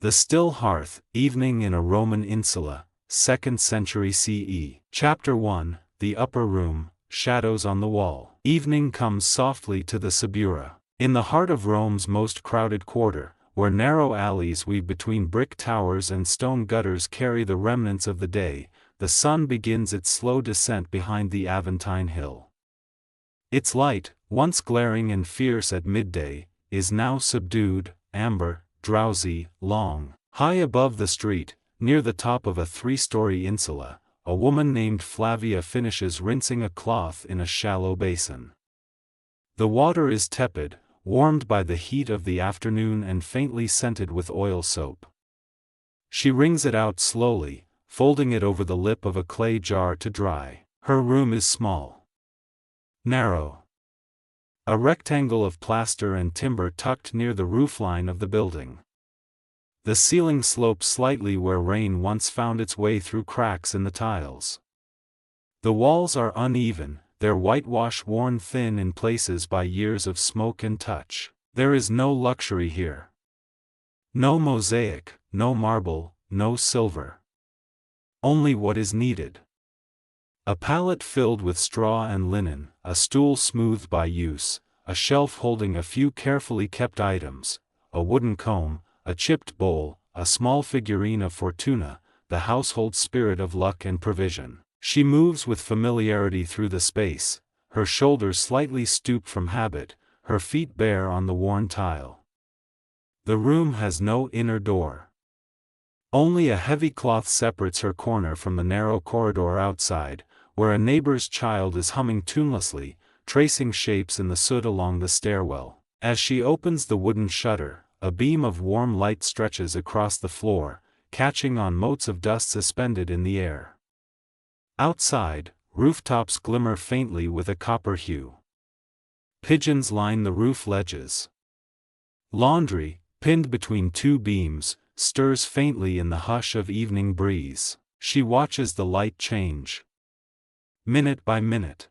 The Still Hearth, Evening in a Roman Insula, 2nd century CE. Chapter 1, The Upper Room, Shadows on the Wall. Evening comes softly to the Subura. In the heart of Rome's most crowded quarter, where narrow alleys weave between brick towers and stone gutters carry the remnants of the day, the sun begins its slow descent behind the Aventine Hill. Its light, once glaring and fierce at midday, is now subdued, amber, drowsy, long. High above the street, near the top of a 3-story insula, a woman named Flavia finishes rinsing a cloth in a shallow basin. The water is tepid, warmed by the heat of the afternoon and faintly scented with oil soap. She wrings it out slowly, folding it over the lip of a clay jar to dry. Her room is small. Narrow. A rectangle of plaster and timber tucked near the roofline of the building. The ceiling slopes slightly where rain once found its way through cracks in the tiles. The walls are uneven, their whitewash worn thin in places by years of smoke and touch. There is no luxury here. No mosaic, no marble, no silver. Only what is needed. A pallet filled with straw and linen, a stool smoothed by use, a shelf holding a few carefully kept items, a wooden comb, a chipped bowl, a small figurine of Fortuna, the household spirit of luck and provision. She moves with familiarity through the space, her shoulders slightly stooped from habit, her feet bare on the worn tile. The room has no inner door. Only a heavy cloth separates her corner from the narrow corridor outside, where a neighbor's child is humming tunelessly, tracing shapes in the soot along the stairwell. As she opens the wooden shutter, a beam of warm light stretches across the floor, catching on motes of dust suspended in the air. Outside, rooftops glimmer faintly with a copper hue. Pigeons line the roof ledges. Laundry, pinned between two beams, stirs faintly in the hush of evening breeze. She watches the light change. Minute by minute.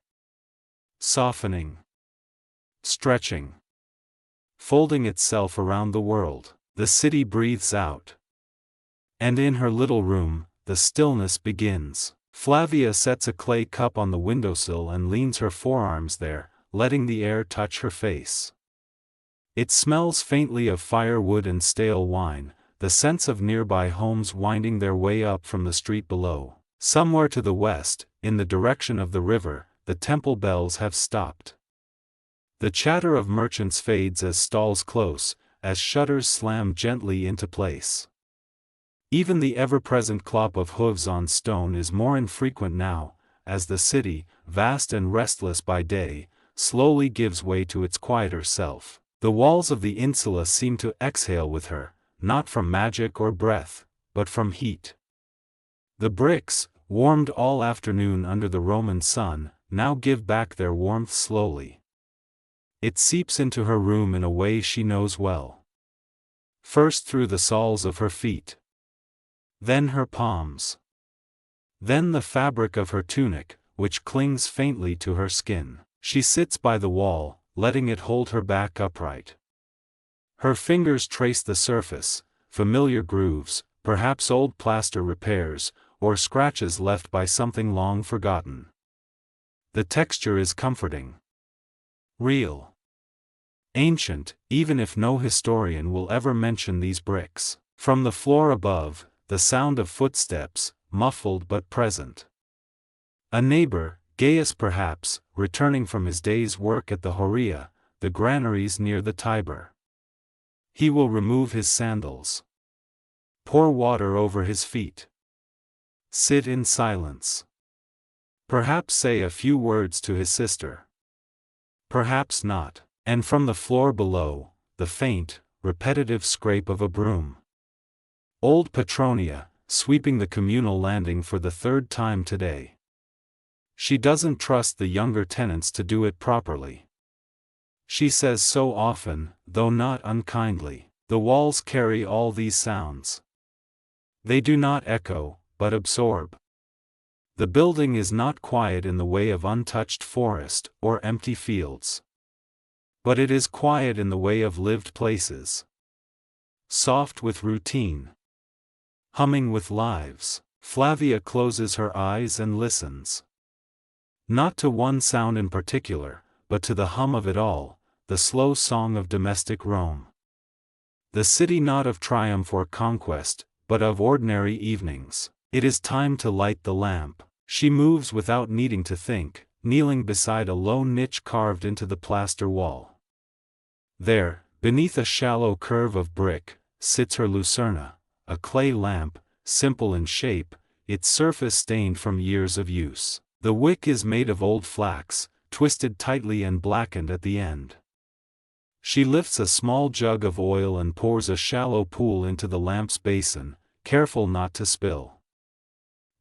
Softening. Stretching. Folding itself around the world. The city breathes out. And in her little room, the stillness begins. Flavia sets a clay cup on the windowsill and leans her forearms there, letting the air touch her face. It smells faintly of firewood and stale wine, the scents of nearby homes winding their way up from the street below. Somewhere to the west, in the direction of the river, the temple bells have stopped. The chatter of merchants fades as stalls close, as shutters slam gently into place. Even the ever-present clop of hooves on stone is more infrequent now, as the city, vast and restless by day, slowly gives way to its quieter self. The walls of the insula seem to exhale with her, not from magic or breath, but from heat. The bricks, warmed all afternoon under the Roman sun, now give back their warmth slowly. It seeps into her room in a way she knows well. First through the soles of her feet. Then her palms. Then the fabric of her tunic, which clings faintly to her skin. She sits by the wall, letting it hold her back upright. Her fingers trace the surface, familiar grooves, perhaps old plaster repairs, or scratches left by something long forgotten. The texture is comforting. Real. Ancient, even if no historian will ever mention these bricks. From the floor above, the sound of footsteps, muffled but present. A neighbor, Gaius perhaps, returning from his day's work at the Horia, the granaries near the Tiber. He will remove his sandals. Pour water over his feet. Sit in silence. Perhaps say a few words to his sister. Perhaps not. And from the floor below, the faint, repetitive scrape of a broom. Old Petronia, sweeping the communal landing for the 3rd time today. She doesn't trust the younger tenants to do it properly. She says so often, though not unkindly. The walls carry all these sounds. They do not echo, but absorb. The building is not quiet in the way of untouched forest or empty fields. But it is quiet in the way of lived places. soft with routine, humming with lives. Flavia closes her eyes and listens. Not to one sound in particular, but to the hum of it all, the slow song of domestic Rome. The city not of triumph or conquest, but of ordinary evenings. It is time to light the lamp. She moves without needing to think, kneeling beside a low niche carved into the plaster wall. There, beneath a shallow curve of brick, sits her lucerna, a clay lamp, simple in shape, its surface stained from years of use. The wick is made of old flax, twisted tightly and blackened at the end. She lifts a small jug of oil and pours a shallow pool into the lamp's basin, careful not to spill.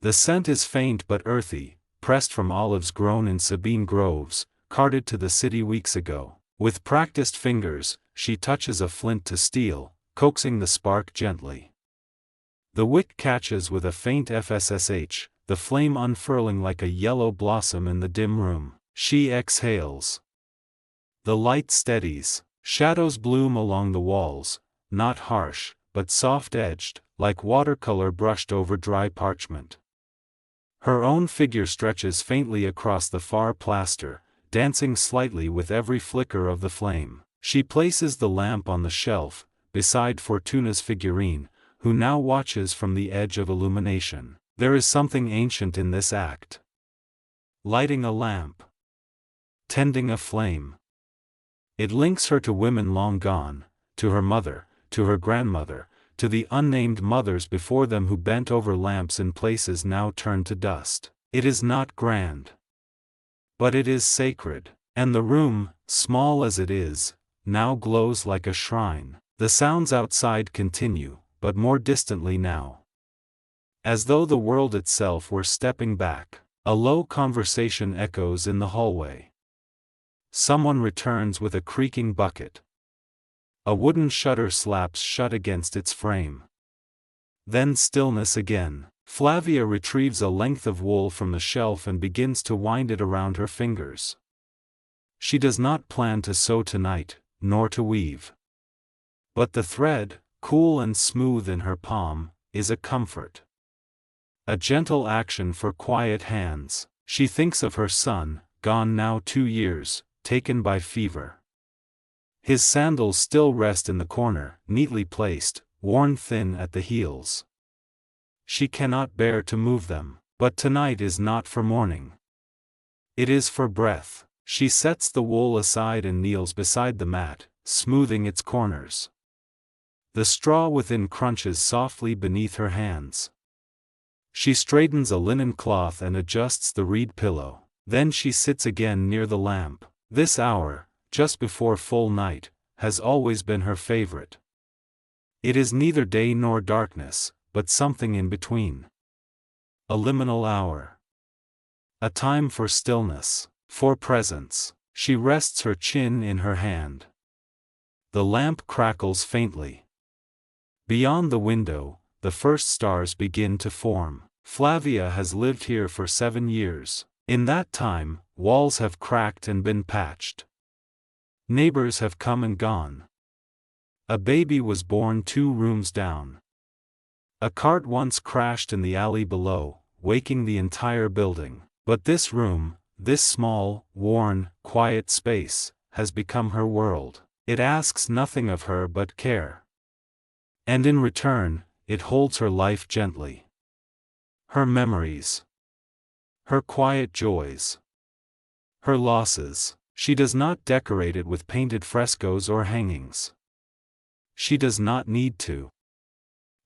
The scent is faint but earthy, pressed from olives grown in Sabine groves, carted to the city weeks ago. With practiced fingers, she touches a flint to steel, coaxing the spark gently. The wick catches with a faint fssh, the flame unfurling like a yellow blossom in the dim room. She exhales. The light steadies. Shadows bloom along the walls, not harsh, but soft-edged, like watercolor brushed over dry parchment. Her own figure stretches faintly across the far plaster, dancing slightly with every flicker of the flame. She places the lamp on the shelf, beside Fortuna's figurine, who now watches from the edge of illumination. There is something ancient in this act. Lighting a lamp. Tending a flame. It links her to women long gone, to her mother, to her grandmother, to the unnamed mothers before them who bent over lamps in places now turned to dust. It is not grand. But it is sacred, and the room, small as it is, now glows like a shrine. The sounds outside continue, but more distantly now. As though the world itself were stepping back, a low conversation echoes in the hallway. Someone returns with a creaking bucket. A wooden shutter slaps shut against its frame. Then stillness again. Flavia retrieves a length of wool from the shelf and begins to wind it around her fingers. She does not plan to sew tonight, nor to weave. But the thread, cool and smooth in her palm, is a comfort. A gentle action for quiet hands. She thinks of her son, gone now 2 years, taken by fever. His sandals still rest in the corner, neatly placed, worn thin at the heels. She cannot bear to move them, but tonight is not for mourning. It is for breath. She sets the wool aside and kneels beside the mat, smoothing its corners. The straw within crunches softly beneath her hands. She straightens a linen cloth and adjusts the reed pillow. Then she sits again near the lamp. This hour, just before full night, has always been her favorite. It is neither day nor darkness, but something in between. A liminal hour. A time for stillness, for presence. She rests her chin in her hand. The lamp crackles faintly. Beyond the window, the first stars begin to form. Flavia has lived here for 7 years. In that time, walls have cracked and been patched. Neighbors have come and gone. A baby was born 2 rooms down. A cart once crashed in the alley below, waking the entire building. But this room, this small, worn, quiet space, has become her world. It asks nothing of her but care. And in return, it holds her life gently. Her memories. Her quiet joys. Her losses. She does not decorate it with painted frescoes or hangings. She does not need to.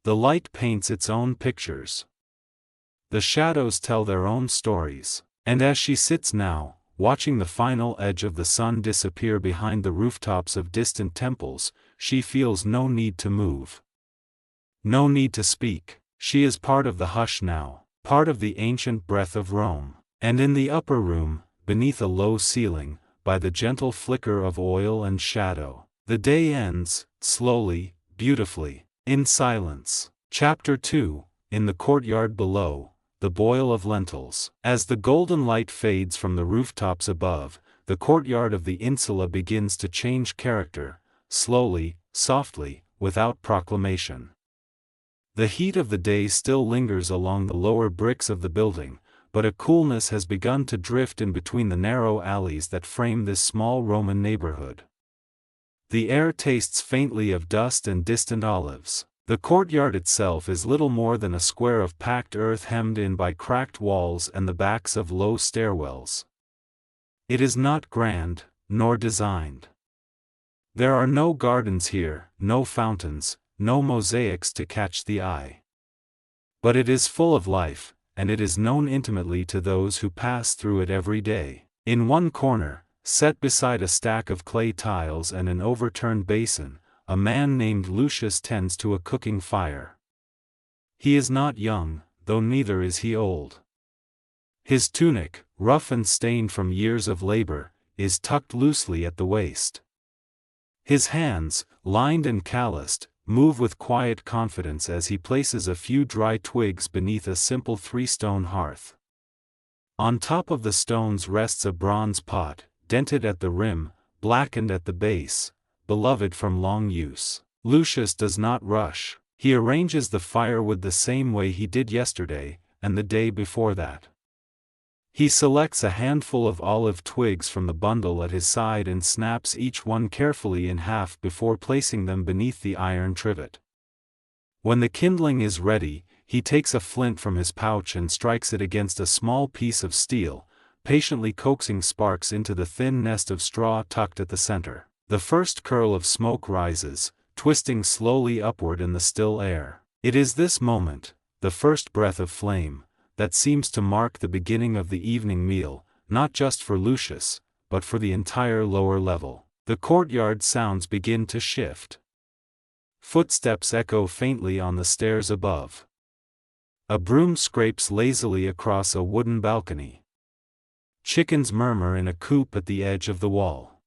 The light paints its own pictures. The shadows tell their own stories. And as she sits now, watching the final edge of the sun disappear behind the rooftops of distant temples, she feels no need to move. No need to speak. She is part of the hush now, part of the ancient breath of Rome. And in the upper room, beneath a low ceiling, by the gentle flicker of oil and shadow, the day ends, slowly, beautifully, in silence. Chapter 2, in the courtyard below, the boil of lentils. As the golden light fades from the rooftops above, the courtyard of the insula begins to change character, slowly, softly, without proclamation. The heat of the day still lingers along the lower bricks of the building, but a coolness has begun to drift in between the narrow alleys that frame this small Roman neighborhood. The air tastes faintly of dust and distant olives. The courtyard itself is little more than a square of packed earth hemmed in by cracked walls and the backs of low stairwells. It is not grand, nor designed. There are no gardens here, no fountains, no mosaics to catch the eye. But it is full of life, and it is known intimately to those who pass through it every day. In one corner, set beside a stack of clay tiles and an overturned basin, a man named Lucius tends to a cooking fire. He is not young, though neither is he old. His tunic, rough and stained from years of labor, is tucked loosely at the waist. His hands, lined and calloused, move with quiet confidence as he places a few dry twigs beneath a simple three-stone hearth. On top of the stones rests a bronze pot, dented at the rim, blackened at the base, beloved from long use. Lucius does not rush. He arranges the firewood the same way he did yesterday, and the day before that. He selects a handful of olive twigs from the bundle at his side and snaps each one carefully in half before placing them beneath the iron trivet. When the kindling is ready, he takes a flint from his pouch and strikes it against a small piece of steel, patiently coaxing sparks into the thin nest of straw tucked at the center. The first curl of smoke rises, twisting slowly upward in the still air. It is this moment, the first breath of flame, that seems to mark the beginning of the evening meal, not just for Lucius, but for the entire lower level. The courtyard sounds begin to shift. Footsteps echo faintly on the stairs above. A broom scrapes lazily across a wooden balcony. Chickens murmur in a coop at the edge of the wall.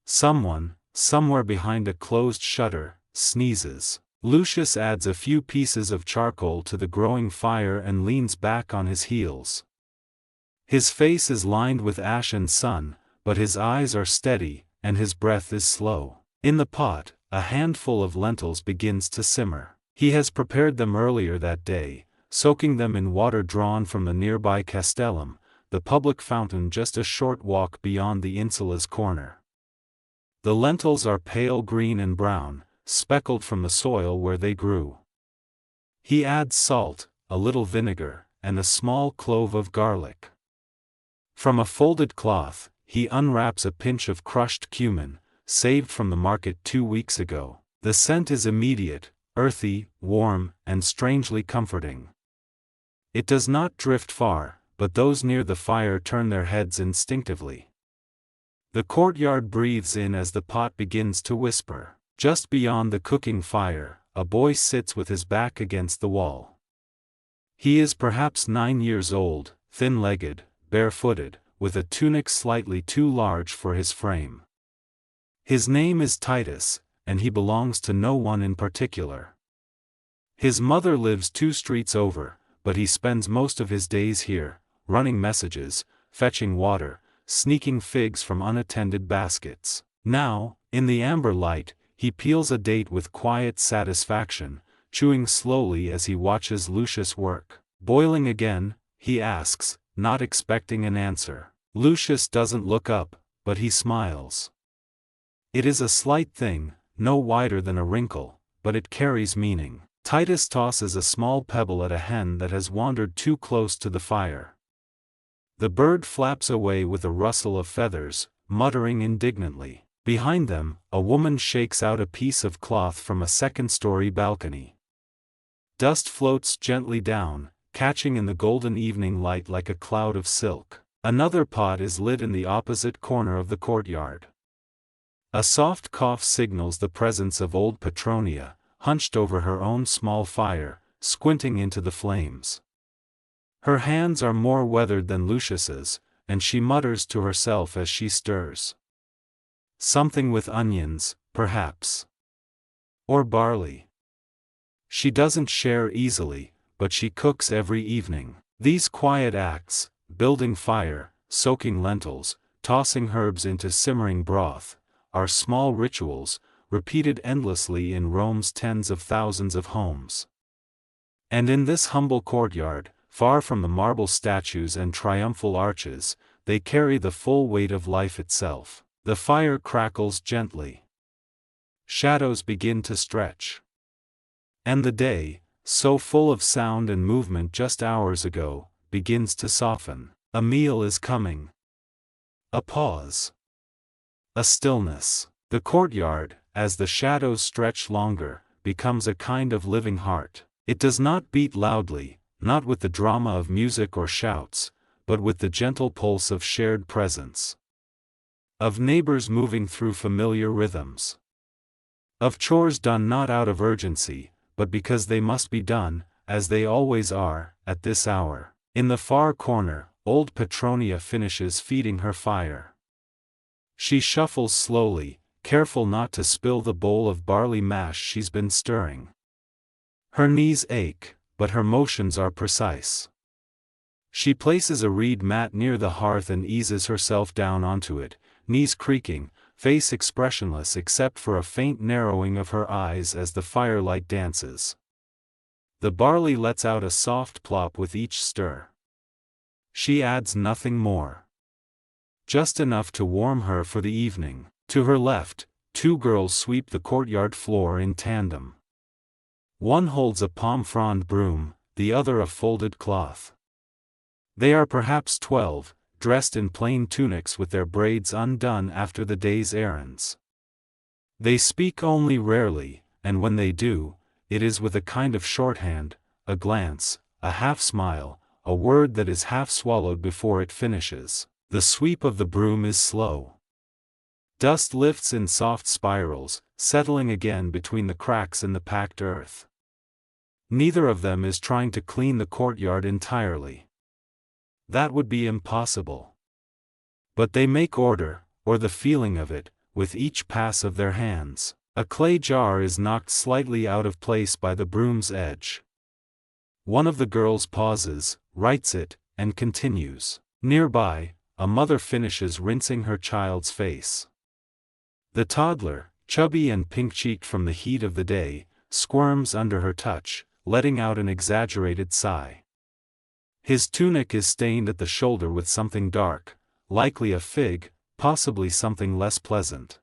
Someone, somewhere behind a closed shutter, sneezes. Lucius adds a few pieces of charcoal to the growing fire and leans back on his heels. His face is lined with ash and sun, but his eyes are steady, and his breath is slow. In the pot, a handful of lentils begins to simmer. He has prepared them earlier that day, soaking them in water drawn from the nearby castellum, the public fountain just a short walk beyond the insula's corner. The lentils are pale green and brown, speckled from the soil where they grew. He adds salt, a little vinegar, and a small clove of garlic. From a folded cloth, he unwraps a pinch of crushed cumin, saved from the market 2 weeks ago. The scent is immediate, earthy, warm, and strangely comforting. It does not drift far, but those near the fire turn their heads instinctively. The courtyard breathes in as the pot begins to whisper. Just beyond the cooking fire, a boy sits with his back against the wall. He is perhaps 9 years old, thin-legged, barefooted, with a tunic slightly too large for his frame. His name is Titus, and he belongs to no one in particular. His mother lives 2 streets over, but he spends most of his days here, running messages, fetching water, sneaking figs from unattended baskets. Now, in the amber light, he peels a date with quiet satisfaction, chewing slowly as he watches Lucius work. Boiling again, he asks, not expecting an answer. Lucius doesn't look up, but he smiles. It is a slight thing, no wider than a wrinkle, but it carries meaning. Titus tosses a small pebble at a hen that has wandered too close to the fire. The bird flaps away with a rustle of feathers, muttering indignantly. Behind them, a woman shakes out a piece of cloth from a second-story balcony. Dust floats gently down, catching in the golden evening light like a cloud of silk. Another pot is lit in the opposite corner of the courtyard. A soft cough signals the presence of old Petronia, hunched over her own small fire, squinting into the flames. Her hands are more weathered than Lucius's, and she mutters to herself as she stirs. Something with onions, perhaps. Or barley. She doesn't share easily, but she cooks every evening. These quiet acts, building fire, soaking lentils, tossing herbs into simmering broth, are small rituals, repeated endlessly in Rome's tens of thousands of homes. And in this humble courtyard, far from the marble statues and triumphal arches, they carry the full weight of life itself. The fire crackles gently. Shadows begin to stretch. And the day, so full of sound and movement just hours ago, begins to soften. A meal is coming. A pause. A stillness. The courtyard, as the shadows stretch longer, becomes a kind of living heart. It does not beat loudly, not with the drama of music or shouts, but with the gentle pulse of shared presence. Of neighbors moving through familiar rhythms. Of chores done not out of urgency, but because they must be done, as they always are, at this hour. In the far corner, old Petronia finishes feeding her fire. She shuffles slowly, careful not to spill the bowl of barley mash she's been stirring. Her knees ache, but her motions are precise. She places a reed mat near the hearth and eases herself down onto it, knees creaking, face expressionless except for a faint narrowing of her eyes as the firelight dances. The barley lets out a soft plop with each stir. She adds nothing more. Just enough to warm her for the evening. To her left, two girls sweep the courtyard floor in tandem. One holds a palm frond broom, the other a folded cloth. They are perhaps 12, dressed in plain tunics with their braids undone after the day's errands. They speak only rarely, and when they do, it is with a kind of shorthand, a glance, a half-smile, a word that is half-swallowed before it finishes. The sweep of the broom is slow. Dust lifts in soft spirals, settling again between the cracks in the packed earth. Neither of them is trying to clean the courtyard entirely. That would be impossible. But they make order, or the feeling of it, with each pass of their hands. A clay jar is knocked slightly out of place by the broom's edge. One of the girls pauses, rights it, and continues. Nearby, a mother finishes rinsing her child's face. The toddler, chubby and pink-cheeked from the heat of the day, squirms under her touch, letting out an exaggerated sigh. His tunic is stained at the shoulder with something dark, likely a fig, possibly something less pleasant.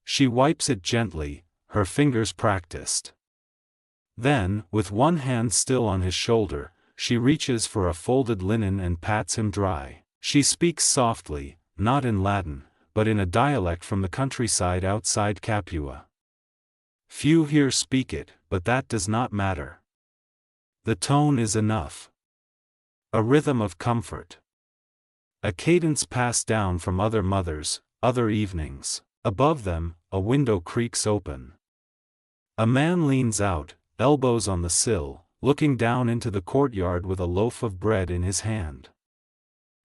She wipes it gently, her fingers practiced. Then, with one hand still on his shoulder, she reaches for a folded linen and pats him dry. She speaks softly, not in Latin, but in a dialect from the countryside outside Capua. Few here speak it, but that does not matter. The tone is enough. A rhythm of comfort. A cadence passed down from other mothers, other evenings. Above them, a window creaks open. A man leans out, elbows on the sill, looking down into the courtyard with a loaf of bread in his hand.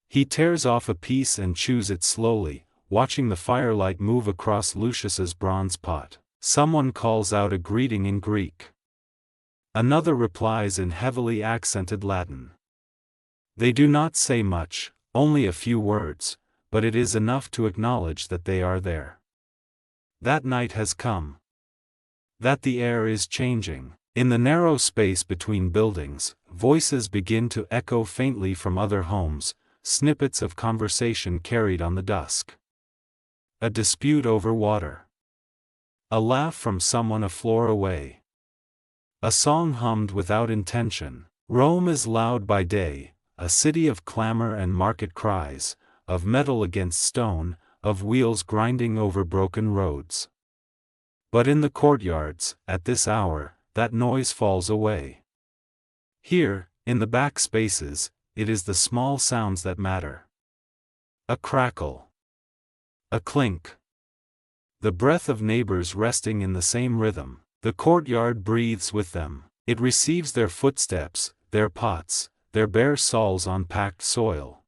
He tears off a piece and chews it slowly, watching the firelight move across Lucius's bronze pot. Someone calls out a greeting in Greek. Another replies in heavily accented Latin. They do not say much, only a few words, but it is enough to acknowledge that they are there. That night has come. That the air is changing. In the narrow space between buildings, voices begin to echo faintly from other homes, snippets of conversation carried on the dusk. A dispute over water. A laugh from someone a floor away. A song hummed without intention. Rome is loud by day, a city of clamor and market cries, of metal against stone, of wheels grinding over broken roads. But in the courtyards, at this hour, that noise falls away. Here, in the back spaces, it is the small sounds that matter. A crackle. A clink. The breath of neighbors resting in the same rhythm. The courtyard breathes with them. It receives their footsteps, their pots, their bare soles on packed soil.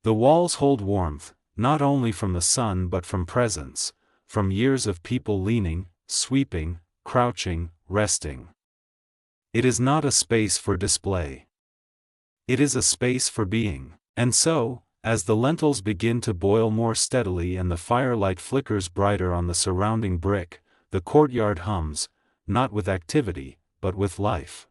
The walls hold warmth, not only from the sun but from presence, from years of people leaning, sweeping, crouching, resting. It is not a space for display. It is a space for being. And so, As the lentils begin to boil more steadily and the firelight flickers brighter on the surrounding brick, the courtyard hums, not with activity, but with life.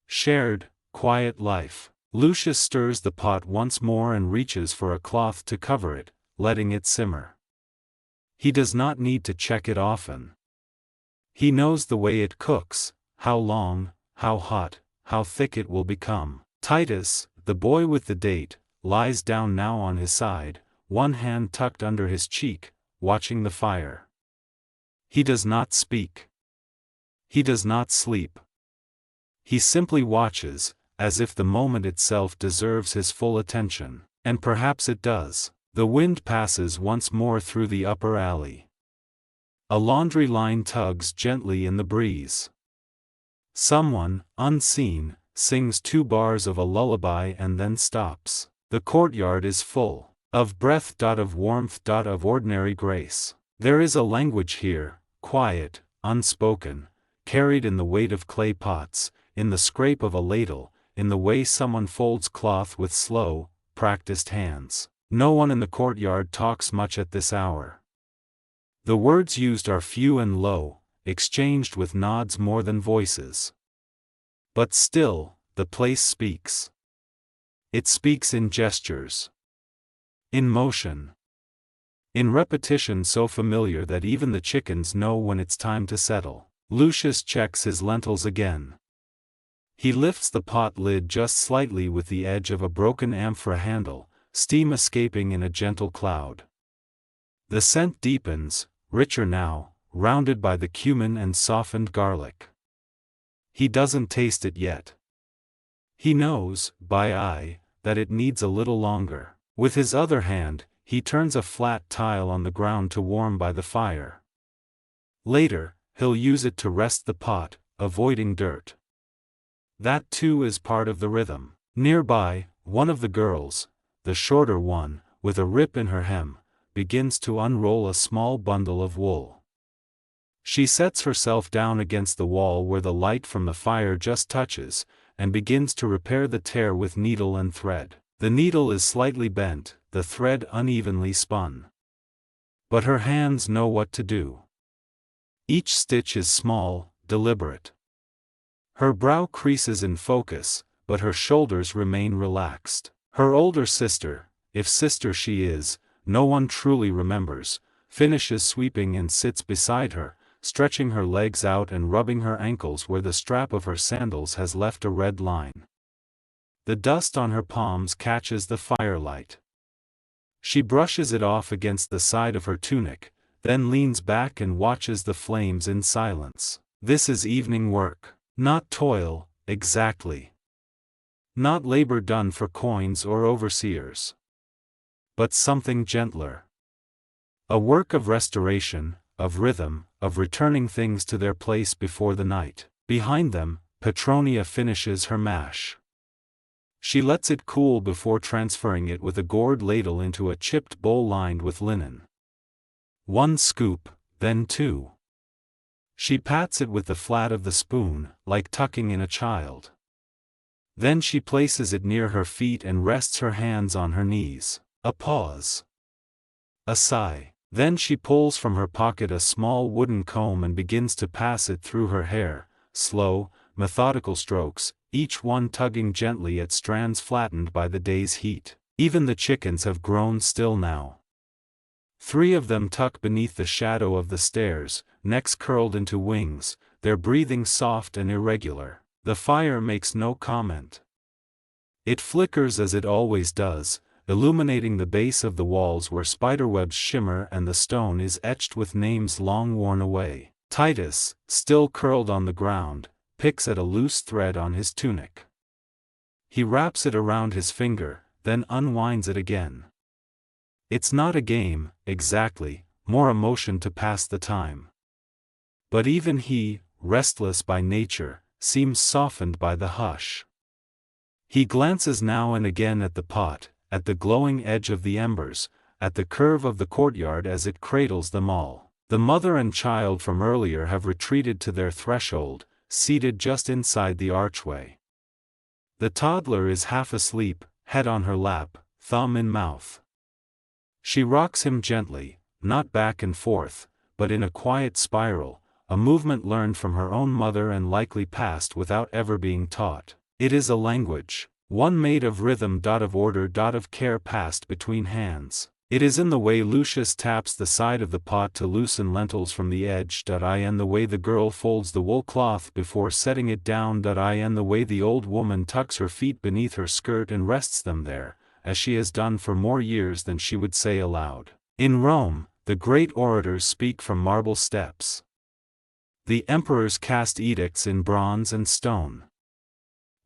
Shared, quiet life. Lucius stirs the pot once more and reaches for a cloth to cover it, letting it simmer. He does not need to check it often. He knows the way it cooks, how long, how hot, how thick it will become. Titus, the boy with the date, lies down now on his side, one hand tucked under his cheek, watching the fire. He does not speak. He does not sleep. He simply watches, as if the moment itself deserves his full attention, and perhaps it does. The wind passes once more through the upper alley. A laundry line tugs gently in the breeze. Someone, unseen, sings 2 bars of a lullaby and then stops. The courtyard is full of breath, of warmth, of ordinary grace. There is a language here, quiet, unspoken, carried in the weight of clay pots, in the scrape of a ladle, in the way someone folds cloth with slow, practiced hands. No one in the courtyard talks much at this hour. The words used are few and low, exchanged with nods more than voices. But still, the place speaks. It speaks in gestures, in motion, in repetition so familiar that even the chickens know when it's time to settle. Lucius checks his lentils again. He lifts the pot lid just slightly with the edge of a broken amphora handle, steam escaping in a gentle cloud. The scent deepens, richer now, rounded by the cumin and softened garlic. He doesn't taste it yet. He knows, by eye, that it needs a little longer. With his other hand, he turns a flat tile on the ground to warm by the fire. Later, he'll use it to rest the pot, avoiding dirt. That too is part of the rhythm. Nearby, one of the girls, the shorter one, with a rip in her hem, begins to unroll a small bundle of wool. She sets herself down against the wall where the light from the fire just touches, and begins to repair the tear with needle and thread. The needle is slightly bent, the thread unevenly spun. But her hands know what to do. Each stitch is small, deliberate. Her brow creases in focus, but her shoulders remain relaxed. Her older sister, if sister she is, no one truly remembers, finishes sweeping and sits beside her, stretching her legs out and rubbing her ankles where the strap of her sandals has left a red line. The dust on her palms catches the firelight. She brushes it off against the side of her tunic, then leans back and watches the flames in silence. This is evening work, not toil, exactly. Not labor done for coins or overseers. But something gentler. A work of restoration, of rhythm, of returning things to their place before the night. Behind them, Petronia finishes her mash. She lets it cool before transferring it with a gourd ladle into a chipped bowl lined with linen. 1 scoop, then 2. She pats it with the flat of the spoon, like tucking in a child. Then she places it near her feet and rests her hands on her knees. A pause. A sigh. Then she pulls from her pocket a small wooden comb and begins to pass it through her hair, slow, methodical strokes, each one tugging gently at strands flattened by the day's heat. Even the chickens have grown still now. 3 of them tuck beneath the shadow of the stairs, necks curled into wings, their breathing soft and irregular. The fire makes no comment. It flickers as it always does, illuminating the base of the walls where spiderwebs shimmer and the stone is etched with names long worn away. Titus, still curled on the ground, picks at a loose thread on his tunic. He wraps it around his finger, then unwinds it again. It's not a game, exactly, more a motion to pass the time. But even he, restless by nature, seems softened by the hush. He glances now and again at the pot, at the glowing edge of the embers, at the curve of the courtyard as it cradles them all. The mother and child from earlier have retreated to their threshold, seated just inside the archway. The toddler is half asleep, head on her lap, thumb in mouth. She rocks him gently, not back and forth, but in a quiet spiral, a movement learned from her own mother and likely passed without ever being taught. It is a language, one made of rhythm, of order, of care passed between hands. It is in the way Lucius taps the side of the pot to loosen lentils from the edge, and the way the girl folds the wool cloth before setting it down, and the way the old woman tucks her feet beneath her skirt and rests them there, as she has done for more years than she would say aloud. In Rome, the great orators speak from marble steps. The emperors cast edicts in bronze and stone.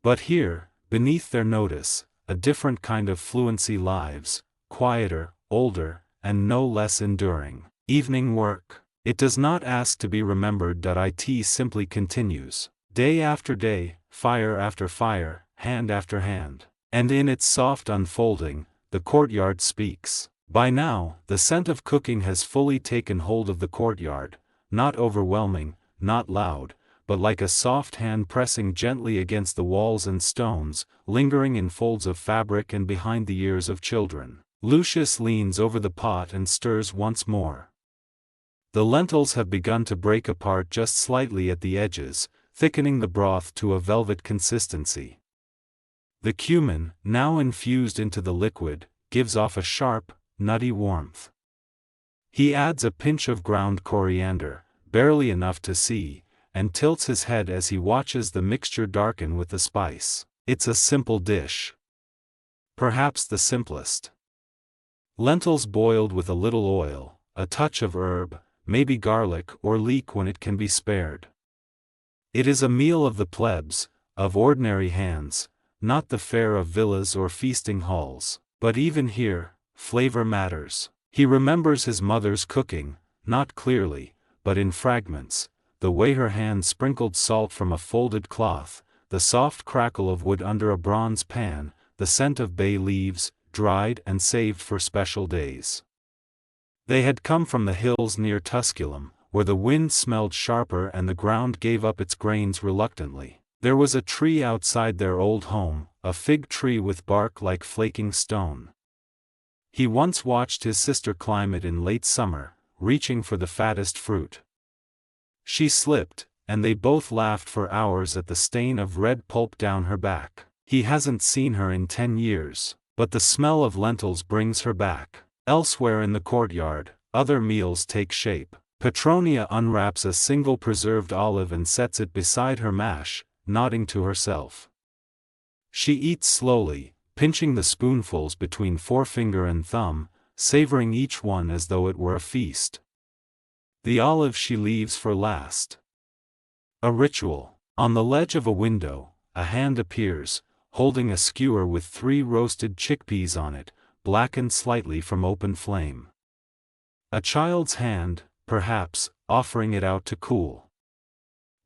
But here, beneath their notice, a different kind of fluency lives, quieter, older, and no less enduring. Evening work. It does not ask to be remembered. It simply continues. Day after day, fire after fire, hand after hand. And in its soft unfolding, the courtyard speaks. By now, the scent of cooking has fully taken hold of the courtyard, not overwhelming, not loud, but like a soft hand pressing gently against the walls and stones, lingering in folds of fabric and behind the ears of children. Lucius leans over the pot and stirs once more. The lentils have begun to break apart just slightly at the edges, thickening the broth to a velvet consistency. The cumin, now infused into the liquid, gives off a sharp, nutty warmth. He adds a pinch of ground coriander, barely enough to see, and tilts his head as he watches the mixture darken with the spice. It's a simple dish. Perhaps the simplest. Lentils boiled with a little oil, a touch of herb, maybe garlic or leek when it can be spared. It is a meal of the plebs, of ordinary hands, not the fare of villas or feasting halls. But even here, flavor matters. He remembers his mother's cooking, not clearly, but in fragments, the way her hand sprinkled salt from a folded cloth, the soft crackle of wood under a bronze pan, the scent of bay leaves, dried and saved for special days. They had come from the hills near Tusculum, where the wind smelled sharper and the ground gave up its grains reluctantly. There was a tree outside their old home, a fig tree with bark like flaking stone. He once watched his sister climb it in late summer, reaching for the fattest fruit. She slipped, and they both laughed for hours at the stain of red pulp down her back. He hasn't seen her in 10 years. But the smell of lentils brings her back. Elsewhere in the courtyard, other meals take shape. Petronia unwraps a single preserved olive and sets it beside her mash, nodding to herself. She eats slowly, pinching the spoonfuls between forefinger and thumb, savoring each one as though it were a feast. The olive she leaves for last. A ritual. On the ledge of a window, a hand appears, holding a skewer with 3 roasted chickpeas on it, blackened slightly from open flame. A child's hand, perhaps, offering it out to cool.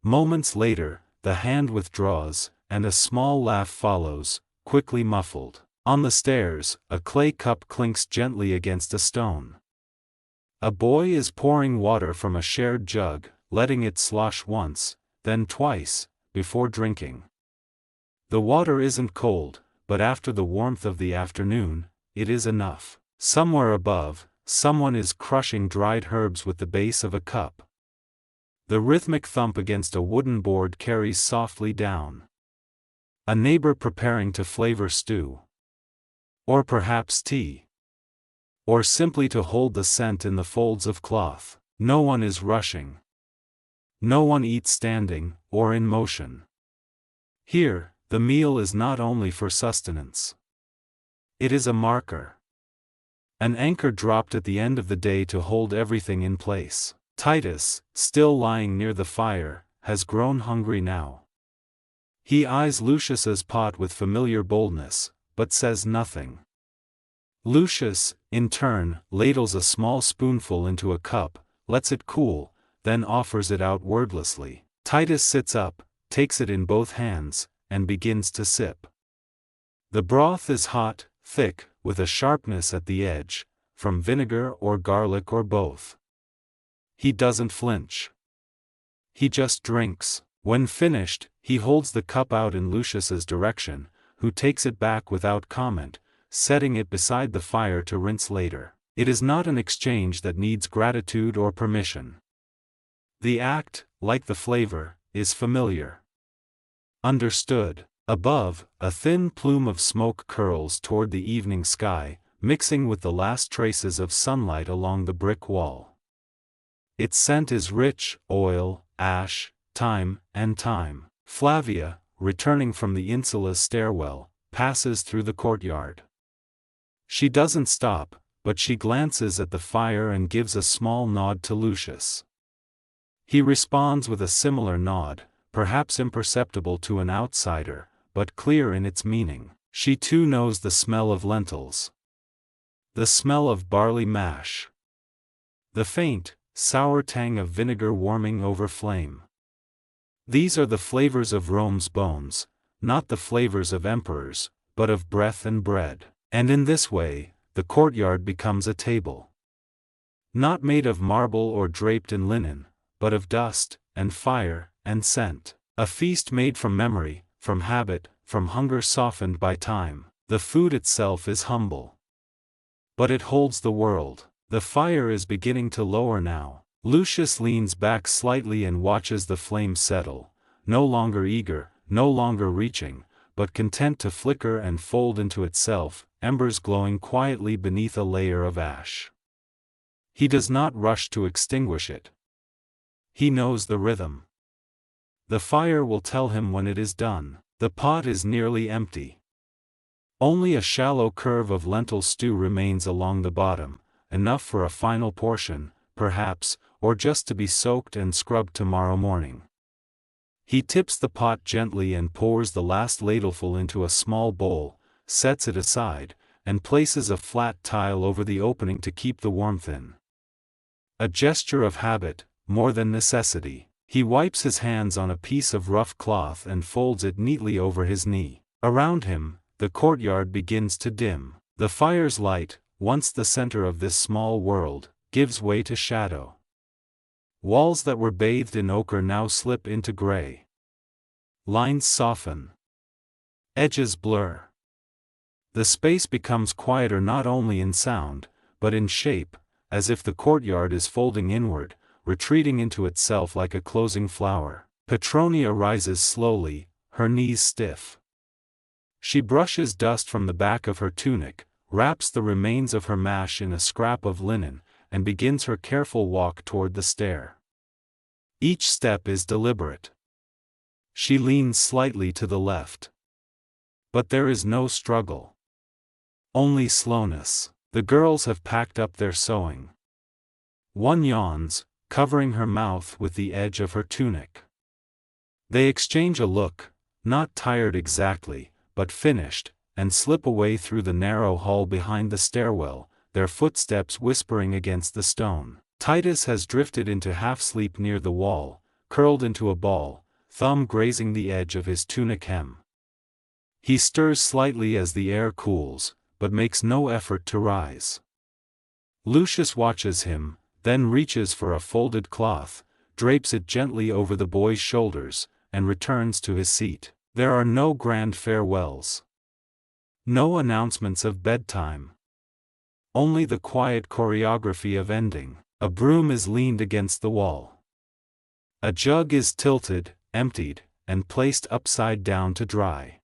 Moments later, the hand withdraws, and a small laugh follows, quickly muffled. On the stairs, a clay cup clinks gently against a stone. A boy is pouring water from a shared jug, letting it slosh once, then twice, before drinking. The water isn't cold, but after the warmth of the afternoon, it is enough. Somewhere above, someone is crushing dried herbs with the base of a cup. The rhythmic thump against a wooden board carries softly down. A neighbor preparing to flavor stew. Or perhaps tea. Or simply to hold the scent in the folds of cloth. No one is rushing. No one eats standing, or in motion. Here, the meal is not only for sustenance. It is a marker. An anchor dropped at the end of the day to hold everything in place. Titus, still lying near the fire, has grown hungry now. He eyes Lucius's pot with familiar boldness, but says nothing. Lucius, in turn, ladles a small spoonful into a cup, lets it cool, then offers it out wordlessly. Titus sits up, takes it in both hands, and begins to sip. The broth is hot, thick, with a sharpness at the edge, from vinegar or garlic or both. He doesn't flinch. He just drinks. When finished, he holds the cup out in Lucius's direction, who takes it back without comment, setting it beside the fire to rinse later. It is not an exchange that needs gratitude or permission. The act, like the flavor, is familiar. Understood. Above, a thin plume of smoke curls toward the evening sky, mixing with the last traces of sunlight along the brick wall. Its scent is rich: oil, ash, thyme, and thyme. Flavia, returning from the insula's stairwell, passes through the courtyard. She doesn't stop, but she glances at the fire and gives a small nod to Lucius. He responds with a similar nod, perhaps imperceptible to an outsider, but clear in its meaning. She too knows the smell of lentils. The smell of barley mash. The faint, sour tang of vinegar warming over flame. These are the flavors of Rome's bones, not the flavors of emperors, but of breath and bread. And in this way, the courtyard becomes a table. Not made of marble or draped in linen, but of dust, and fire, and scent. A feast made from memory, from habit, from hunger softened by time. The food itself is humble. But it holds the world. The fire is beginning to lower now. Lucius leans back slightly and watches the flame settle, no longer eager, no longer reaching, but content to flicker and fold into itself, embers glowing quietly beneath a layer of ash. He does not rush to extinguish it. He knows the rhythm. The fire will tell him when it is done. The pot is nearly empty. Only a shallow curve of lentil stew remains along the bottom, enough for a final portion, perhaps, or just to be soaked and scrubbed tomorrow morning. He tips the pot gently and pours the last ladleful into a small bowl, sets it aside, and places a flat tile over the opening to keep the warmth in. A gesture of habit, more than necessity. He wipes his hands on a piece of rough cloth and folds it neatly over his knee. Around him, the courtyard begins to dim. The fire's light, once the center of this small world, gives way to shadow. Walls that were bathed in ochre now slip into gray. Lines soften. Edges blur. The space becomes quieter not only in sound, but in shape, as if the courtyard is folding inward, retreating into itself like a closing flower. Petronia rises slowly, her knees stiff. She brushes dust from the back of her tunic, wraps the remains of her mash in a scrap of linen, and begins her careful walk toward the stair. Each step is deliberate. She leans slightly to the left. But there is no struggle. Only slowness. The girls have packed up their sewing. One yawns, covering her mouth with the edge of her tunic. They exchange a look, not tired exactly, but finished, and slip away through the narrow hall behind the stairwell, their footsteps whispering against the stone. Titus has drifted into half-sleep near the wall, curled into a ball, thumb grazing the edge of his tunic hem. He stirs slightly as the air cools, but makes no effort to rise. Lucius watches him, then reaches for a folded cloth, drapes it gently over the boy's shoulders, and returns to his seat. There are no grand farewells. No announcements of bedtime. Only the quiet choreography of ending. A broom is leaned against the wall. A jug is tilted, emptied, and placed upside down to dry.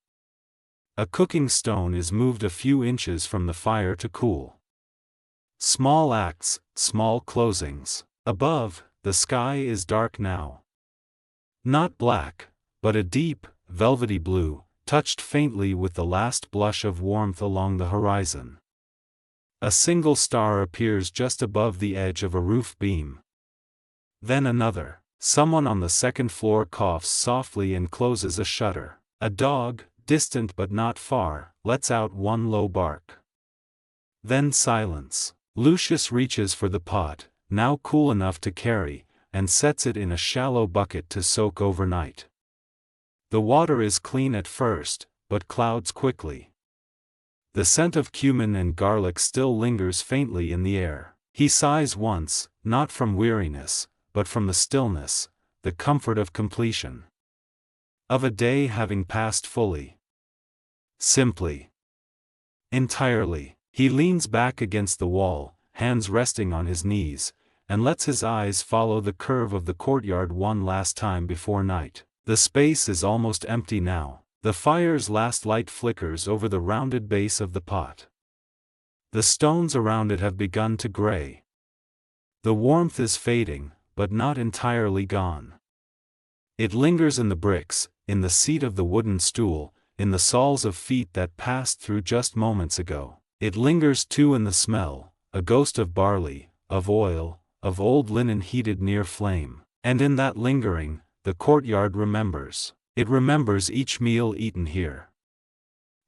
A cooking stone is moved a few inches from the fire to cool. Small acts, small closings. Above, the sky is dark now. Not black, but a deep, velvety blue, touched faintly with the last blush of warmth along the horizon. A single star appears just above the edge of a roof beam. Then another. Someone on the second floor coughs softly and closes a shutter. A dog, distant but not far, lets out one low bark. Then silence. Lucius reaches for the pot, now cool enough to carry, and sets it in a shallow bucket to soak overnight. The water is clean at first, but clouds quickly. The scent of cumin and garlic still lingers faintly in the air. He sighs once, not from weariness, but from the stillness, the comfort of completion. Of a day having passed fully. Simply. Entirely. He leans back against the wall, hands resting on his knees, and lets his eyes follow the curve of the courtyard one last time before night. The space is almost empty now. The fire's last light flickers over the rounded base of the pot. The stones around it have begun to gray. The warmth is fading, but not entirely gone. It lingers in the bricks, in the seat of the wooden stool, in the soles of feet that passed through just moments ago. It lingers too in the smell, a ghost of barley, of oil, of old linen heated near flame. And in that lingering, the courtyard remembers. It remembers each meal eaten here.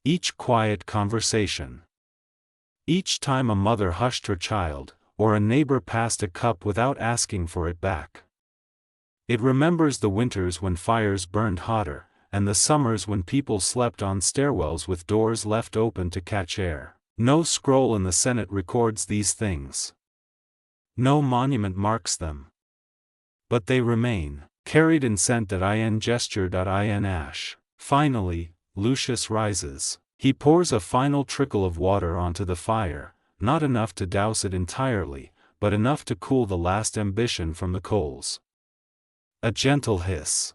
Each quiet conversation. Each time a mother hushed her child, or a neighbor passed a cup without asking for it back. It remembers the winters when fires burned hotter, and the summers when people slept on stairwells with doors left open to catch air. No scroll in the Senate records these things. No monument marks them. But they remain, carried in scent.in gesture.in ash. Finally, Lucius rises. He pours a final trickle of water onto the fire, not enough to douse it entirely, but enough to cool the last ambition from the coals. A gentle hiss.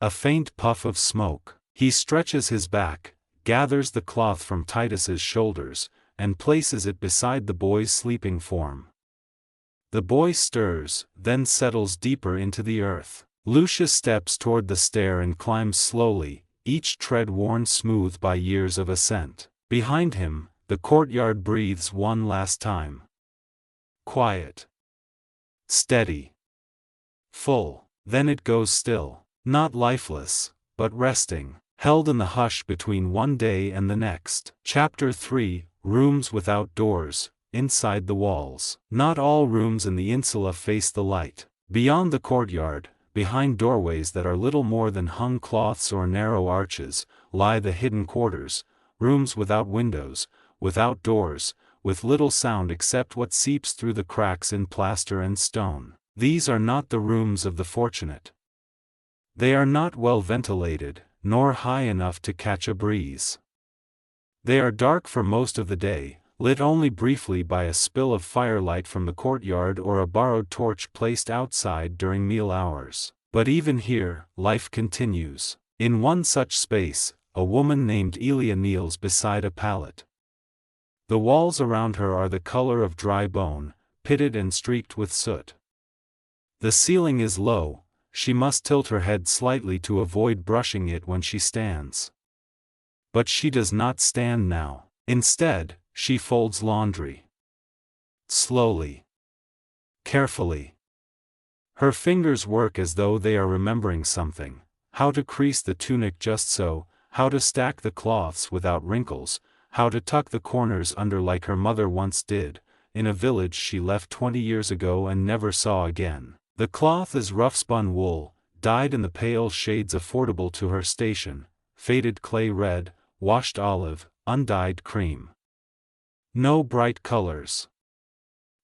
A faint puff of smoke. He stretches his back, gathers the cloth from Titus's shoulders, and places it beside the boy's sleeping form. The boy stirs, then settles deeper into the earth. Lucius steps toward the stair and climbs slowly, each tread worn smooth by years of ascent. Behind him, the courtyard breathes one last time. Quiet. Steady. Full. Then it goes still. Not lifeless, but resting, held in the hush between one day and the next. Chapter 3, Rooms Without Doors, Inside the Walls. Not all rooms in the insula face the light. Beyond the courtyard, behind doorways that are little more than hung cloths or narrow arches, lie the hidden quarters, rooms without windows, without doors, with little sound except what seeps through the cracks in plaster and stone. These are not the rooms of the fortunate. They are not well ventilated, nor high enough to catch a breeze. They are dark for most of the day, lit only briefly by a spill of firelight from the courtyard or a borrowed torch placed outside during meal hours. But even here, life continues. In one such space, a woman named Elia kneels beside a pallet. The walls around her are the color of dry bone, pitted and streaked with soot. The ceiling is low. She must tilt her head slightly to avoid brushing it when she stands. But she does not stand now. Instead, she folds laundry. Slowly. Carefully. Her fingers work as though they are remembering something. How to crease the tunic just so, how to stack the cloths without wrinkles, how to tuck the corners under like her mother once did, in a village she left 20 years ago and never saw again. The cloth is rough-spun wool, dyed in the pale shades affordable to her station, faded clay red, washed olive, undyed cream. No bright colors.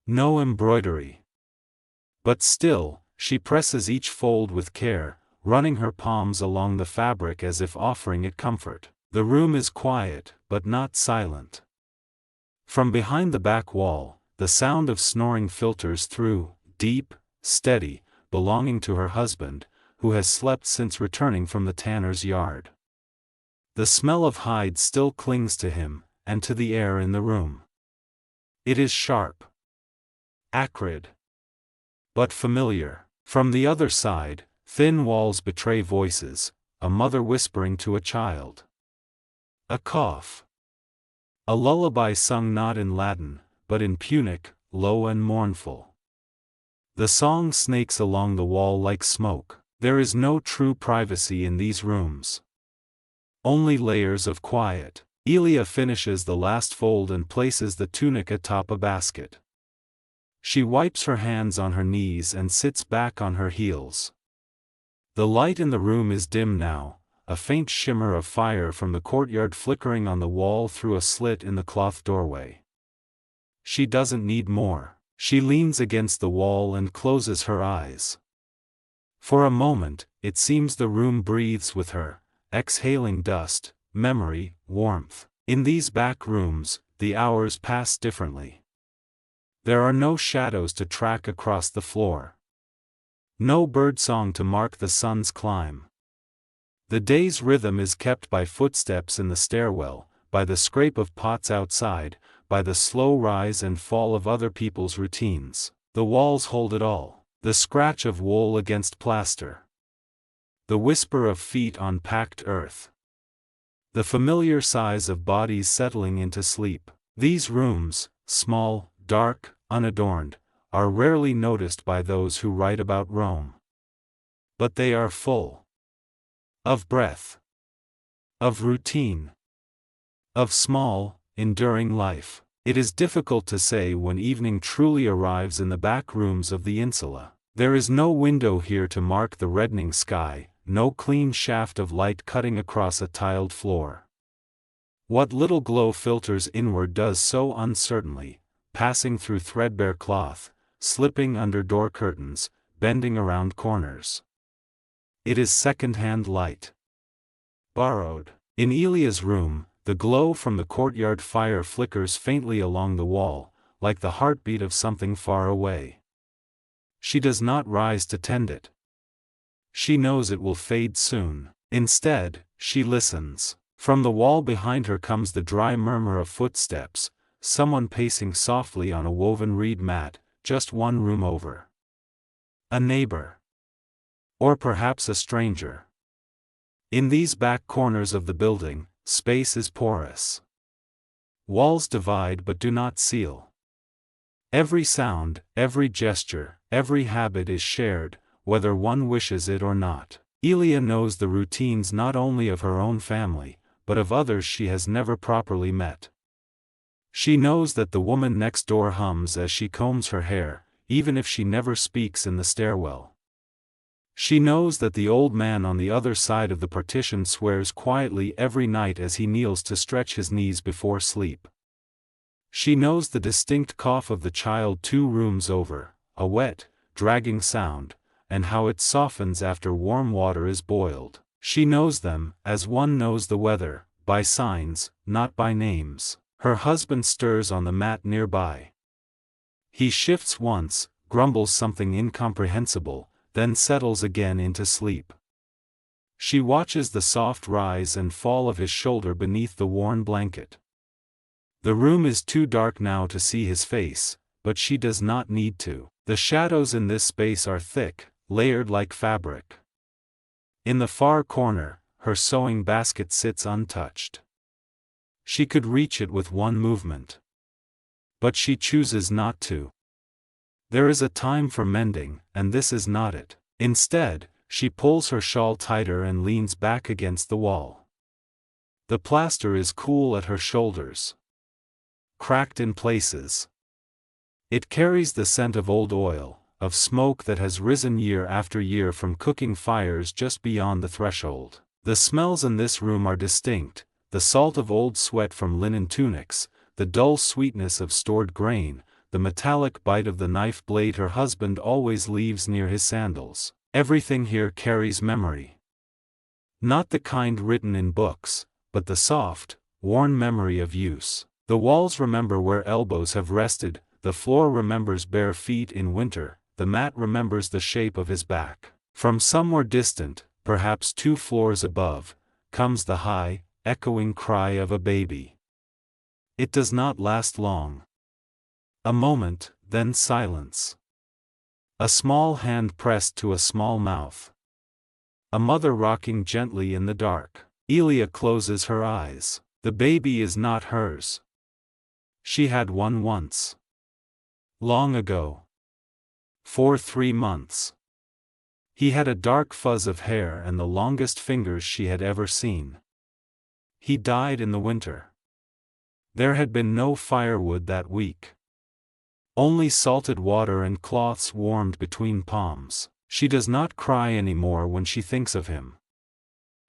No embroidery. But still, she presses each fold with care, running her palms along the fabric as if offering it comfort. The room is quiet, but not silent. From behind the back wall, the sound of snoring filters through, deep, steady, belonging to her husband, who has slept since returning from the tanner's yard. The smell of hide still clings to him, and to the air in the room. It is sharp. Acrid. But familiar. From the other side, thin walls betray voices, a mother whispering to a child. A cough. A lullaby sung not in Latin, but in Punic, low and mournful. The song snakes along the wall like smoke. There is no true privacy in these rooms. Only layers of quiet. Elia finishes the last fold and places the tunic atop a basket. She wipes her hands on her knees and sits back on her heels. The light in the room is dim now, a faint shimmer of fire from the courtyard flickering on the wall through a slit in the cloth doorway. She doesn't need more. She leans against the wall and closes her eyes. For a moment, it seems the room breathes with her, exhaling dust, memory, warmth. In these back rooms, the hours pass differently. There are no shadows to track across the floor. No birdsong to mark the sun's climb. The day's rhythm is kept by footsteps in the stairwell, by the scrape of pots outside, by the slow rise and fall of other people's routines. The walls hold it all. The scratch of wool against plaster. The whisper of feet on packed earth. The familiar sighs of bodies settling into sleep. These rooms, small, dark, unadorned, are rarely noticed by those who write about Rome. But they are full of breath, of routine, of small, enduring life. It is difficult to say when evening truly arrives in the back rooms of the insula. There is no window here to mark the reddening sky, no clean shaft of light cutting across a tiled floor. What little glow filters inward does so uncertainly, passing through threadbare cloth, slipping under door curtains, bending around corners. It is second-hand light. Borrowed. In Elia's room, the glow from the courtyard fire flickers faintly along the wall, like the heartbeat of something far away. She does not rise to tend it. She knows it will fade soon. Instead, she listens. From the wall behind her comes the dry murmur of footsteps, someone pacing softly on a woven reed mat, just one room over. A neighbor. Or perhaps a stranger. In these back corners of the building, space is porous. Walls divide but do not seal. Every sound, every gesture, every habit is shared, whether one wishes it or not. Elia knows the routines not only of her own family, but of others she has never properly met. She knows that the woman next door hums as she combs her hair, even if she never speaks in the stairwell. She knows that the old man on the other side of the partition swears quietly every night as he kneels to stretch his knees before sleep. She knows the distinct cough of the child 2 rooms over, a wet, dragging sound, and how it softens after warm water is boiled. She knows them, as one knows the weather, by signs, not by names. Her husband stirs on the mat nearby. He shifts once, grumbles something incomprehensible, then settles again into sleep. She watches the soft rise and fall of his shoulder beneath the worn blanket. The room is too dark now to see his face, but she does not need to. The shadows in this space are thick, layered like fabric. In the far corner, her sewing basket sits untouched. She could reach it with one movement. But she chooses not to. There is a time for mending, and this is not it. Instead, she pulls her shawl tighter and leans back against the wall. The plaster is cool at her shoulders. Cracked in places. It carries the scent of old oil, of smoke that has risen year after year from cooking fires just beyond the threshold. The smells in this room are distinct, the salt of old sweat from linen tunics, the dull sweetness of stored grain, the metallic bite of the knife blade her husband always leaves near his sandals. Everything here carries memory. Not the kind written in books, but the soft, worn memory of use. The walls remember where elbows have rested, the floor remembers bare feet in winter, the mat remembers the shape of his back. From somewhere distant, perhaps 2 floors above, comes the high, echoing cry of a baby. It does not last long. A moment, then silence. A small hand pressed to a small mouth. A mother rocking gently in the dark. Elia closes her eyes. The baby is not hers. She had one once. Long ago. For 3 months. He had a dark fuzz of hair and the longest fingers she had ever seen. He died in the winter. There had been no firewood that week. Only salted water and cloths warmed between palms. She does not cry anymore when she thinks of him.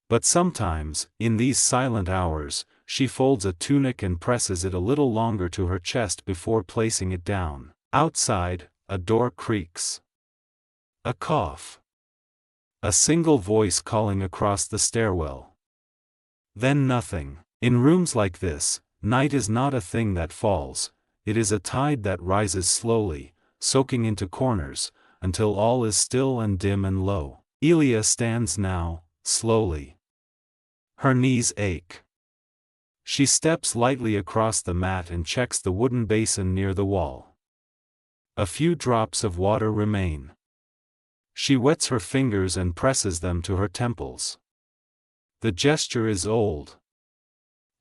But sometimes, in these silent hours, she folds a tunic and presses it a little longer to her chest before placing it down. Outside, a door creaks. A cough. A single voice calling across the stairwell. Then nothing. In rooms like this, night is not a thing that falls, it is a tide that rises slowly, soaking into corners, until all is still and dim and low. Elia stands now, slowly. Her knees ache. She steps lightly across the mat and checks the wooden basin near the wall. A few drops of water remain. She wets her fingers and presses them to her temples. The gesture is old.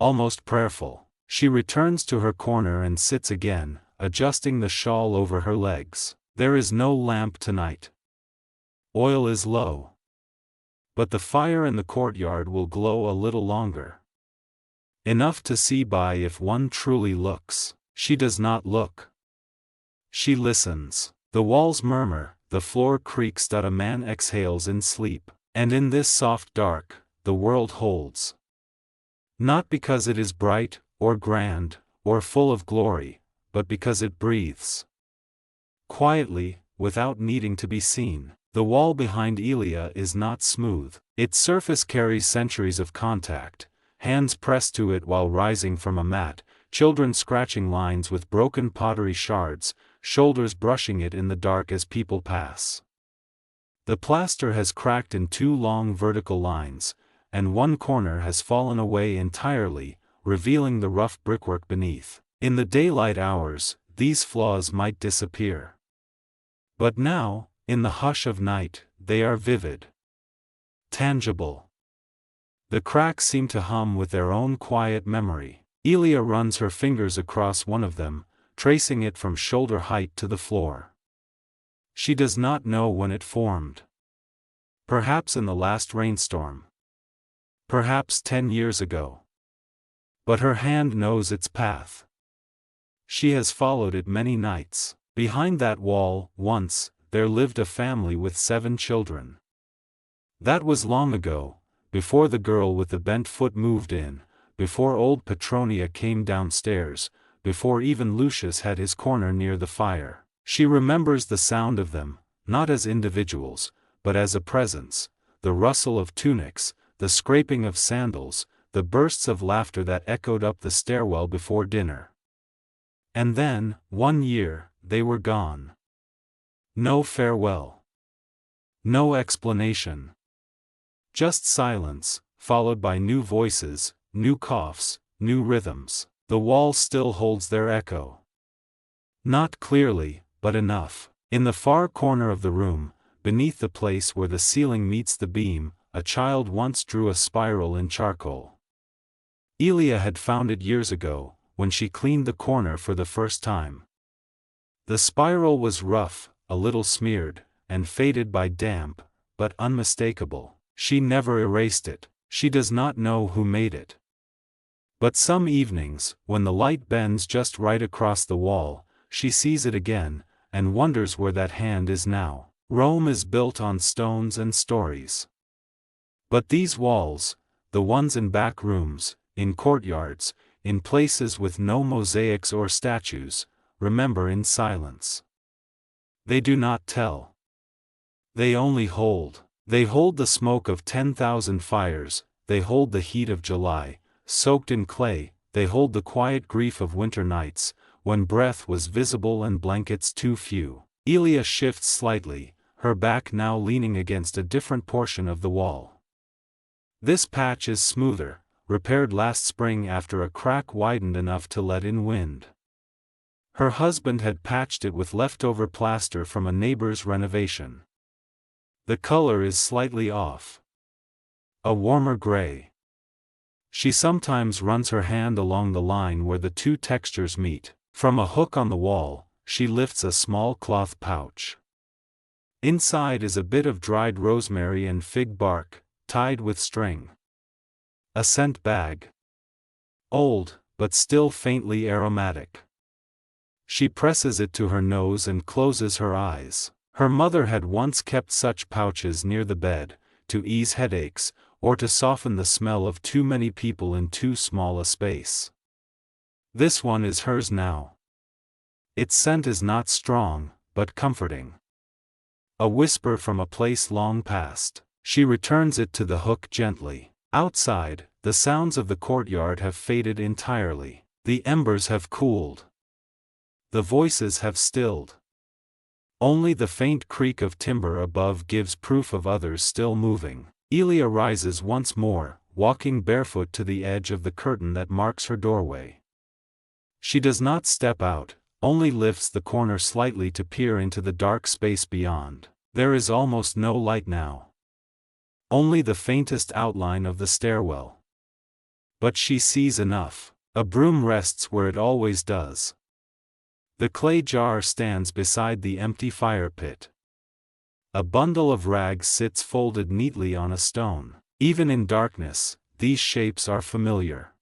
Almost prayerful. She returns to her corner and sits again, adjusting the shawl over her legs. There is no lamp tonight. Oil is low. But the fire in the courtyard will glow a little longer. Enough to see by if one truly looks. She does not look. She listens. The walls murmur, the floor creaks that a man exhales in sleep. And in this soft dark, the world holds. Not because it is bright, or grand, or full of glory, but because it breathes. Quietly, without needing to be seen. The wall behind Elia is not smooth. Its surface carries centuries of contact, hands pressed to it while rising from a mat, children scratching lines with broken pottery shards, shoulders brushing it in the dark as people pass. The plaster has cracked in two long vertical lines, and one corner has fallen away entirely, revealing the rough brickwork beneath. In the daylight hours, these flaws might disappear. But now, in the hush of night, they are vivid. Tangible. The cracks seem to hum with their own quiet memory. Elia runs her fingers across one of them, tracing it from shoulder height to the floor. She does not know when it formed. Perhaps in the last rainstorm. Perhaps 10 years ago. But her hand knows its path. She has followed it many nights. Behind that wall, once, there lived a family with 7 children. That was long ago, before the girl with the bent foot moved in, before old Petronia came downstairs, before even Lucius had his corner near the fire. She remembers the sound of them, not as individuals, but as a presence, the rustle of tunics, the scraping of sandals, the bursts of laughter that echoed up the stairwell before dinner. And then, one year, they were gone. No farewell. No explanation. Just silence, followed by new voices, new coughs, new rhythms. The wall still holds their echo. Not clearly, but enough. In the far corner of the room, beneath the place where the ceiling meets the beam, a child once drew a spiral in charcoal. Elia had found it years ago, when she cleaned the corner for the first time. The spiral was rough, a little smeared, and faded by damp, but unmistakable. She never erased it. She does not know who made it. But some evenings, when the light bends just right across the wall, she sees it again, and wonders where that hand is now. Rome is built on stones and stories. But these walls, the ones in back rooms, in courtyards, in places with no mosaics or statues, remember in silence. They do not tell. They only hold. They hold the smoke of 10,000 fires, they hold the heat of July, soaked in clay, they hold the quiet grief of winter nights, when breath was visible and blankets too few. Elia shifts slightly, her back now leaning against a different portion of the wall. This patch is smoother, repaired last spring after a crack widened enough to let in wind. Her husband had patched it with leftover plaster from a neighbor's renovation. The color is slightly off. A warmer gray. She sometimes runs her hand along the line where the two textures meet. From a hook on the wall, she lifts a small cloth pouch. Inside is a bit of dried rosemary and fig bark, tied with string. A scent bag. Old, but still faintly aromatic. She presses it to her nose and closes her eyes. Her mother had once kept such pouches near the bed, to ease headaches, or to soften the smell of too many people in too small a space. This one is hers now. Its scent is not strong, but comforting. A whisper from a place long past. She returns it to the hook gently. Outside, The sounds of the courtyard have faded entirely. The embers have cooled. The voices have stilled. Only the faint creak of timber above gives proof of others still moving. Elia rises once more, walking barefoot to the edge of the curtain that marks her doorway. She does not step out, only lifts the corner slightly to peer into the dark space beyond. There is almost no light now. Only the faintest outline of the stairwell. But she sees enough. A broom rests where it always does. The clay jar stands beside the empty fire pit. A bundle of rags sits folded neatly on a stone. Even in darkness, these shapes are familiar.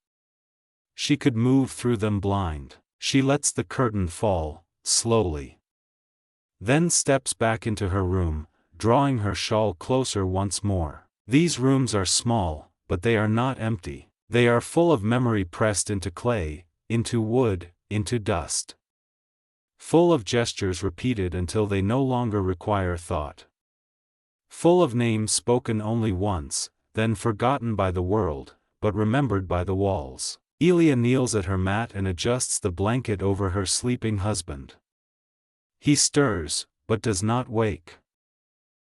She could move through them blind. She lets the curtain fall, slowly. Then steps back into her room, drawing her shawl closer once more. These rooms are small, but they are not empty. They are full of memory pressed into clay, into wood, into dust. Full of gestures repeated until they no longer require thought. Full of names spoken only once, then forgotten by the world, but remembered by the walls. Elia kneels at her mat and adjusts the blanket over her sleeping husband. He stirs, but does not wake.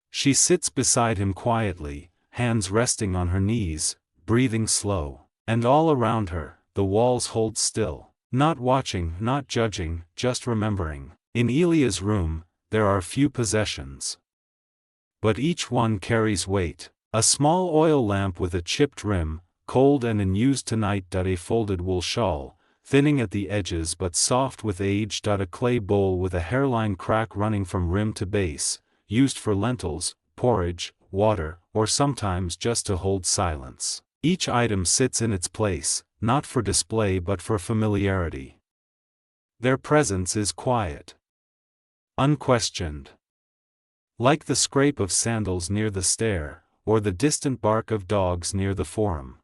She sits beside him quietly, hands resting on her knees, breathing slow. And all around her, the walls hold still. Not watching, not judging, just remembering. In Elia's room, there are few possessions. But each one carries weight. A small oil lamp with a chipped rim, cold and unused tonight. A folded wool shawl, thinning at the edges but soft with age. A clay bowl with a hairline crack running from rim to base, used for lentils, porridge, water, or sometimes just to hold silence. Each item sits in its place, not for display but for familiarity. Their presence is quiet. Unquestioned. Like the scrape of sandals near the stair, or the distant bark of dogs near the forum.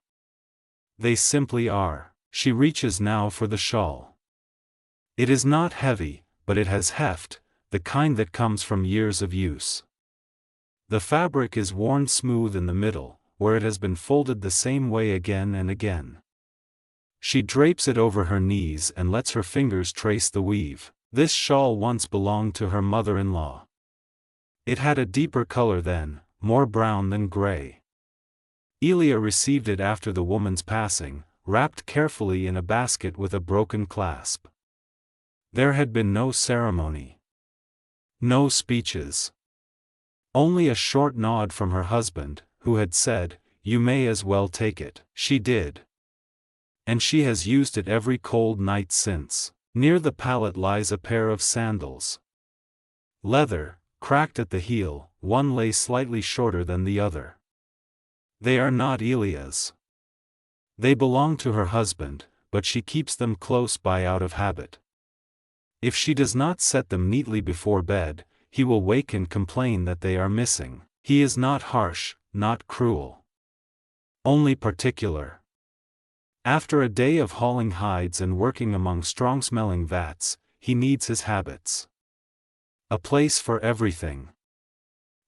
They simply are. She reaches now for the shawl. It is not heavy, but it has heft, the kind that comes from years of use. The fabric is worn smooth in the middle, where it has been folded the same way again and again. She drapes it over her knees and lets her fingers trace the weave. This shawl once belonged to her mother-in-law. It had a deeper color then, more brown than gray. Elia received it after the woman's passing, wrapped carefully in a basket with a broken clasp. There had been no ceremony. No speeches. Only a short nod from her husband, who had said, "You may as well take it." She did. And she has used it every cold night since. Near the pallet lies a pair of sandals. Leather, cracked at the heel, one lay slightly shorter than the other. They are not Elia's. They belong to her husband, but she keeps them close by out of habit. If she does not set them neatly before bed, he will wake and complain that they are missing. He is not harsh, not cruel. Only particular. After a day of hauling hides and working among strong-smelling vats, he needs his habits. A place for everything.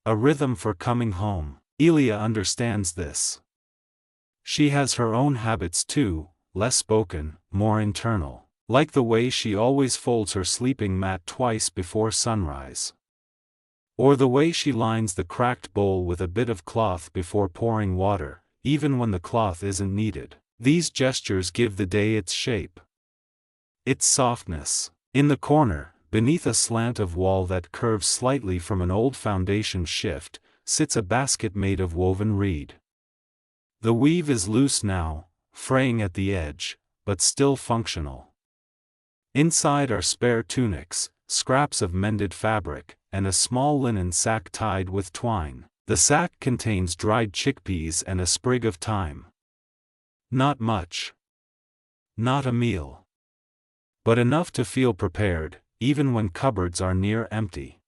A rhythm for coming home. Elia understands this. She has her own habits too, less spoken, more internal. Like the way she always folds her sleeping mat twice before sunrise. Or the way she lines the cracked bowl with a bit of cloth before pouring water, even when the cloth isn't needed. These gestures give the day its shape. Its softness. In the corner, beneath a slant of wall that curves slightly from an old foundation shift, sits a basket made of woven reed. The weave is loose now, fraying at the edge, but still functional. Inside are spare tunics, scraps of mended fabric, and a small linen sack tied with twine. The sack contains dried chickpeas and a sprig of thyme. Not much. Not a meal. But enough to feel prepared, even when cupboards are near empty.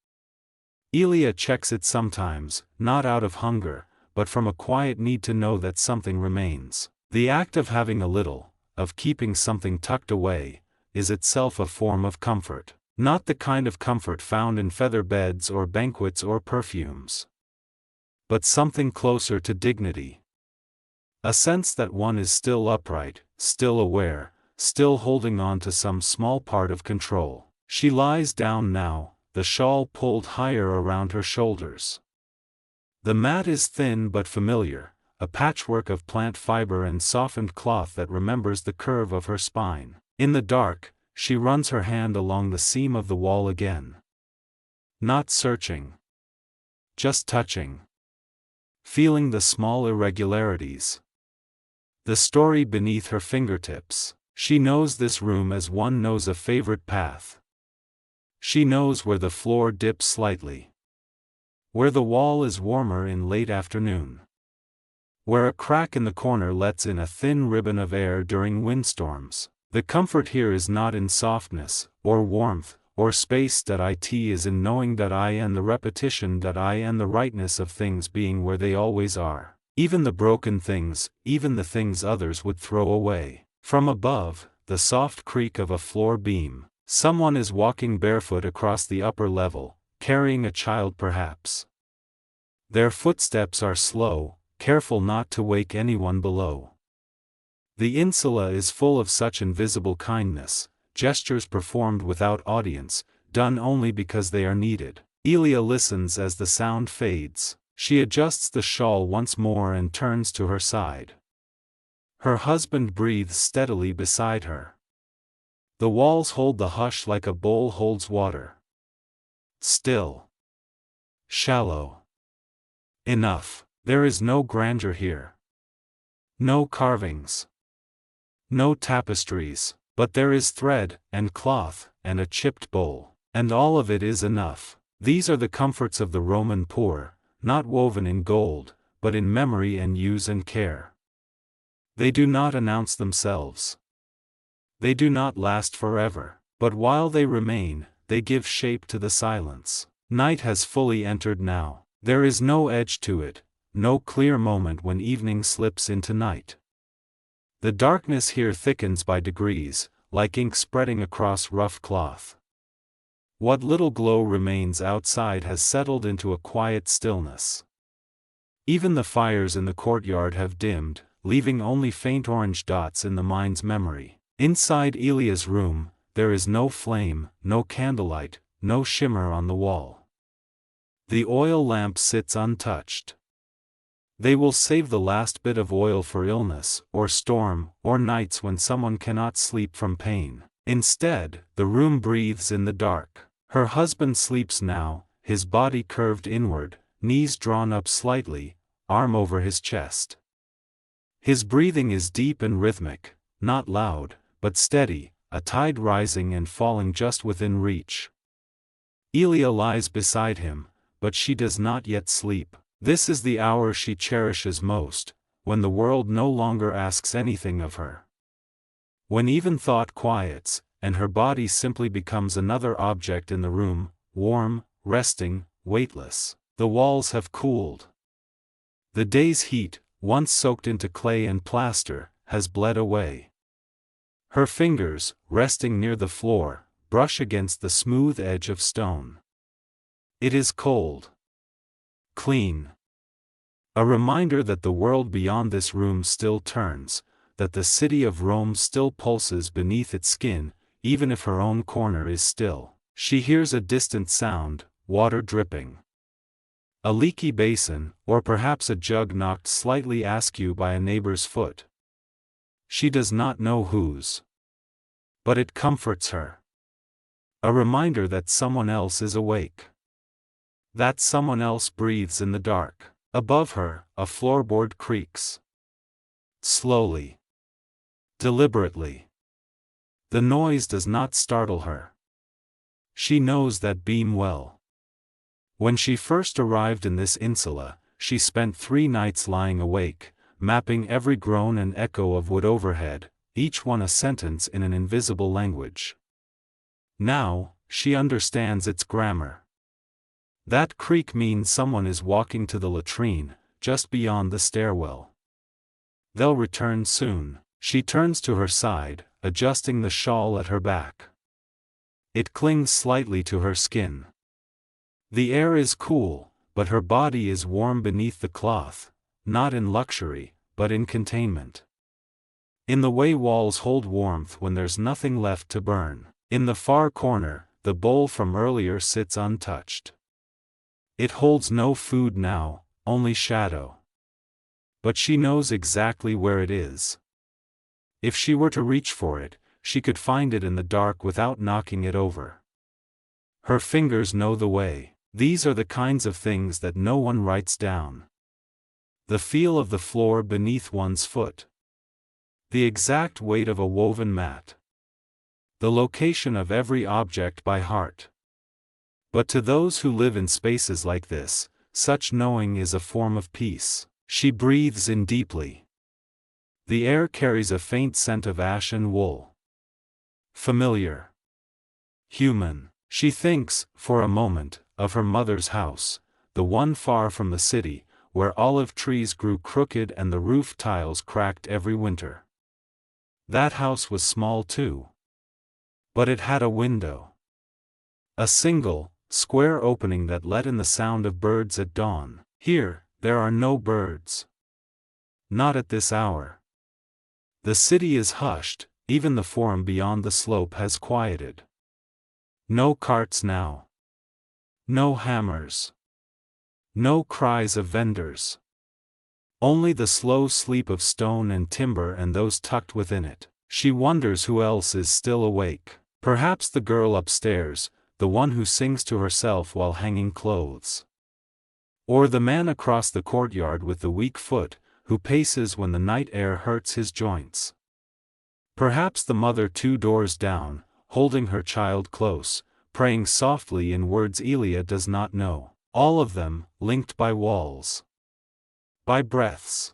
Elia checks it sometimes, not out of hunger, but from a quiet need to know that something remains. The act of having a little, of keeping something tucked away, is itself a form of comfort. Not the kind of comfort found in feather beds or banquets or perfumes. But something closer to dignity. A sense that one is still upright, still aware, still holding on to some small part of control. She lies down now, the shawl pulled higher around her shoulders. The mat is thin but familiar, a patchwork of plant fiber and softened cloth that remembers the curve of her spine. In the dark, she runs her hand along the seam of the wall again. Not searching. Just touching. Feeling the small irregularities. The story beneath her fingertips. She knows this room as one knows a favorite path. She knows where the floor dips slightly. Where the wall is warmer in late afternoon. Where a crack in the corner lets in a thin ribbon of air during windstorms. The comfort here is not in softness, or warmth, or space. It is in knowing that I and the repetition that I and the rightness of things being where they always are. Even the broken things, even the things others would throw away. From above, the soft creak of a floor beam. Someone is walking barefoot across the upper level, carrying a child perhaps. Their footsteps are slow, careful not to wake anyone below. The insula is full of such invisible kindness, gestures performed without audience, done only because they are needed. Elia listens as the sound fades. She adjusts the shawl once more and turns to her side. Her husband breathes steadily beside her. The walls hold the hush like a bowl holds water. Still. Shallow. Enough. There is no grandeur here. No carvings. No tapestries, but there is thread, and cloth, and a chipped bowl. And all of it is enough. These are the comforts of the Roman poor, not woven in gold, but in memory and use and care. They do not announce themselves. They do not last forever, but while they remain, they give shape to the silence. Night has fully entered now. There is no edge to it, no clear moment when evening slips into night. The darkness here thickens by degrees, like ink spreading across rough cloth. What little glow remains outside has settled into a quiet stillness. Even the fires in the courtyard have dimmed, leaving only faint orange dots in the mind's memory. Inside Elia's room, there is no flame, no candlelight, no shimmer on the wall. The oil lamp sits untouched. They will save the last bit of oil for illness, or storm, or nights when someone cannot sleep from pain. Instead, the room breathes in the dark. Her husband sleeps now, his body curved inward, knees drawn up slightly, arm over his chest. His breathing is deep and rhythmic, not loud, but steady, a tide rising and falling just within reach. Elia lies beside him, but she does not yet sleep. This is the hour she cherishes most, when the world no longer asks anything of her. When even thought quiets, and her body simply becomes another object in the room, warm, resting, weightless. The walls have cooled. The day's heat, once soaked into clay and plaster, has bled away. Her fingers, resting near the floor, brush against the smooth edge of stone. It is cold. Clean. A reminder that the world beyond this room still turns, that the city of Rome still pulses beneath its skin, even if her own corner is still. She hears a distant sound, water dripping. A leaky basin, or perhaps a jug knocked slightly askew by a neighbor's foot. She does not know whose. But it comforts her. A reminder that someone else is awake. That someone else breathes in the dark. Above her, a floorboard creaks. Slowly. Deliberately. The noise does not startle her. She knows that beam well. When she first arrived in this insula, she spent 3 nights lying awake, mapping every groan and echo of wood overhead, each one a sentence in an invisible language. Now, she understands its grammar. That creak means someone is walking to the latrine, just beyond the stairwell. They'll return soon. She turns to her side, adjusting the shawl at her back. It clings slightly to her skin. The air is cool, but her body is warm beneath the cloth, not in luxury, but in containment. In the way walls hold warmth when there's nothing left to burn. In the far corner, the bowl from earlier sits untouched. It holds no food now, only shadow. But she knows exactly where it is. If she were to reach for it, she could find it in the dark without knocking it over. Her fingers know the way. These are the kinds of things that no one writes down. The feel of the floor beneath one's foot. The exact weight of a woven mat. The location of every object by heart. But to those who live in spaces like this, such knowing is a form of peace. She breathes in deeply. The air carries a faint scent of ash and wool. Familiar. Human. She thinks, for a moment, of her mother's house, the one far from the city, where olive trees grew crooked and the roof tiles cracked every winter. That house was small too. But it had a window. A single, square opening that let in the sound of birds at dawn. Here, there are no birds. Not at this hour. The city is hushed, even the forum beyond the slope has quieted. No carts now. No hammers. No cries of vendors. Only the slow sleep of stone and timber and those tucked within it. She wonders who else is still awake. Perhaps the girl upstairs, the one who sings to herself while hanging clothes. Or the man across the courtyard with the weak foot, who paces when the night air hurts his joints. Perhaps the mother 2 doors down, holding her child close, praying softly in words Elia does not know. All of them, linked by walls. By breaths.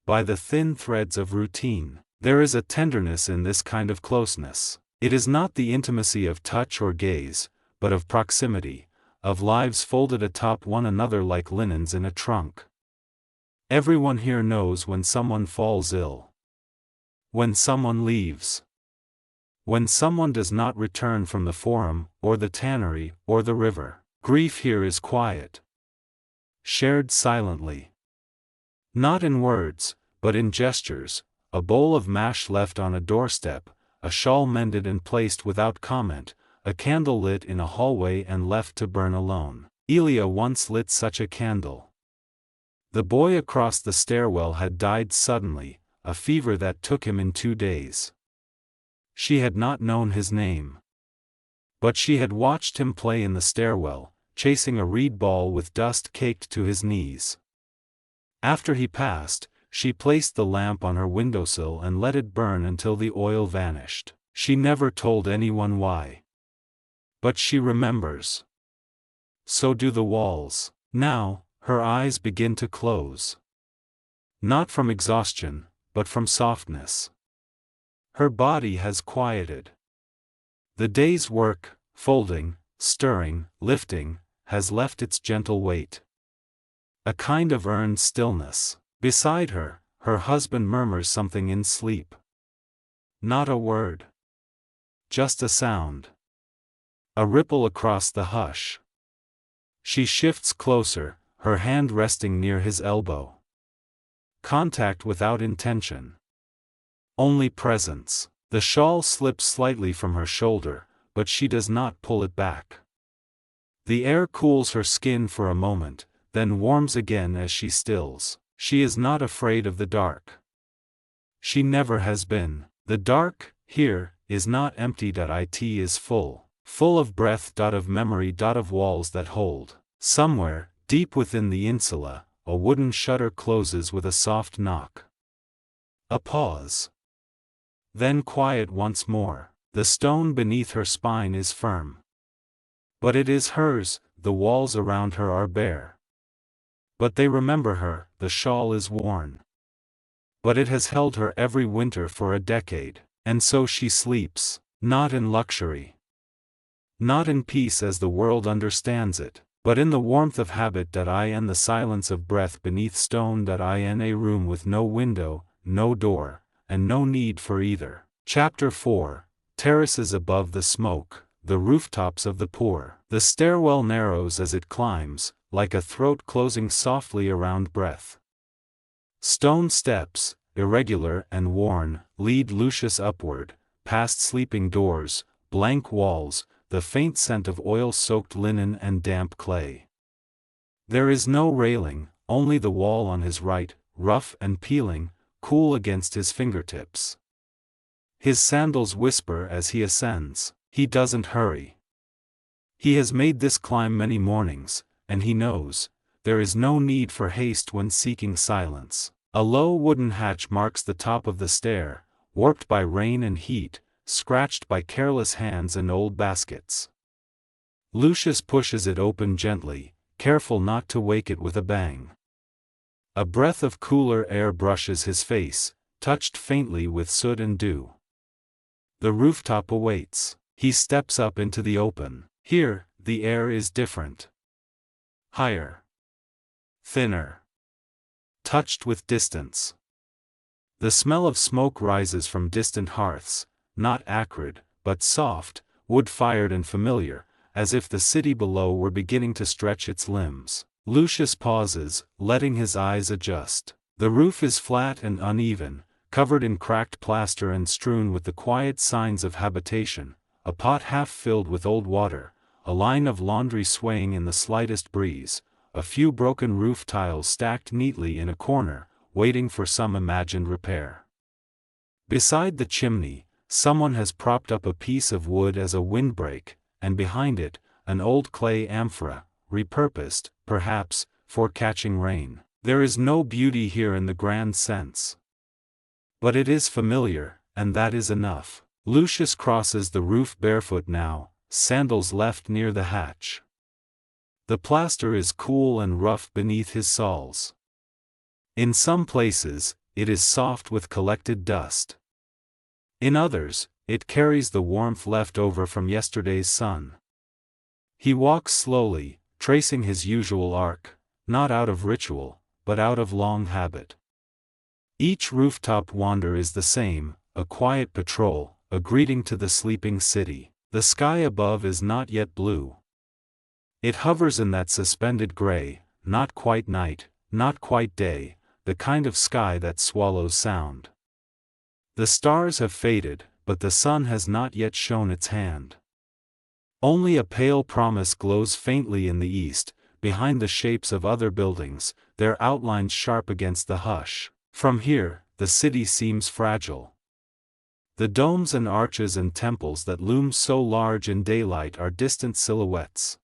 By the thin threads of routine. There is a tenderness in this kind of closeness. It is not the intimacy of touch or gaze, but of proximity, of lives folded atop one another like linens in a trunk. Everyone here knows when someone falls ill. When someone leaves. When someone does not return from the forum, or the tannery, or the river. Grief here is quiet. Shared silently. Not in words, but in gestures, a bowl of mash left on a doorstep, a shawl mended and placed without comment, a candle lit in a hallway and left to burn alone. Elia once lit such a candle. The boy across the stairwell had died suddenly, a fever that took him in 2 days. She had not known his name. But she had watched him play in the stairwell, chasing a reed ball with dust caked to his knees. After he passed, she placed the lamp on her windowsill and let it burn until the oil vanished. She never told anyone why. But she remembers. So do the walls. Now, her eyes begin to close. Not from exhaustion, but from softness. Her body has quieted. The day's work, folding, stirring, lifting, has left its gentle weight. A kind of earned stillness. Beside her, her husband murmurs something in sleep. Not a word. Just a sound. A ripple across the hush. She shifts closer, her hand resting near his elbow. Contact without intention. Only presence. The shawl slips slightly from her shoulder, but she does not pull it back. The air cools her skin for a moment, then warms again as she stills. She is not afraid of the dark. She never has been. The dark, here, is not empty. It is full. Full of breath. Of memory. Of walls that hold. Somewhere, deep within the insula, a wooden shutter closes with a soft knock. A pause. Then quiet once more. The stone beneath her spine is firm. But it is hers, the walls around her are bare. But they remember her, the shawl is worn. But it has held her every winter for a decade, and so she sleeps, not in luxury. Not in peace as the world understands it, but in the warmth of habit. And the silence of breath beneath stone. In a room with no window, no door, and no need for either. Chapter 4. Terraces above the smoke, the rooftops of the poor. The stairwell narrows as it climbs, like a throat closing softly around breath. Stone steps, irregular and worn, lead Lucius upward, past sleeping doors, blank walls, the faint scent of oil-soaked linen and damp clay. There is no railing, only the wall on his right, rough and peeling, cool against his fingertips. His sandals whisper as he ascends. He doesn't hurry. He has made this climb many mornings, and he knows, there is no need for haste when seeking silence. A low wooden hatch marks the top of the stair, warped by rain and heat, scratched by careless hands and old baskets. Lucius pushes it open gently, careful not to wake it with a bang. A breath of cooler air brushes his face, touched faintly with soot and dew. The rooftop awaits. He steps up into the open. Here, the air is different. Higher. Thinner. Touched with distance. The smell of smoke rises from distant hearths, not acrid, but soft, wood-fired and familiar, as if the city below were beginning to stretch its limbs. Lucius pauses, letting his eyes adjust. The roof is flat and uneven, covered in cracked plaster and strewn with the quiet signs of habitation, a pot half filled with old water, a line of laundry swaying in the slightest breeze, a few broken roof tiles stacked neatly in a corner, waiting for some imagined repair. Beside the chimney, someone has propped up a piece of wood as a windbreak, and behind it, an old clay amphora, repurposed, perhaps, for catching rain. There is no beauty here in the grand sense. But it is familiar, and that is enough. Lucius crosses the roof barefoot now, sandals left near the hatch. The plaster is cool and rough beneath his soles. In some places, it is soft with collected dust. In others, it carries the warmth left over from yesterday's sun. He walks slowly, tracing his usual arc, not out of ritual, but out of long habit. Each rooftop wander is the same, a quiet patrol, a greeting to the sleeping city. The sky above is not yet blue. It hovers in that suspended gray, not quite night, not quite day, the kind of sky that swallows sound. The stars have faded, but the sun has not yet shown its hand. Only a pale promise glows faintly in the east, behind the shapes of other buildings, their outlines sharp against the hush. From here, the city seems fragile. The domes and arches and temples that loom so large in daylight are distant silhouettes.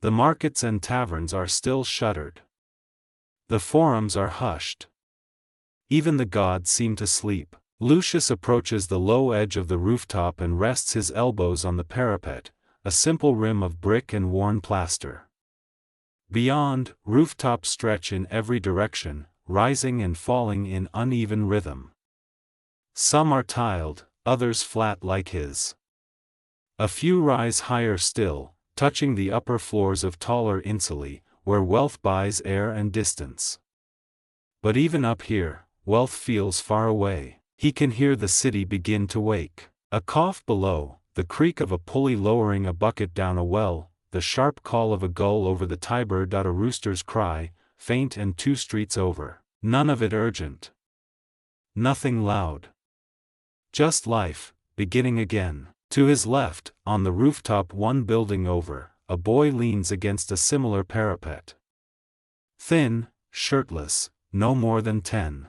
The markets and taverns are still shuttered. The forums are hushed. Even the gods seem to sleep. Lucius approaches the low edge of the rooftop and rests his elbows on the parapet, a simple rim of brick and worn plaster. Beyond, rooftops stretch in every direction, rising and falling in uneven rhythm. Some are tiled, others flat like his. A few rise higher still, touching the upper floors of taller insulae, where wealth buys air and distance. But even up here, wealth feels far away. He can hear the city begin to wake. A cough below, the creak of a pulley lowering a bucket down a well, the sharp call of a gull over the Tiber. A rooster's cry, faint and 2 streets over. None of it urgent. Nothing loud. Just life, beginning again. To his left, on the rooftop 1 building over, a boy leans against a similar parapet. Thin, shirtless, no more than 10.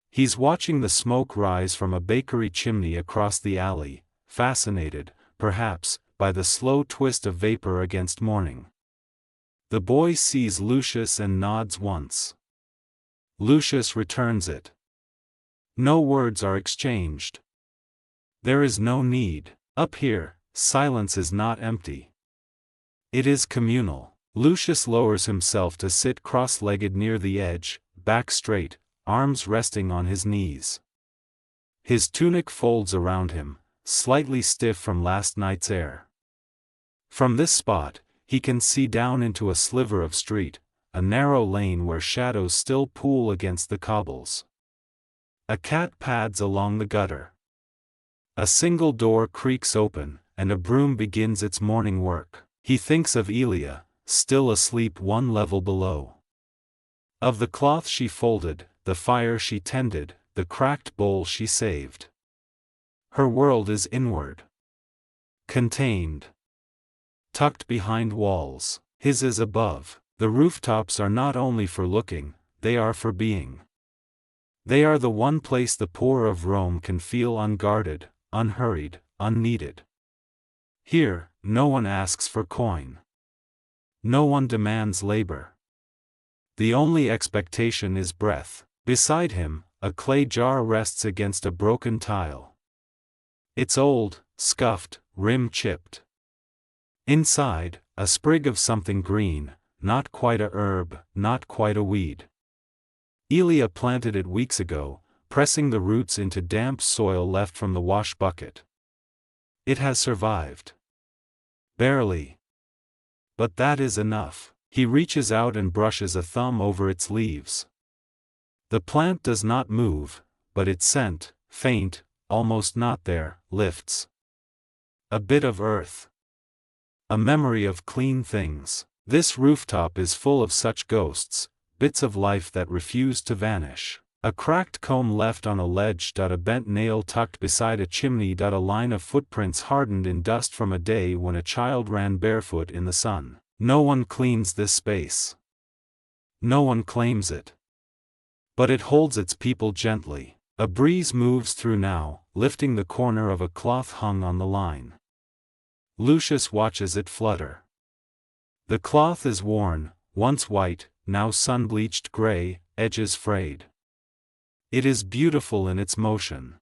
He's watching the smoke rise from a bakery chimney across the alley, fascinated, perhaps, by the slow twist of vapor against morning. The boy sees Lucius and nods once. Lucius returns it. No words are exchanged. There is no need. Up here, silence is not empty. It is communal. Lucius lowers himself to sit cross-legged near the edge, back straight, arms resting on his knees. His tunic folds around him, slightly stiff from last night's air. From this spot, he can see down into a sliver of street, a narrow lane where shadows still pool against the cobbles. A cat pads along the gutter. A single door creaks open, and a broom begins its morning work. He thinks of Elia, still asleep 1 level below. Of the cloth she folded, the fire she tended, the cracked bowl she saved. Her world is inward. Contained. Tucked behind walls. His is above. The rooftops are not only for looking, they are for being. They are the one place the poor of Rome can feel unguarded, unhurried, unneeded. Here, no one asks for coin. No one demands labor. The only expectation is breath. Beside him, a clay jar rests against a broken tile. It's old, scuffed, rim chipped. Inside, a sprig of something green, not quite a herb, not quite a weed. Elia planted it weeks ago, pressing the roots into damp soil left from the wash bucket. It has survived. Barely. But that is enough. He reaches out and brushes a thumb over its leaves. The plant does not move, but its scent, faint, almost not there, lifts. A bit of earth. A memory of clean things. This rooftop is full of such ghosts, bits of life that refuse to vanish. A cracked comb left on a ledge. A bent nail tucked beside a chimney. A line of footprints hardened in dust from a day when a child ran barefoot in the sun. No one cleans this space. No one claims it. But it holds its people gently. A breeze moves through now, lifting the corner of a cloth hung on the line. Lucius watches it flutter. The cloth is worn, once white, now sun-bleached gray, edges frayed. It is beautiful in its motion.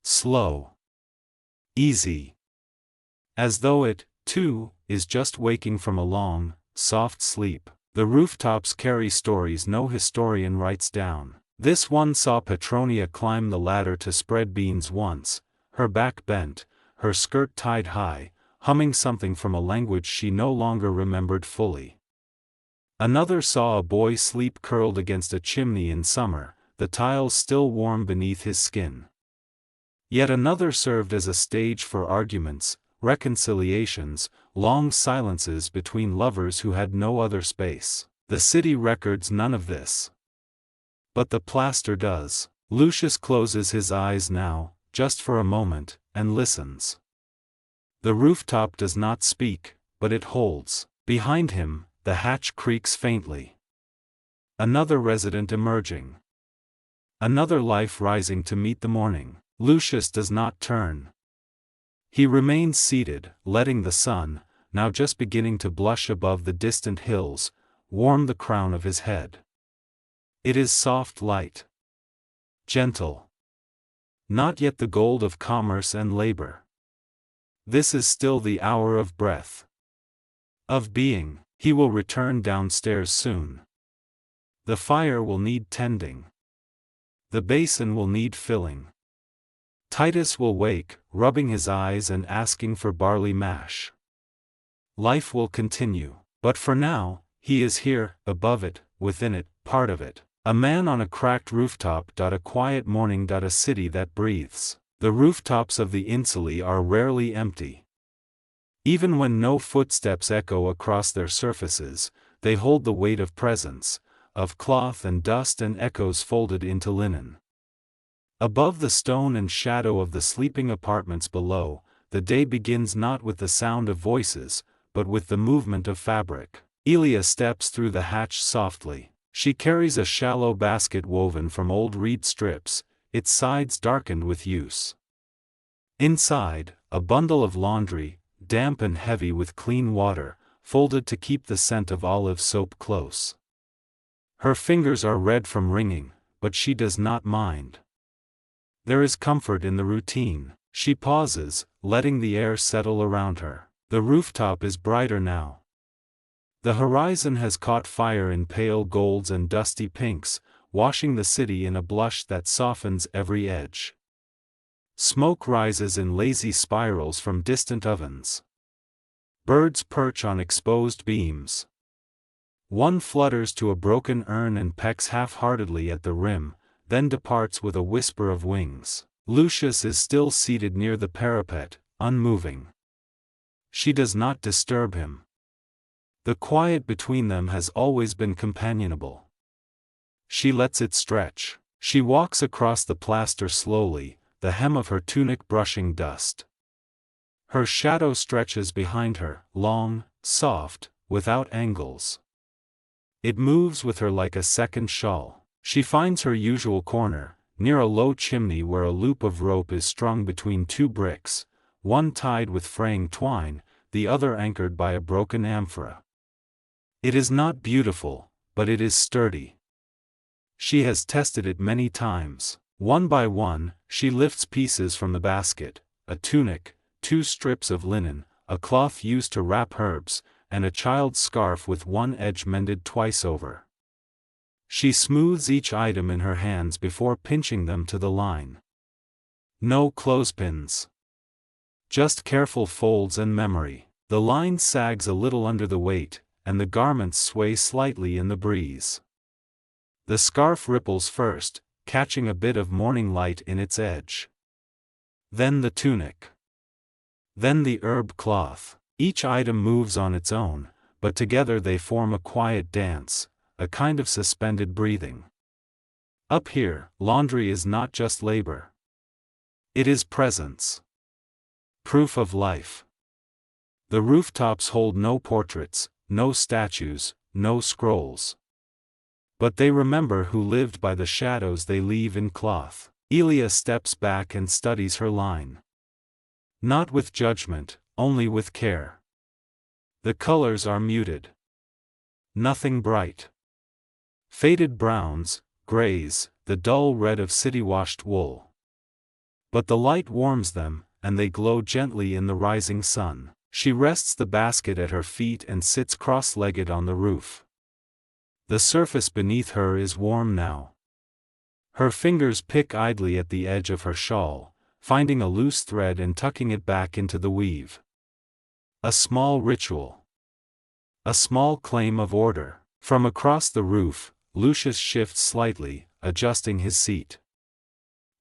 Slow. Easy. As though it, too, is just waking from a long, soft sleep. The rooftops carry stories no historian writes down. This one saw Petronia climb the ladder to spread beans once, her back bent, her skirt tied high, humming something from a language she no longer remembered fully. Another saw a boy sleep curled against a chimney in summer, the tiles still warm beneath his skin. Yet another served as a stage for arguments, reconciliations, long silences between lovers who had no other space. The city records none of this. But the plaster does. Lucius closes his eyes now, just for a moment, and listens. The rooftop does not speak, but it holds. Behind him, the hatch creaks faintly. Another resident emerging. Another life rising to meet the morning. Lucius does not turn. He remains seated, letting the sun, now just beginning to blush above the distant hills, warm the crown of his head. It is soft light. Gentle. Not yet the gold of commerce and labor. This is still the hour of breath. Of being. He will return downstairs soon. The fire will need tending. The basin will need filling. Titus will wake, rubbing his eyes and asking for barley mash. Life will continue. But for now, he is here, above it, within it, part of it. A man on a cracked rooftop. A quiet morning. A city that breathes. The rooftops of the insulae are rarely empty. Even when no footsteps echo across their surfaces, they hold the weight of presence, of cloth and dust and echoes folded into linen. Above the stone and shadow of the sleeping apartments below, the day begins not with the sound of voices, but with the movement of fabric. Elia steps through the hatch softly. She carries a shallow basket woven from old reed strips, its sides darkened with use. Inside, a bundle of laundry, damp and heavy with clean water, folded to keep the scent of olive soap close. Her fingers are red from wringing, but she does not mind. There is comfort in the routine. She pauses, letting the air settle around her. The rooftop is brighter now. The horizon has caught fire in pale golds and dusty pinks, washing the city in a blush that softens every edge. Smoke rises in lazy spirals from distant ovens. Birds perch on exposed beams. One flutters to a broken urn and pecks half-heartedly at the rim, then departs with a whisper of wings. Lucius is still seated near the parapet, unmoving. She does not disturb him. The quiet between them has always been companionable. She lets it stretch. She walks across the plaster slowly, the hem of her tunic brushing dust. Her shadow stretches behind her, long, soft, without angles. It moves with her like a second shawl. She finds her usual corner, near a low chimney where a loop of rope is strung between two bricks, one tied with fraying twine, the other anchored by a broken amphora. It is not beautiful, but it is sturdy. She has tested it many times. One by one, she lifts pieces from the basket: a tunic, 2 strips of linen, a cloth used to wrap herbs, and a child's scarf with one edge mended twice over. She smooths each item in her hands before pinching them to the line. No clothespins. Just careful folds and memory. The line sags a little under the weight, and the garments sway slightly in the breeze. The scarf ripples first, catching a bit of morning light in its edge. Then the tunic. Then the herb cloth. Each item moves on its own, but together they form a quiet dance, a kind of suspended breathing. Up here, laundry is not just labor. It is presence. Proof of life. The rooftops hold no portraits, no statues, no scrolls. But they remember who lived by the shadows they leave in cloth. Elia steps back and studies her line. Not with judgment, only with care. The colors are muted. Nothing bright. Faded browns, grays, the dull red of city-washed wool. But the light warms them, and they glow gently in the rising sun. She rests the basket at her feet and sits cross-legged on the roof. The surface beneath her is warm now. Her fingers pick idly at the edge of her shawl, finding a loose thread and tucking it back into the weave. A small ritual. A small claim of order. From across the roof, Lucius shifts slightly, adjusting his seat.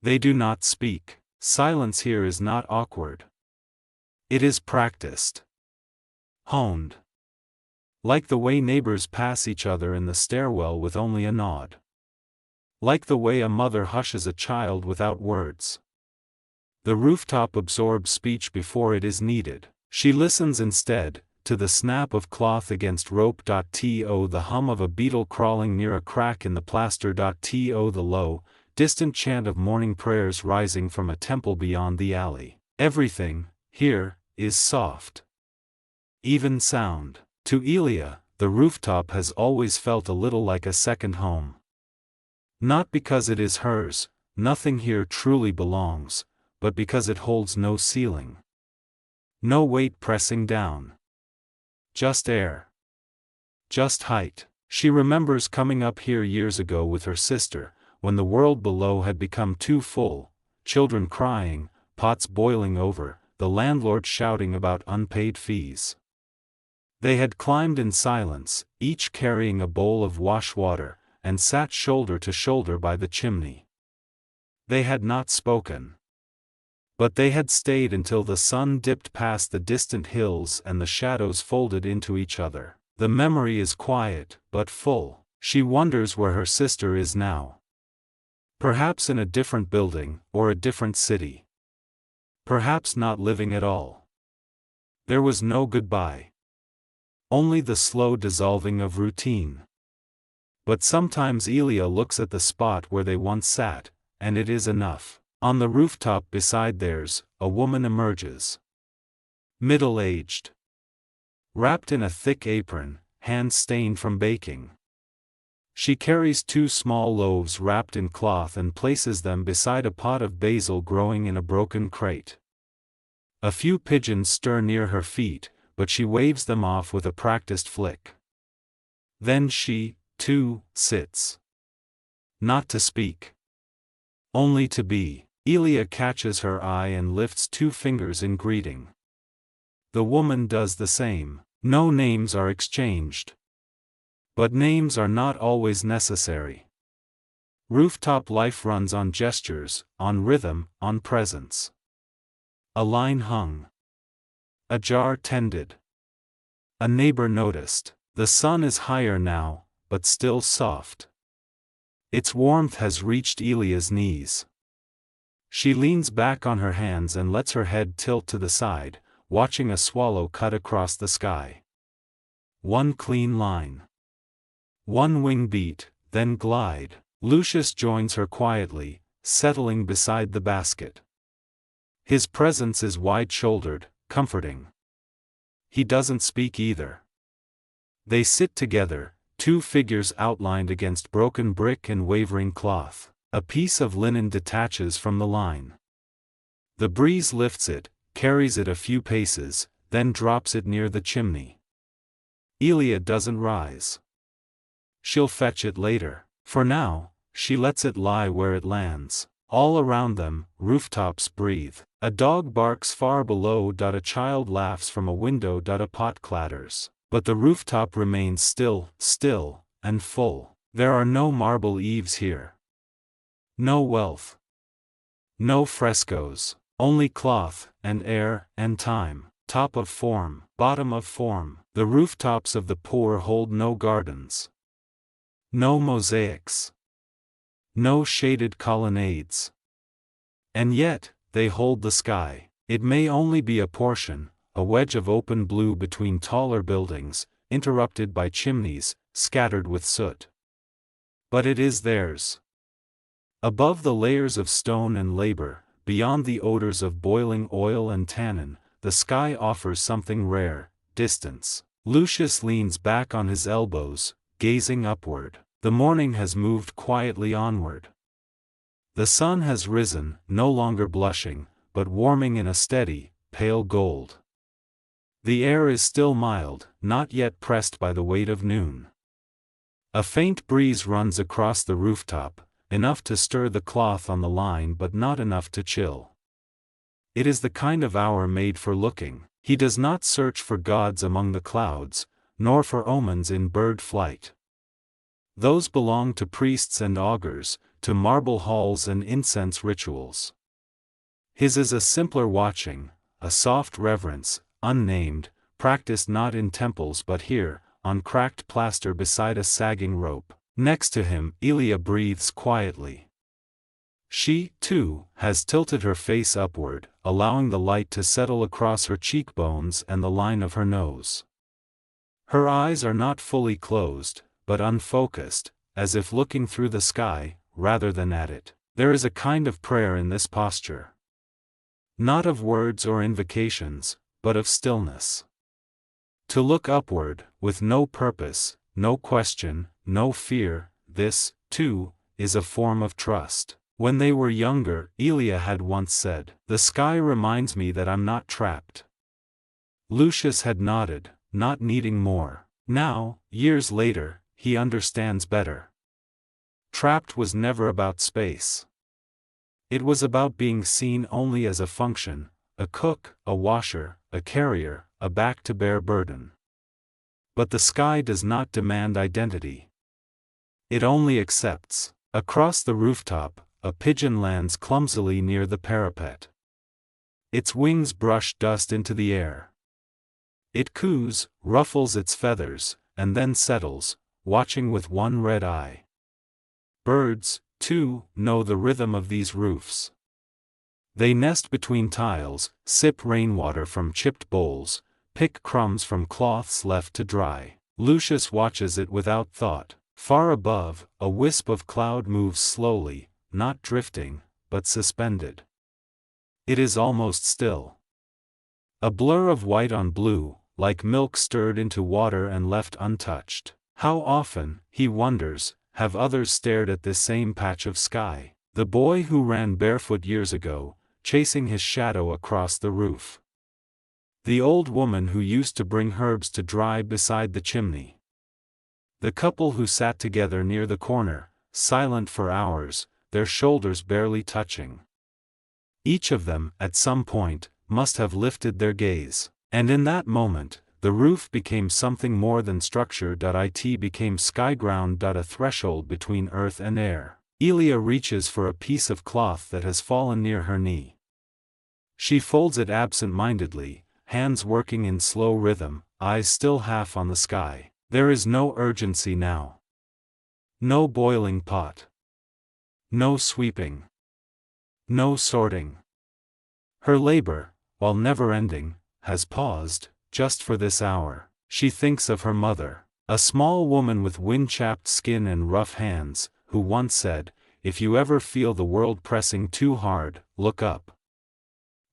They do not speak. Silence here is not awkward. It is practiced. Honed. Like the way neighbors pass each other in the stairwell with only a nod. Like the way a mother hushes a child without words. The rooftop absorbs speech before it is needed. She listens instead, to the snap of cloth against rope. To the hum of a beetle crawling near a crack in the plaster. To the low, distant chant of morning prayers rising from a temple beyond the alley. Everything, here, is soft. Even sound. To Elia, the rooftop has always felt a little like a second home. Not because it is hers, nothing here truly belongs, but because it holds no ceiling. No weight pressing down. Just air. Just height. She remembers coming up here years ago with her sister, when the world below had become too full, children crying, pots boiling over, the landlord shouting about unpaid fees. They had climbed in silence, each carrying a bowl of wash water, and sat shoulder to shoulder by the chimney. They had not spoken. But they had stayed until the sun dipped past the distant hills and the shadows folded into each other. The memory is quiet, but full. She wonders where her sister is now. Perhaps in a different building, or a different city. Perhaps not living at all. There was no goodbye. Only the slow dissolving of routine. But sometimes Elia looks at the spot where they once sat, and it is enough. On the rooftop beside theirs, a woman emerges. Middle-aged. Wrapped in a thick apron, hands stained from baking. She carries 2 small loaves wrapped in cloth and places them beside a pot of basil growing in a broken crate. A few pigeons stir near her feet, but she waves them off with a practiced flick. Then she, too, sits. Not to speak. Only to be. Elia catches her eye and lifts 2 fingers in greeting. The woman does the same. No names are exchanged. But names are not always necessary. Rooftop life runs on gestures, on rhythm, on presence. A line hung. A jar tended. A neighbor noticed. The sun is higher now, but still soft. Its warmth has reached Elia's knees. She leans back on her hands and lets her head tilt to the side, watching a swallow cut across the sky. One clean line. One wing beat, then glide. Lucius joins her quietly, settling beside the basket. His presence is wide-shouldered, comforting. He doesn't speak either. They sit together, two figures outlined against broken brick and wavering cloth. A piece of linen detaches from the line. The breeze lifts it, carries it a few paces, then drops it near the chimney. Elia doesn't rise. She'll fetch it later. For now, she lets it lie where it lands. All around them, rooftops breathe. A dog barks far below. A child laughs from a window. A pot clatters. But the rooftop remains still, and full. There are no marble eaves here. No wealth. No frescoes. Only cloth, and air, and time. Top of form, bottom of form. The rooftops of the poor hold no gardens. No mosaics. No shaded colonnades. And yet, they hold the sky. It may only be a portion, a wedge of open blue between taller buildings, interrupted by chimneys, scattered with soot. But it is theirs. Above the layers of stone and labor, beyond the odors of boiling oil and tannin, the sky offers something rare: distance. Lucius leans back on his elbows, gazing upward. The morning has moved quietly onward. The sun has risen, no longer blushing, but warming in a steady, pale gold. The air is still mild, not yet pressed by the weight of noon. A faint breeze runs across the rooftop, enough to stir the cloth on the line but not enough to chill. It is the kind of hour made for looking. He does not search for gods among the clouds, nor for omens in bird flight. Those belong to priests and augurs, to marble halls and incense rituals. His is a simpler watching, a soft reverence, unnamed, practiced not in temples but here, on cracked plaster beside a sagging rope. Next to him, Elia breathes quietly. She, too, has tilted her face upward, allowing the light to settle across her cheekbones and the line of her nose. Her eyes are not fully closed, but unfocused, as if looking through the sky, rather than at it. There is a kind of prayer in this posture. Not of words or invocations, but of stillness. To look upward, with no purpose, no question, no fear, this, too, is a form of trust. When they were younger, Elia had once said, "The sky reminds me that I'm not trapped." Lucius had nodded, not needing more. Now, years later, he understands better. Trapped was never about space. It was about being seen only as a function, a cook, a washer, a carrier, a back-to-bear burden. But the sky does not demand identity. It only accepts. Across the rooftop, a pigeon lands clumsily near the parapet. Its wings brush dust into the air. It coos, ruffles its feathers, and then settles, watching with one red eye. Birds, too, know the rhythm of these roofs. They nest between tiles, sip rainwater from chipped bowls, pick crumbs from cloths left to dry. Lucius watches it without thought. Far above, a wisp of cloud moves slowly, not drifting, but suspended. It is almost still. A blur of white on blue, like milk stirred into water and left untouched. How often, he wonders, have others stared at this same patch of sky? The boy who ran barefoot years ago, chasing his shadow across the roof. The old woman who used to bring herbs to dry beside the chimney. The couple who sat together near the corner, silent for hours, their shoulders barely touching. Each of them, at some point, must have lifted their gaze. And in that moment, the roof became something more than structure. It became skyground. A threshold between earth and air. Elia reaches for a piece of cloth that has fallen near her knee. She folds it absent-mindedly, hands working in slow rhythm, eyes still half on the sky. There is no urgency now. No boiling pot. No sweeping. No sorting. Her labor, while never-ending, has paused, just for this hour. She thinks of her mother, a small woman with wind-chapped skin and rough hands, who once said, "If you ever feel the world pressing too hard, look up.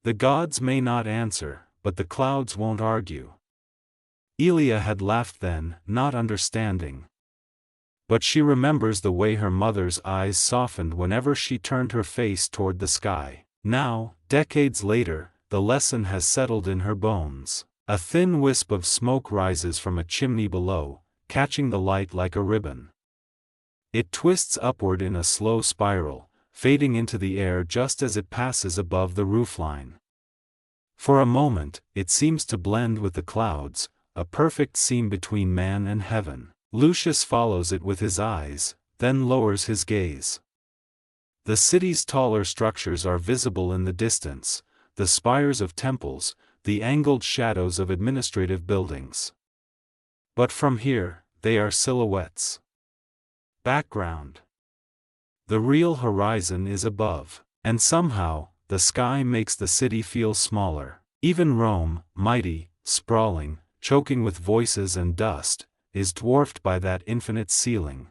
The gods may not answer, but the clouds won't argue." Elia had laughed then, not understanding. But she remembers the way her mother's eyes softened whenever she turned her face toward the sky. Now, decades later, the lesson has settled in her bones. A thin wisp of smoke rises from a chimney below, catching the light like a ribbon. It twists upward in a slow spiral, fading into the air just as it passes above the roofline. For a moment, it seems to blend with the clouds, a perfect seam between man and heaven. Lucius follows it with his eyes, then lowers his gaze. The city's taller structures are visible in the distance, the spires of temples, the angled shadows of administrative buildings. But from here, they are silhouettes. Background. The real horizon is above, and somehow, the sky makes the city feel smaller. Even Rome, mighty, sprawling, choking with voices and dust, is dwarfed by that infinite ceiling.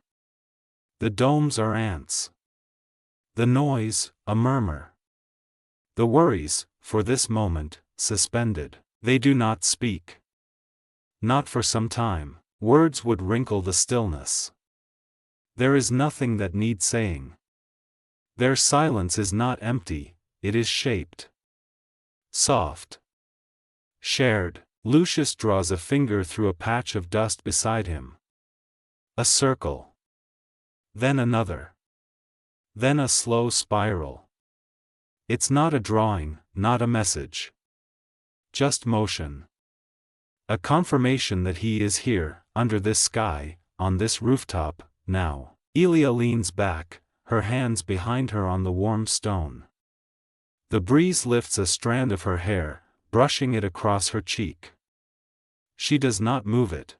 The domes are ants. The noise, a murmur. The worries, for this moment, suspended. They do not speak. Not for some time. Words would wrinkle the stillness. There is nothing that needs saying. Their silence is not empty, it is shaped. Soft. Shared. Lucius draws a finger through a patch of dust beside him. A circle. Then another. Then a slow spiral. It's not a drawing, not a message. Just motion. A confirmation that he is here, under this sky, on this rooftop, now. Elia leans back, her hands behind her on the warm stone. The breeze lifts a strand of her hair, brushing it across her cheek. She does not move it.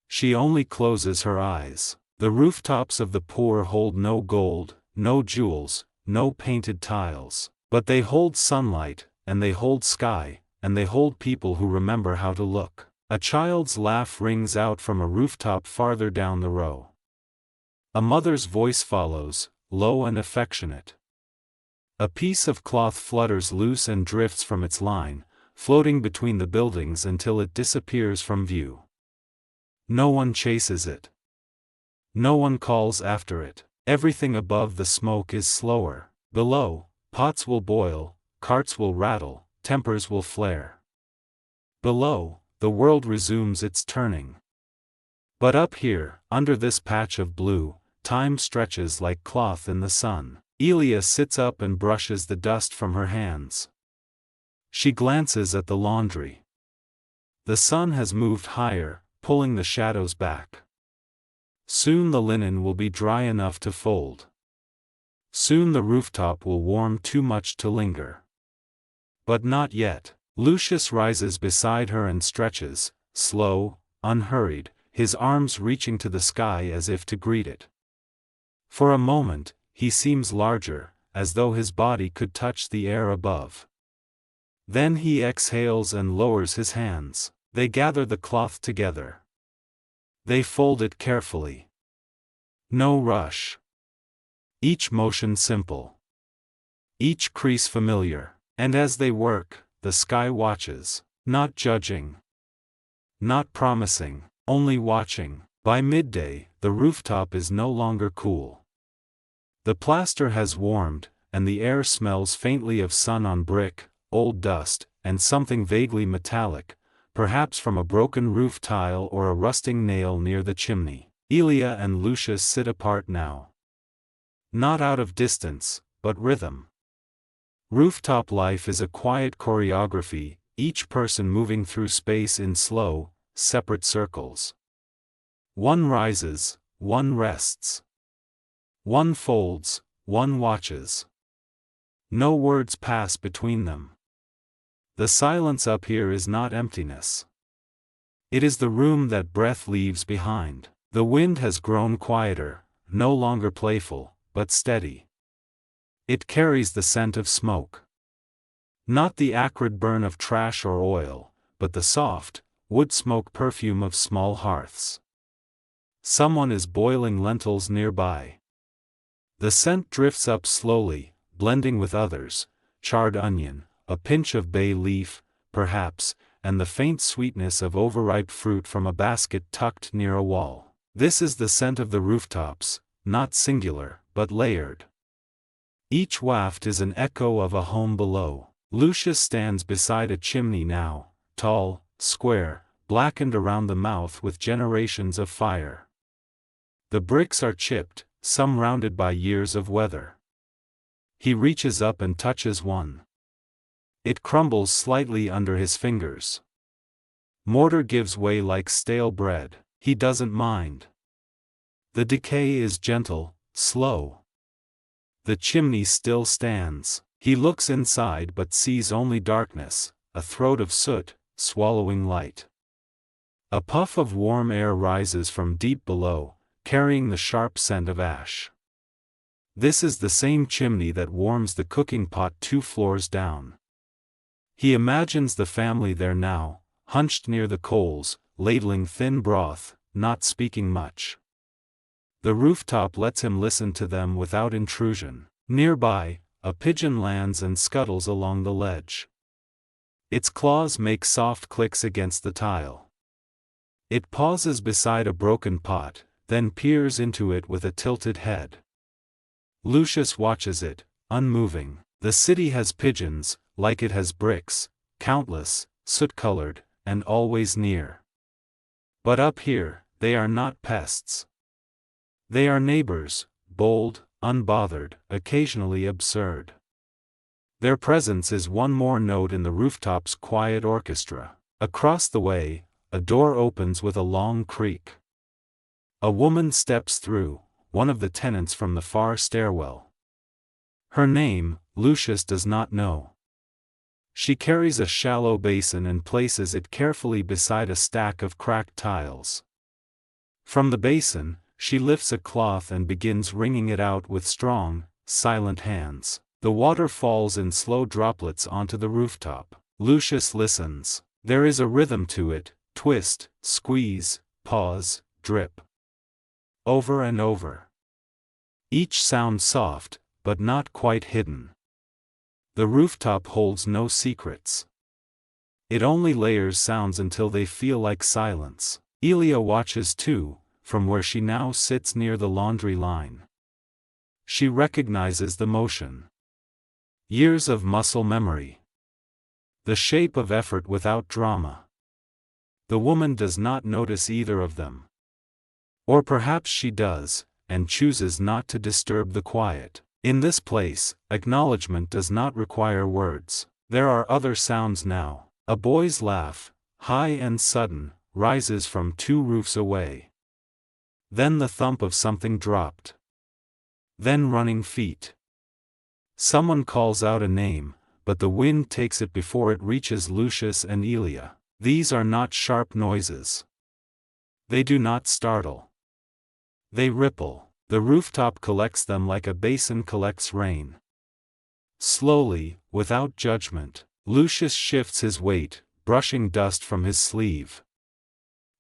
She only closes her eyes. The rooftops of the poor hold no gold, no jewels, no painted tiles. But they hold sunlight, and they hold sky, and they hold people who remember how to look. A child's laugh rings out from a rooftop farther down the row. A mother's voice follows, low and affectionate. A piece of cloth flutters loose and drifts from its line, floating between the buildings until it disappears from view. No one chases it. No one calls after it. Everything above the smoke is slower. Below, pots will boil, carts will rattle, tempers will flare. Below, the world resumes its turning. But up here, under this patch of blue, time stretches like cloth in the sun. Elia sits up and brushes the dust from her hands. She glances at the laundry. The sun has moved higher, pulling the shadows back. Soon the linen will be dry enough to fold. Soon the rooftop will warm too much to linger. But not yet. Lucius rises beside her and stretches, slow, unhurried, his arms reaching to the sky as if to greet it. For a moment, he seems larger, as though his body could touch the air above. Then he exhales and lowers his hands. They gather the cloth together. They fold it carefully. No rush. Each motion simple. Each crease familiar. And as they work, the sky watches, not judging. Not promising, only watching. By midday, the rooftop is no longer cool. The plaster has warmed, and the air smells faintly of sun on brick, old dust, and something vaguely metallic, perhaps from a broken roof tile or a rusting nail near the chimney. Elia and Lucius sit apart now. Not out of distance, but rhythm. Rooftop life is a quiet choreography, each person moving through space in slow, separate circles. One rises, one rests. One folds, one watches. No words pass between them. The silence up here is not emptiness. It is the room that breath leaves behind. The wind has grown quieter, no longer playful, but steady. It carries the scent of smoke. Not the acrid burn of trash or oil, but the soft, wood smoke perfume of small hearths. Someone is boiling lentils nearby. The scent drifts up slowly, blending with others, charred onion, a pinch of bay leaf, perhaps, and the faint sweetness of overripe fruit from a basket tucked near a wall. This is the scent of the rooftops, not singular, but layered. Each waft is an echo of a home below. Lucius stands beside a chimney now, tall, square, blackened around the mouth with generations of fire. The bricks are chipped, some rounded by years of weather. He reaches up and touches one. It crumbles slightly under his fingers. Mortar gives way like stale bread. He doesn't mind. The decay is gentle, slow. The chimney still stands. He looks inside but sees only darkness, a throat of soot, swallowing light. A puff of warm air rises from deep below, carrying the sharp scent of ash. This is the same chimney that warms the cooking pot 2 floors down. He imagines the family there now, hunched near the coals, ladling thin broth, not speaking much. The rooftop lets him listen to them without intrusion. Nearby, a pigeon lands and scuttles along the ledge. Its claws make soft clicks against the tile. It pauses beside a broken pot, then peers into it with a tilted head. Lucius watches it, unmoving. The city has pigeons, like it has bricks, countless, soot-colored, and always near. But up here, they are not pests. They are neighbors, bold, unbothered, occasionally absurd. Their presence is one more note in the rooftop's quiet orchestra. Across the way, a door opens with a long creak. A woman steps through, one of the tenants from the far stairwell. Her name, Lucius does not know. She carries a shallow basin and places it carefully beside a stack of cracked tiles. From the basin, she lifts a cloth and begins wringing it out with strong, silent hands. The water falls in slow droplets onto the rooftop. Lucius listens. There is a rhythm to it: twist, squeeze, pause, drip. Over and over. Each sound soft, but not quite hidden. The rooftop holds no secrets. It only layers sounds until they feel like silence. Elia watches too, from where she now sits near the laundry line. She recognizes the motion. Years of muscle memory. The shape of effort without drama. The woman does not notice either of them. Or perhaps she does, and chooses not to disturb the quiet. In this place, acknowledgement does not require words. There are other sounds now. A boy's laugh, high and sudden, rises from 2 roofs away. Then the thump of something dropped. Then running feet. Someone calls out a name, but the wind takes it before it reaches Lucius and Elia. These are not sharp noises. They do not startle. They ripple. The rooftop collects them like a basin collects rain. Slowly, without judgment, Lucius shifts his weight, brushing dust from his sleeve.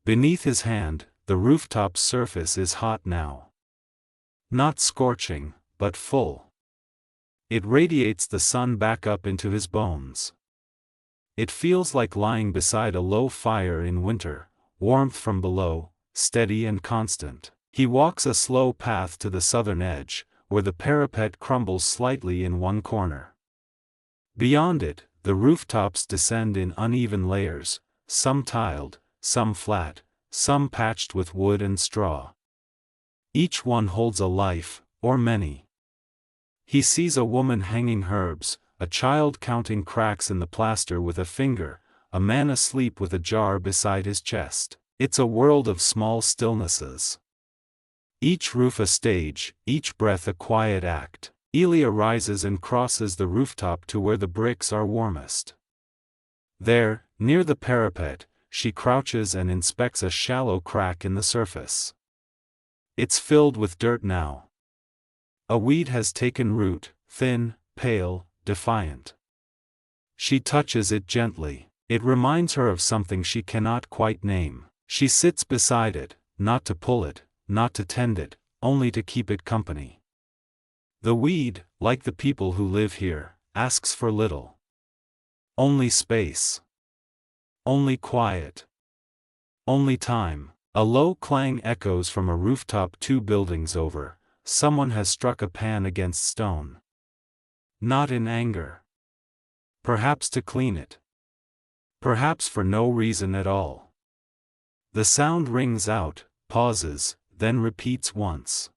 Beneath his hand, the rooftop's surface is hot now. Not scorching, but full. It radiates the sun back up into his bones. It feels like lying beside a low fire in winter, warmth from below, steady and constant. He walks a slow path to the southern edge, where the parapet crumbles slightly in one corner. Beyond it, the rooftops descend in uneven layers, some tiled, some flat, some patched with wood and straw. Each one holds a life, or many. He sees a woman hanging herbs, a child counting cracks in the plaster with a finger, a man asleep with a jar beside his chest. It's a world of small stillnesses. Each roof a stage, each breath a quiet act. Elia rises and crosses the rooftop to where the bricks are warmest. There, near the parapet, she crouches and inspects a shallow crack in the surface. It's filled with dirt now. A weed has taken root, thin, pale, defiant. She touches it gently. It reminds her of something she cannot quite name. She sits beside it, not to pull it, not to tend it, only to keep it company. The weed, like the people who live here, asks for little. Only space. Only quiet. Only time. A low clang echoes from a rooftop 2 buildings over. Someone has struck a pan against stone. Not in anger. Perhaps to clean it. Perhaps for no reason at all. The sound rings out, pauses, then repeats once.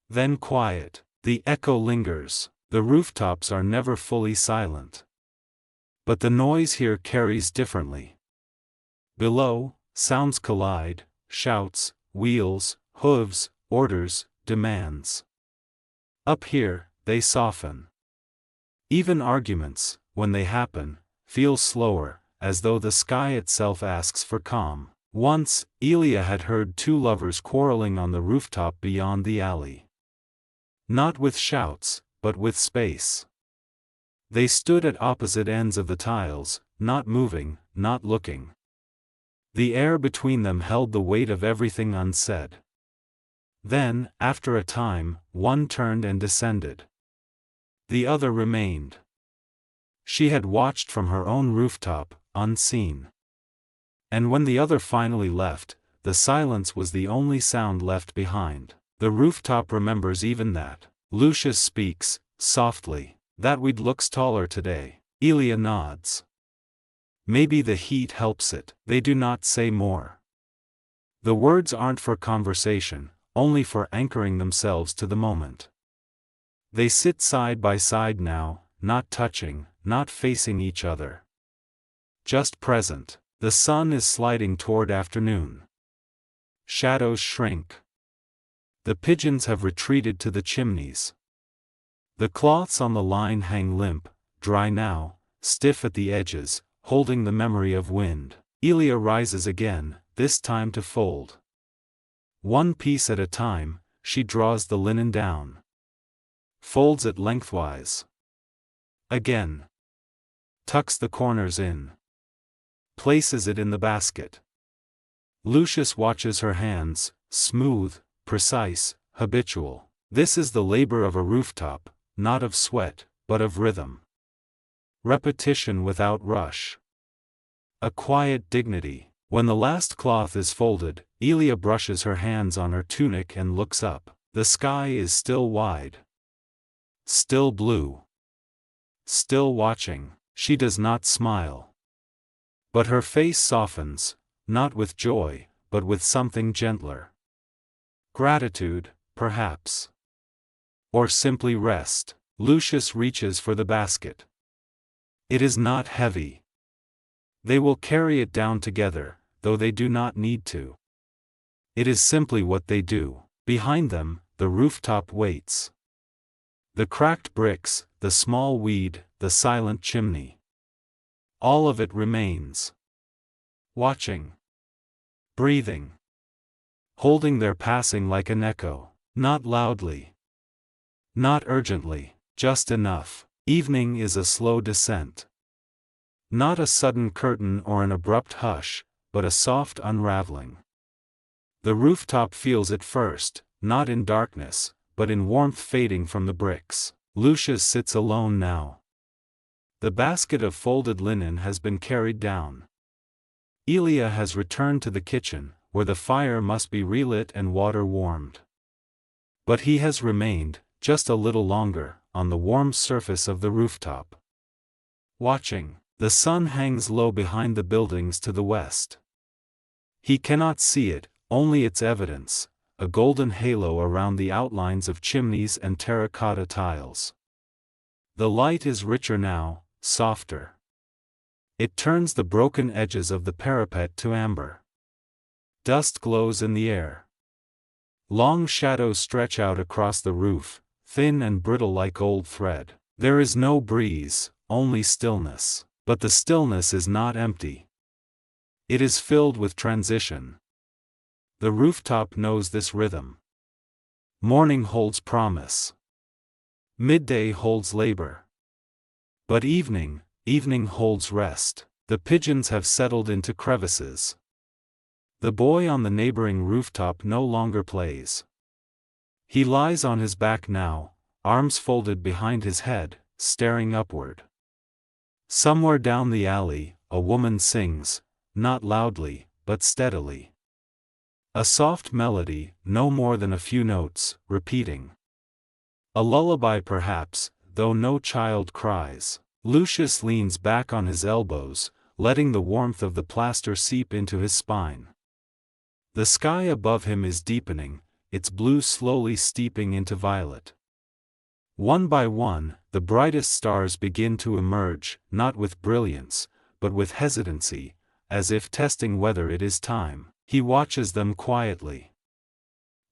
Then quiet. The echo lingers. The rooftops are never fully silent. But the noise here carries differently. Below, sounds collide, shouts, wheels, hooves, orders, demands. Up here, they soften. Even arguments, when they happen, feel slower, as though the sky itself asks for calm. Once, Elia had heard 2 lovers quarreling on the rooftop beyond the alley. Not with shouts, but with space. They stood at opposite ends of the tiles, not moving, not looking. The air between them held the weight of everything unsaid. Then, after a time, one turned and descended. The other remained. She had watched from her own rooftop, unseen. And when the other finally left, the silence was the only sound left behind. The rooftop remembers even that. Lucius speaks, softly. That weed looks taller today. Elia nods. Maybe the heat helps it. They do not say more. The words aren't for conversation, only for anchoring themselves to the moment. They sit side by side now, not touching, not facing each other. Just present. The sun is sliding toward afternoon. Shadows shrink. The pigeons have retreated to the chimneys. The cloths on the line hang limp, dry now, stiff at the edges, holding the memory of wind. Elia rises again, this time to fold. One piece at a time, she draws the linen down. Folds it lengthwise. Again. Tucks the corners in. Places it in the basket. Lucius watches her hands, smooth, precise, habitual. This is the labor of a rooftop, not of sweat, but of rhythm. Repetition without rush. A quiet dignity. When the last cloth is folded, Elia brushes her hands on her tunic and looks up. The sky is still wide. Still blue. Still watching. She does not smile. But her face softens, not with joy, but with something gentler. Gratitude, perhaps. Or simply rest. Lucius reaches for the basket. It is not heavy. They will carry it down together, though they do not need to. It is simply what they do. Behind them, the rooftop waits. The cracked bricks, the small weed, the silent chimney. All of it remains. Watching. Breathing. Holding their passing like an echo. Not loudly. Not urgently, just enough. Evening is a slow descent. Not a sudden curtain or an abrupt hush, but a soft unraveling. The rooftop feels it first, not in darkness, but in warmth fading from the bricks. Lucius sits alone now. The basket of folded linen has been carried down. Elia has returned to the kitchen, where the fire must be relit and water warmed. But he has remained, just a little longer, on the warm surface of the rooftop. Watching. The sun hangs low behind the buildings to the west. He cannot see it, only its evidence, a golden halo around the outlines of chimneys and terracotta tiles. The light is richer now, softer. It turns the broken edges of the parapet to amber. Dust glows in the air. Long shadows stretch out across the roof, thin and brittle like old thread. There is no breeze, only stillness. But the stillness is not empty. It is filled with transition. The rooftop knows this rhythm. Morning holds promise. Midday holds labor. But evening holds rest. The pigeons have settled into crevices. The boy on the neighboring rooftop no longer plays. He lies on his back now, arms folded behind his head, staring upward. Somewhere down the alley, a woman sings, not loudly, but steadily. A soft melody, no more than a few notes, repeating. A lullaby perhaps, though no child cries. Lucius leans back on his elbows, letting the warmth of the plaster seep into his spine. The sky above him is deepening, its blue slowly steeping into violet. One by one, the brightest stars begin to emerge, not with brilliance, but with hesitancy, as if testing whether it is time. He watches them quietly.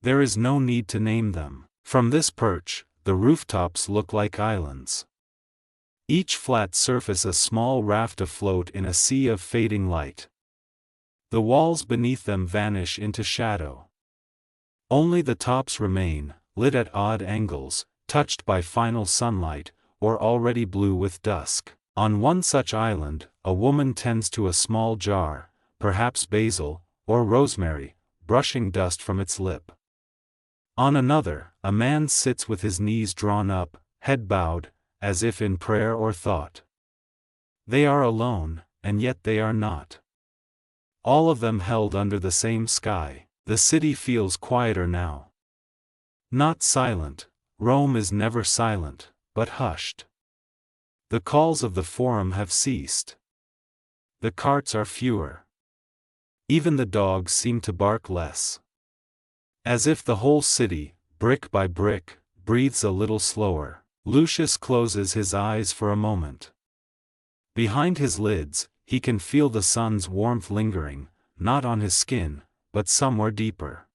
There is no need to name them. From this perch, the rooftops look like islands. Each flat surface a small raft afloat in a sea of fading light. The walls beneath them vanish into shadow. Only the tops remain, lit at odd angles, touched by final sunlight, or already blue with dusk. On one such island, a woman tends to a small jar, perhaps basil, or rosemary, brushing dust from its lip. On another, a man sits with his knees drawn up, head bowed, as if in prayer or thought. They are alone, and yet they are not. All of them held under the same sky. The city feels quieter now. Not silent, Rome is never silent, but hushed. The calls of the forum have ceased. The carts are fewer. Even the dogs seem to bark less. As if the whole city, brick by brick, breathes a little slower. Lucius closes his eyes for a moment. Behind his lids, he can feel the sun's warmth lingering, not on his skin, but somewhere deeper.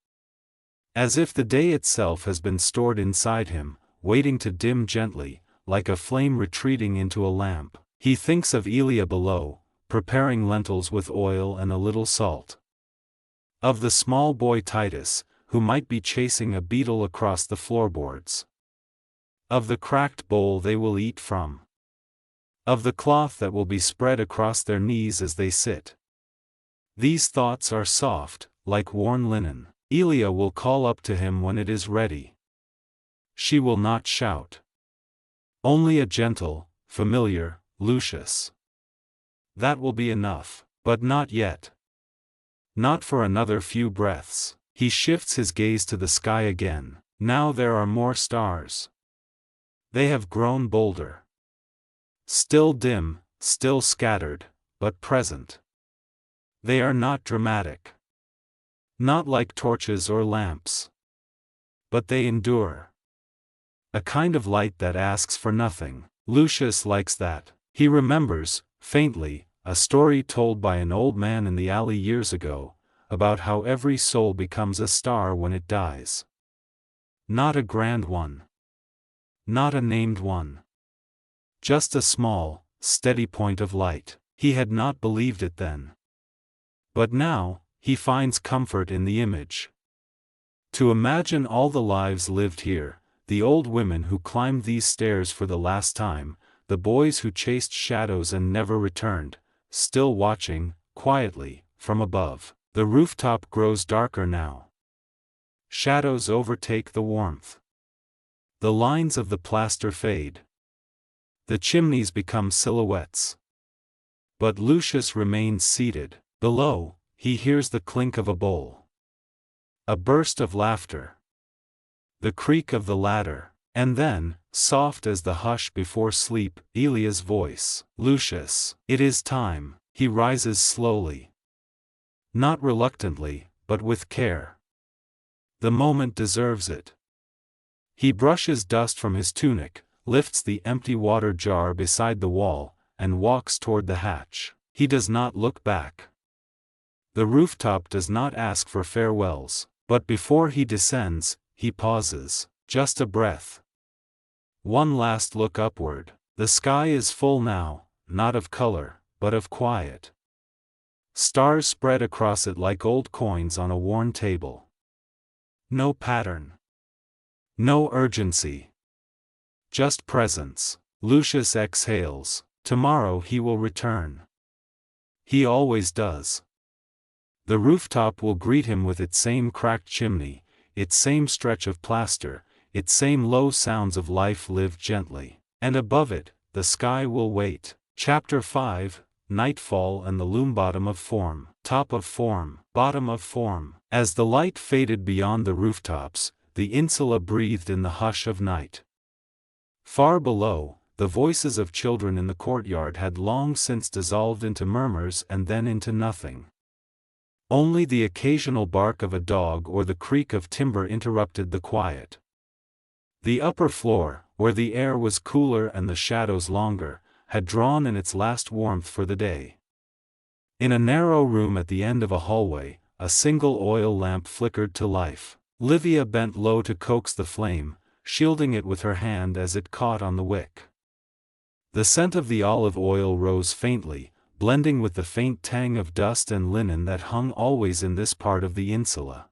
As if the day itself has been stored inside him, waiting to dim gently, like a flame retreating into a lamp. He thinks of Elia below, preparing lentils with oil and a little salt. Of the small boy Titus, who might be chasing a beetle across the floorboards. Of the cracked bowl they will eat from. Of the cloth that will be spread across their knees as they sit. These thoughts are soft, like worn linen. Elia will call up to him when it is ready. She will not shout. Only a gentle, familiar, Lucius. That will be enough, but not yet. Not for another few breaths. He shifts his gaze to the sky again. Now there are more stars. They have grown bolder. Still dim, still scattered, but present. They are not dramatic. Not like torches or lamps. But they endure. A kind of light that asks for nothing. Lucius likes that. He remembers, faintly, a story told by an old man in the alley years ago, about how every soul becomes a star when it dies. Not a grand one. Not a named one. Just a small, steady point of light. He had not believed it then. But now, he finds comfort in the image. To imagine all the lives lived here, the old women who climbed these stairs for the last time, the boys who chased shadows and never returned, still watching, quietly, from above. The rooftop grows darker now. Shadows overtake the warmth. The lines of the plaster fade. The chimneys become silhouettes. But Lucius remains seated. Below, he hears the clink of a bowl. A burst of laughter. The creak of the ladder. And then, soft as the hush before sleep, Elia's voice. Lucius, it is time. He rises slowly. Not reluctantly, but with care. The moment deserves it. He brushes dust from his tunic, lifts the empty water jar beside the wall, and walks toward the hatch. He does not look back. The rooftop does not ask for farewells, but before he descends, he pauses, just a breath. One last look upward. The sky is full now, not of color, but of quiet. Stars spread across it like old coins on a worn table. No pattern. No urgency. just presence. Lucius exhales. Tomorrow he will return. He always does. The rooftop will greet him with its same cracked chimney, its same stretch of plaster, its same low sounds of life lived gently. And above it, the sky will wait. Chapter 5, Nightfall and the Loom. Bottom of form. Top of form. Bottom of form. As the light faded beyond the rooftops, the insula breathed in the hush of night. Far below, the voices of children in the courtyard had long since dissolved into murmurs and then into nothing. Only the occasional bark of a dog or the creak of timber interrupted the quiet. The upper floor, where the air was cooler and the shadows longer, had drawn in its last warmth for the day. In a narrow room at the end of a hallway, a single oil lamp flickered to life. Livia bent low to coax the flame, shielding it with her hand as it caught on the wick. The scent of the olive oil rose faintly, blending with the faint tang of dust and linen that hung always in this part of the insula.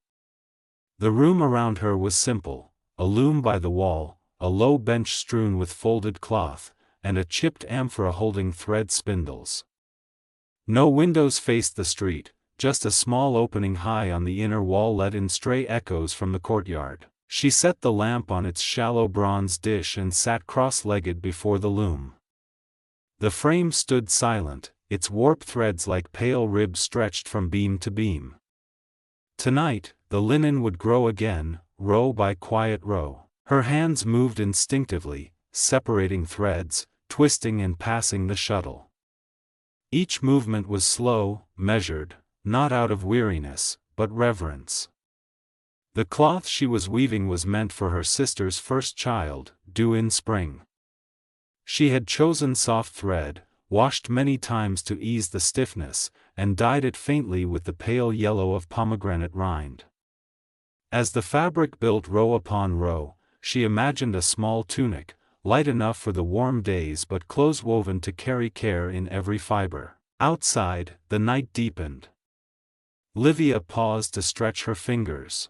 The room around her was simple, a loom by the wall, a low bench strewn with folded cloth, and a chipped amphora holding thread spindles. No windows faced the street, just a small opening high on the inner wall let in stray echoes from the courtyard. She set the lamp on its shallow bronze dish and sat cross-legged before the loom. The frame stood silent, its warp threads like pale ribs stretched from beam to beam. Tonight, the linen would grow again, row by quiet row. Her hands moved instinctively, separating threads, twisting and passing the shuttle. Each movement was slow, measured, not out of weariness, but reverence. The cloth she was weaving was meant for her sister's first child, due in spring. She had chosen soft thread, washed many times to ease the stiffness, and dyed it faintly with the pale yellow of pomegranate rind. As the fabric built row upon row, she imagined a small tunic, light enough for the warm days but close woven to carry care in every fiber. Outside, the night deepened. Livia paused to stretch her fingers.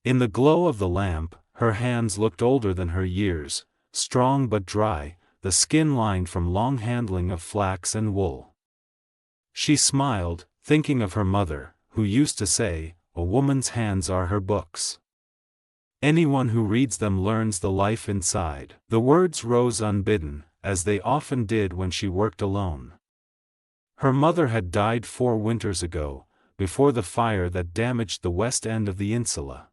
In the glow of the lamp, her hands looked older than her years, strong but dry, the skin lined from long handling of flax and wool. She smiled, thinking of her mother, who used to say, "A woman's hands are her books. Anyone who reads them learns the life inside." The words rose unbidden, as they often did when she worked alone. Her mother had died 4 winters ago, before the fire that damaged the west end of the insula.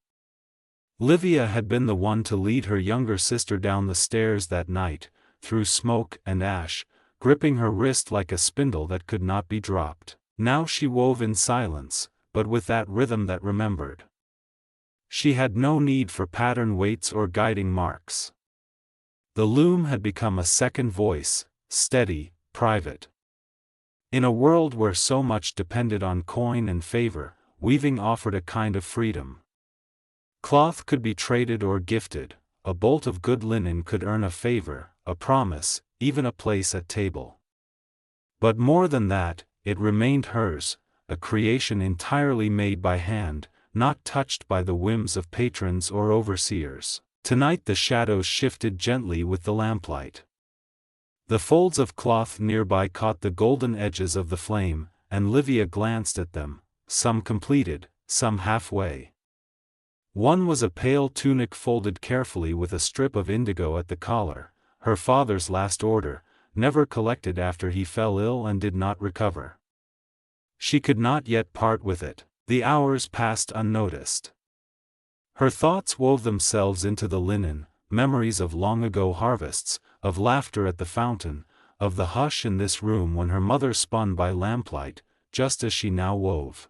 Livia had been the one to lead her younger sister down the stairs that night, through smoke and ash, gripping her wrist like a spindle that could not be dropped. Now she wove in silence, but with that rhythm that remembered. She had no need for pattern weights or guiding marks. The loom had become a second voice, steady, private. In a world where so much depended on coin and favor, weaving offered a kind of freedom. Cloth could be traded or gifted, a bolt of good linen could earn a favor, a promise, even a place at table. But more than that, it remained hers, a creation entirely made by hand, not touched by the whims of patrons or overseers. Tonight the shadows shifted gently with the lamplight. The folds of cloth nearby caught the golden edges of the flame, and Livia glanced at them, some completed, some halfway. One was a pale tunic folded carefully with a strip of indigo at the collar, her father's last order, never collected after he fell ill and did not recover. She could not yet part with it. The hours passed unnoticed. Her thoughts wove themselves into the linen, memories of long-ago harvests, of laughter at the fountain, of the hush in this room when her mother spun by lamplight, just as she now wove.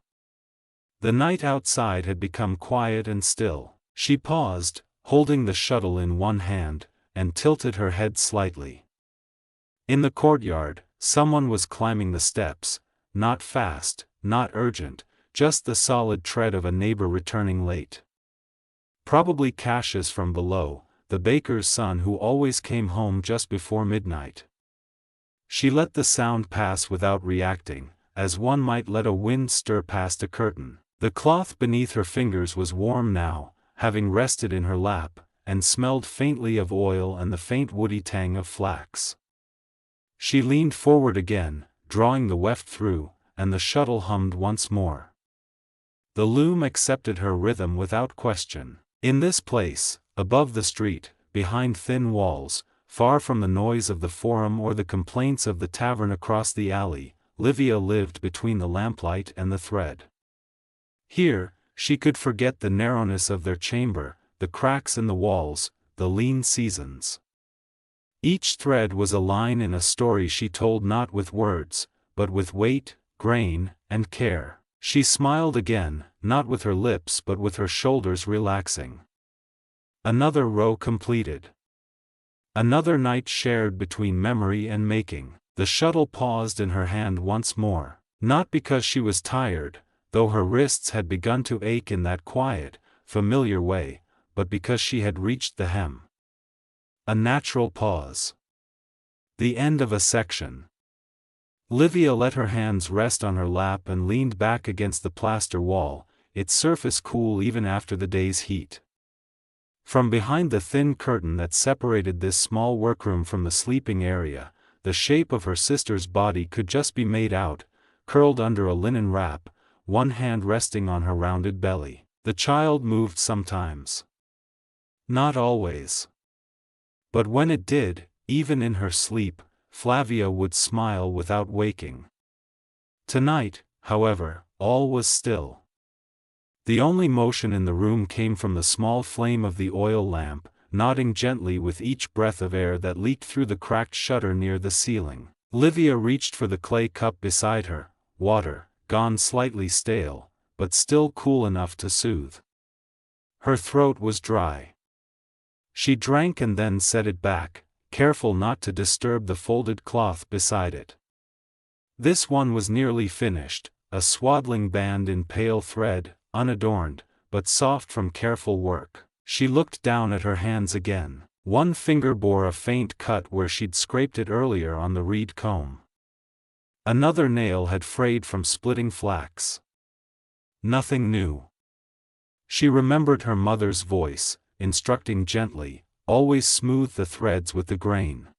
The night outside had become quiet and still. She paused, holding the shuttle in one hand, and tilted her head slightly. In the courtyard, someone was climbing the steps, not fast, not urgent, just the solid tread of a neighbor returning late. Probably Cassius from below, the baker's son who always came home just before midnight. She let the sound pass without reacting, as one might let a wind stir past a curtain. The cloth beneath her fingers was warm now, having rested in her lap, and smelled faintly of oil and the faint woody tang of flax. She leaned forward again, drawing the weft through, and the shuttle hummed once more. The loom accepted her rhythm without question. In this place, above the street, behind thin walls, far from the noise of the forum or the complaints of the tavern across the alley, Livia lived between the lamplight and the thread. Here, she could forget the narrowness of their chamber, the cracks in the walls, the lean seasons. Each thread was a line in a story she told not with words, but with weight, grain, and care. She smiled again, not with her lips but with her shoulders relaxing. Another row completed. Another night shared between memory and making. The shuttle paused in her hand once more, not because she was tired, though her wrists had begun to ache in that quiet, familiar way, but because she had reached the hem. A natural pause. The end of a section. Livia let her hands rest on her lap and leaned back against the plaster wall, its surface cool even after the day's heat. From behind the thin curtain that separated this small workroom from the sleeping area, the shape of her sister's body could just be made out, curled under a linen wrap, one hand resting on her rounded belly. The child moved sometimes. Not always. But when it did, even in her sleep, Flavia would smile without waking. Tonight, however, all was still. The only motion in the room came from the small flame of the oil lamp, nodding gently with each breath of air that leaked through the cracked shutter near the ceiling. Livia reached for the clay cup beside her, water, gone slightly stale, but still cool enough to soothe. Her throat was dry. She drank and then set it back, careful not to disturb the folded cloth beside it. This one was nearly finished, a swaddling band in pale thread, unadorned, but soft from careful work. She looked down at her hands again. One finger bore a faint cut where she'd scraped it earlier on the reed comb. Another nail had frayed from splitting flax. Nothing new. She remembered her mother's voice, instructing gently, always smooth the threads with the grain.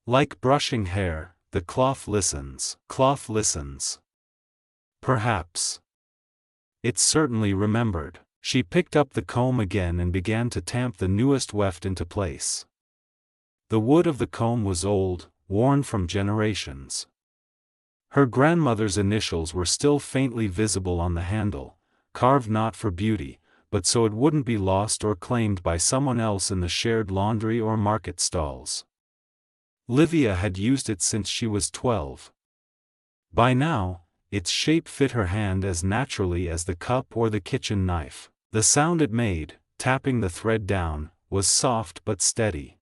Like brushing hair, the cloth listens. Cloth listens. Perhaps. It certainly remembered. She picked up the comb again and began to tamp the newest weft into place. The wood of the comb was old, worn from generations. Her grandmother's initials were still faintly visible on the handle, carved not for beauty, but so it wouldn't be lost or claimed by someone else in the shared laundry or market stalls. Livia had used it since she was 12. By now, its shape fit her hand as naturally as the cup or the kitchen knife. The sound it made, tapping the thread down, was soft but steady.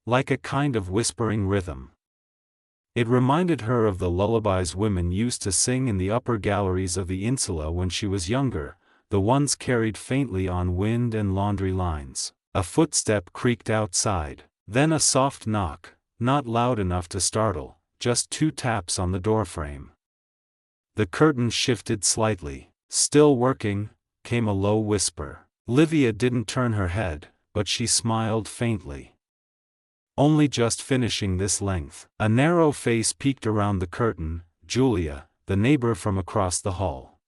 Like a kind of whispering rhythm. It reminded her of the lullabies women used to sing in the upper galleries of the insula when she was younger, the ones carried faintly on wind and laundry lines. A footstep creaked outside, then a soft knock, not loud enough to startle, just 2 taps on the doorframe. The curtain shifted slightly. Still working, came a low whisper. Livia didn't turn her head, but she smiled faintly. Only just finishing this length. A narrow face peeked around the curtain, Julia, the neighbor from across the hall.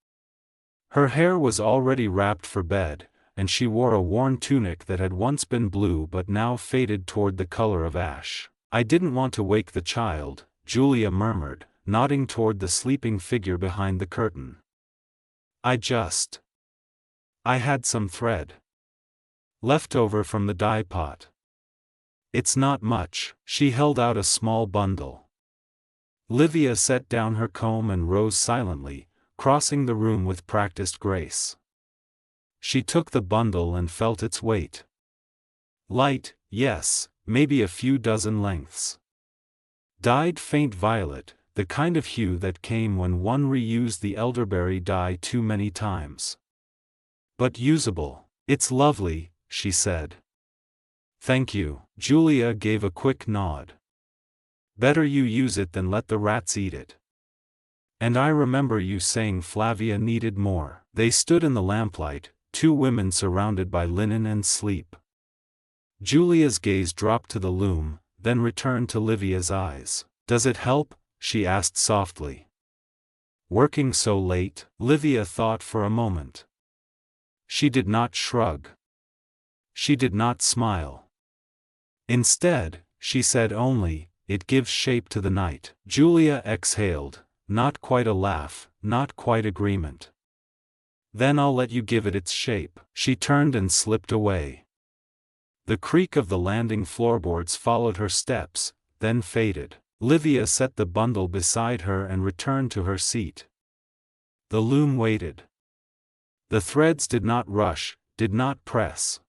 Her hair was already wrapped for bed, and she wore a worn tunic that had once been blue but now faded toward the color of ash. "I didn't want to wake the child," Julia murmured, nodding toward the sleeping figure behind the curtain. I had some thread. Left over from the dye pot. It's not much." She held out a small bundle. Livia set down her comb and rose silently, crossing the room with practiced grace. She took the bundle and felt its weight. Light, yes, maybe a few dozen lengths. Dyed faint violet, the kind of hue that came when one reused the elderberry dye too many times. But usable. "It's lovely," she said. "Thank you." Julia gave a quick nod. "Better you use it than let the rats eat it. And I remember you saying Flavia needed more." They stood in the lamplight, 2 women surrounded by linen and sleep. Julia's gaze dropped to the loom, then returned to Livia's eyes. "Does it help?" she asked softly. "Working so late?" Livia thought for a moment. She did not shrug. She did not smile. Instead, she said only, "It gives shape to the night." Julia exhaled, not quite a laugh, not quite agreement. "Then I'll let you give it its shape." She turned and slipped away. The creak of the landing floorboards followed her steps, then faded. Livia set the bundle beside her and returned to her seat. The loom waited. The threads did not rush, did not press.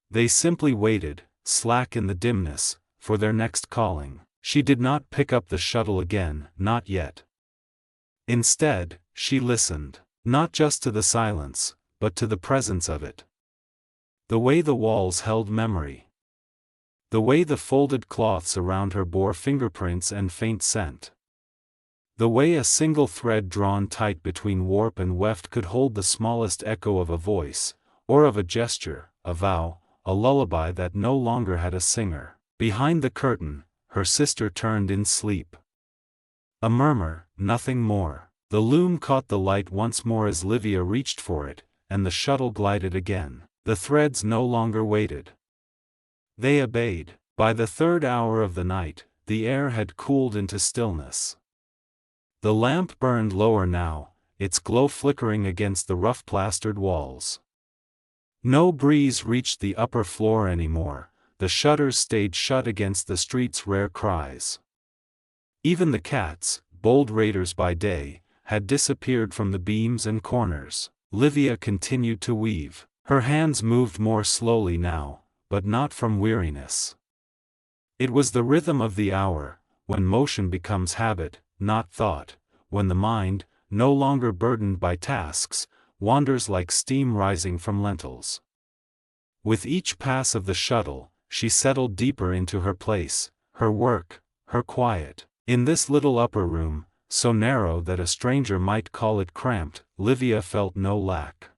They simply waited, slack in the dimness, for their next calling. She did not pick up the shuttle again, not yet. Instead, she listened, not just to the silence, but to the presence of it. The way the walls held memory. The way the folded cloths around her bore fingerprints and faint scent. The way a single thread drawn tight between warp and weft could hold the smallest echo of a voice, or of a gesture, a vow, a lullaby that no longer had a singer. Behind the curtain, her sister turned in sleep. A murmur, nothing more. The loom caught the light once more as Livia reached for it, and the shuttle glided again. The threads no longer waited. They obeyed. By the third hour of the night, the air had cooled into stillness. The lamp burned lower now, its glow flickering against the rough-plastered walls. No breeze reached the upper floor anymore, the shutters stayed shut against the street's rare cries. Even the cats, bold raiders by day, had disappeared from the beams and corners. Livia continued to weave. Her hands moved more slowly now, but not from weariness. It was the rhythm of the hour, when motion becomes habit, not thought, when the mind, no longer burdened by tasks, wanders like steam rising from lentils. With each pass of the shuttle, she settled deeper into her place, her work, her quiet. In this little upper room, so narrow that a stranger might call it cramped, Livia felt no lack.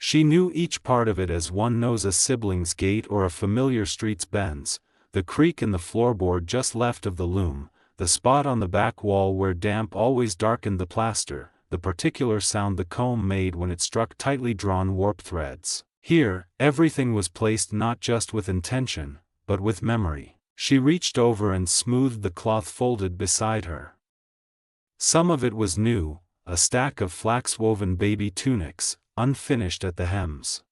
She knew each part of it as one knows a sibling's gate or a familiar street's bends, the creak in the floorboard just left of the loom, the spot on the back wall where damp always darkened the plaster, the particular sound the comb made when it struck tightly drawn warp threads. Here, everything was placed not just with intention, but with memory. She reached over and smoothed the cloth folded beside her. Some of it was new, a stack of flax-woven baby tunics, unfinished at the hems.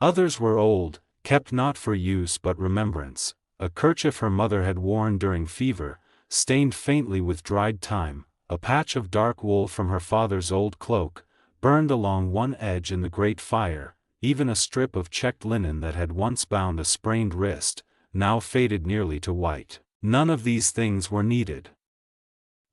Others were old, kept not for use but remembrance, a kerchief her mother had worn during fever, stained faintly with dried thyme, a patch of dark wool from her father's old cloak, burned along one edge in the great fire, even a strip of checked linen that had once bound a sprained wrist, now faded nearly to white. None of these things were needed.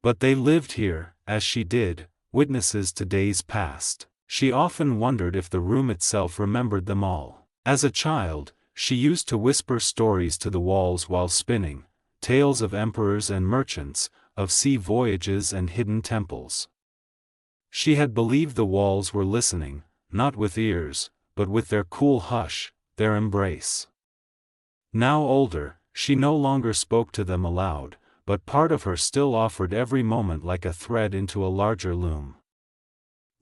But they lived here, as she did, witnesses to days past. She often wondered if the room itself remembered them all. As a child, she used to whisper stories to the walls while spinning, tales of emperors and merchants, of sea voyages and hidden temples. She had believed the walls were listening, not with ears, but with their cool hush, their embrace. Now older, she no longer spoke to them aloud, but part of her still offered every moment like a thread into a larger loom.